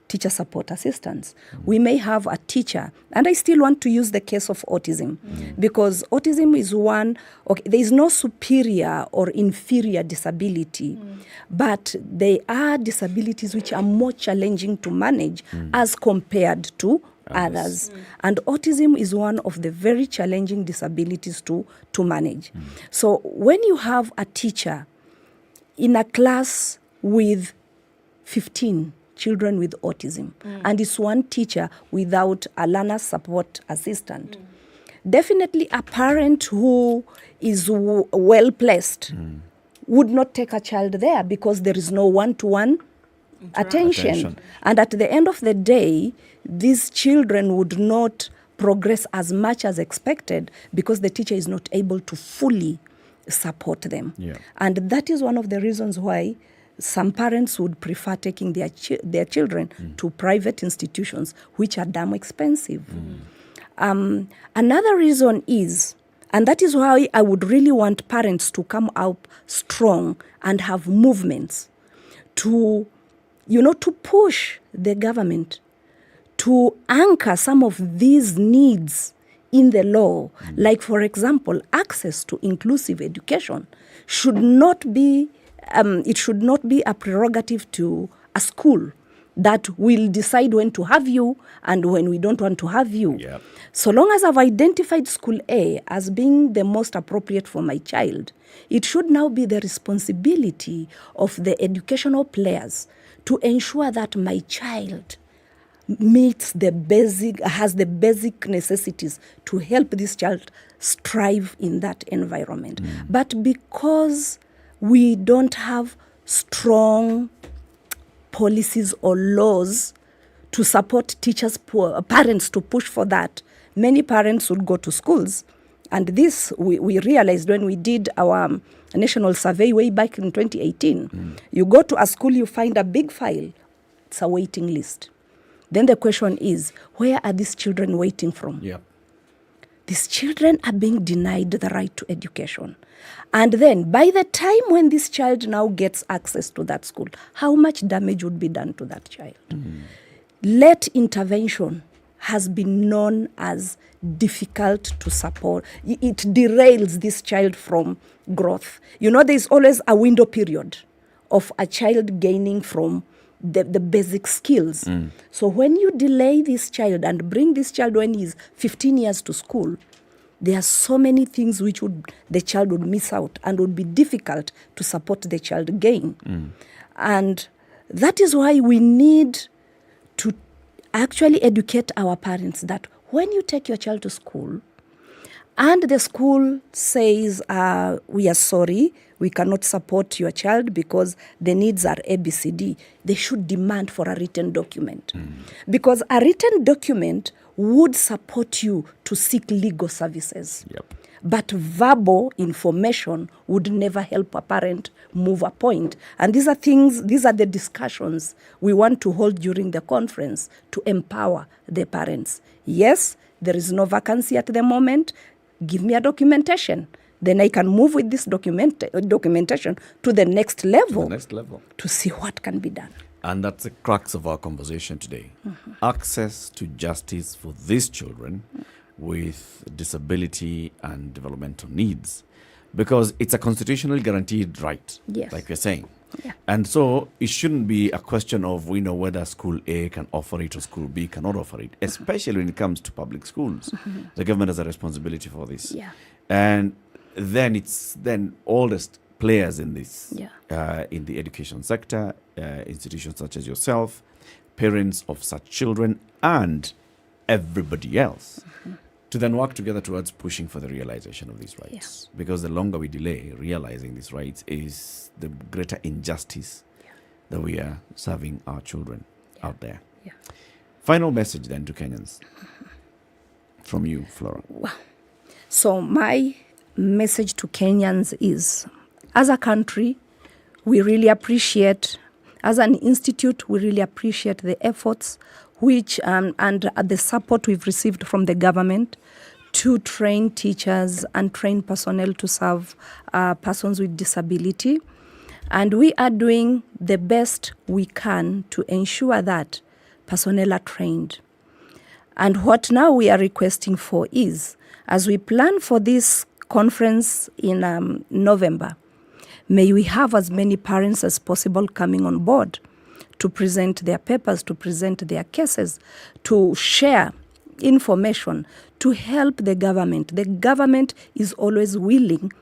teacher support assistants. We may have a teacher, and I still want to use the case of autism, because autism is one, there is no superior or inferior disability, but they are disabilities which are more challenging to manage as compared to others. And autism is one of the very challenging disabilities to manage. So when you have a teacher in a class with 15 children with autism, and it's one teacher without a learner support assistant, definitely a parent who is well placed would not take a child there, because there is no one-to-one attention. And at the end of the day, these children would not progress as much as expected, because the teacher is not able to fully support them. And that is one of the reasons why some parents would prefer taking their children to private institutions, which are damn expensive. Another reason is, and that is why I would really want parents to come out strong and have movements to push the government to anchor some of these needs in the law. Like, for example, access to inclusive education should not be a prerogative to a school that will decide when to have you and when we don't want to have you. So long as I've identified school A as being the most appropriate for my child, it should now be the responsibility of the educational players to ensure that my child has the basic necessities to help this child strive in that environment. But because we don't have strong policies or laws to support parents to push for that, many parents would go to schools. And this, we realized when we did our national survey way back in 2018. You go to a school, you find a big file. It's a waiting list. Then the question is, where are these children waiting from? These children are being denied the right to education. And then by the time when this child now gets access to that school, how much damage would be done to that child? Late intervention has been known as difficult to support. It derails this child from growth. There's always a window period of a child gaining from the basic skills. So when you delay this child and bring this child when he's 15 years to school, there are so many things which the child would miss out and would be difficult to support the child gain. And that is why we need to actually educate our parents that when you take your child to school, and the school says, we are sorry, we cannot support your child because the needs are ABCD, they should demand for a written document. Because a written document would support you to seek legal services. Yep. But verbal information would never help a parent move a point. And these are the discussions we want to hold during the conference to empower the parents. Yes, there is no vacancy at the moment. Give me a documentation. Then I can move with this documentation to the next level. To see what can be done. And that's the crux of our conversation today. Access to justice for these children with disability and developmental needs, because it's a constitutionally guaranteed right, like we're saying. And so it shouldn't be a question of we know whether school A can offer it or school B cannot offer it, especially when it comes to public schools. The government has a responsibility for this. And then it's oldest players in this, in the education sector, institutions such as yourself, parents of such children, and everybody else to then work together towards pushing for the realization of these rights. Because the longer we delay realizing these rights is the greater injustice that we are serving our children out there. Final message then to Kenyans from you, Flora. So my message to Kenyans is, as a country, we really appreciate, as an institute, we really appreciate the efforts which and the support we've received from the government to train teachers and train personnel to serve persons with disability. And we are doing the best we can to ensure that personnel are trained. And what now we are requesting for is, as we plan for this conference in November, may we have as many parents as possible coming on board to present their papers, to present their cases, to share information, to help the government. The government is always willing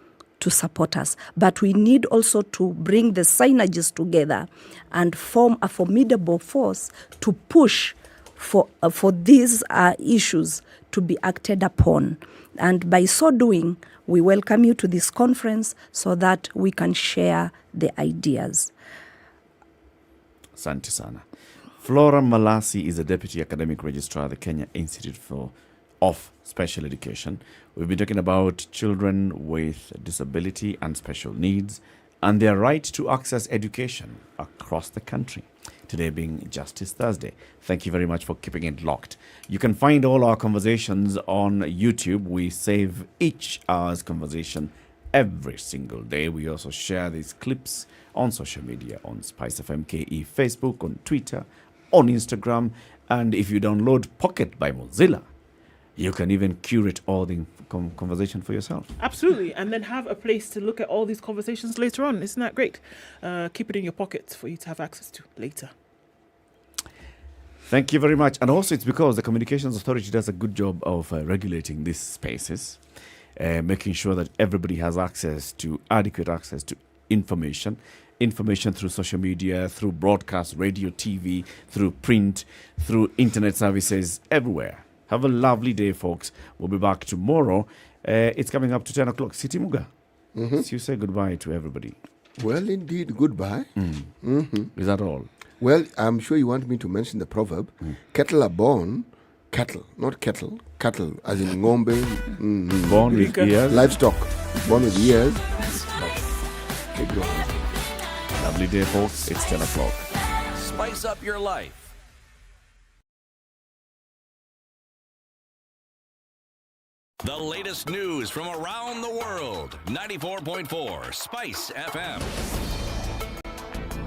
to support us, but we need also to bring the synergies together and form a formidable force to push for these issues to be acted upon. And by so doing, we welcome you to this conference so that we can share the ideas. Asante sana. Flora Malasi is the Deputy Academic Registrar at the Kenya Institute of Special Education. We've been talking about children with disability and special needs and their right to access education across the country. Today being Justice Thursday. Thank you very much for keeping it locked. You can find all our conversations on YouTube. We save each hour's conversation every single day. We also share these clips on social media, on SpiceFM KE, Facebook, on Twitter, on Instagram. And if you download Pocket by Mozilla, you can even curate all the conversation for yourself. Absolutely. And then have a place to look at all these conversations later on. Isn't that great? Keep it in your pockets for you to have access to later. Thank you very much. And also it's because the Communications Authority does a good job of regulating these spaces, making sure that everybody has adequate access to information through social media, through broadcast, radio, TV, through print, through internet services, everywhere. Have a lovely day, folks. We'll be back tomorrow. It's coming up to 10 o'clock. City Muga. So you say goodbye to everybody. Well, indeed, goodbye. Is that all? Well, I'm sure you want me to mention the proverb. Cattle are born, not cattle, as in ng'ombe. Born with ears. Livestock, born with ears. Lovely day, folks. It's 10 o'clock. Spice up your life. The latest news from around the world. 94.4 Spice FM.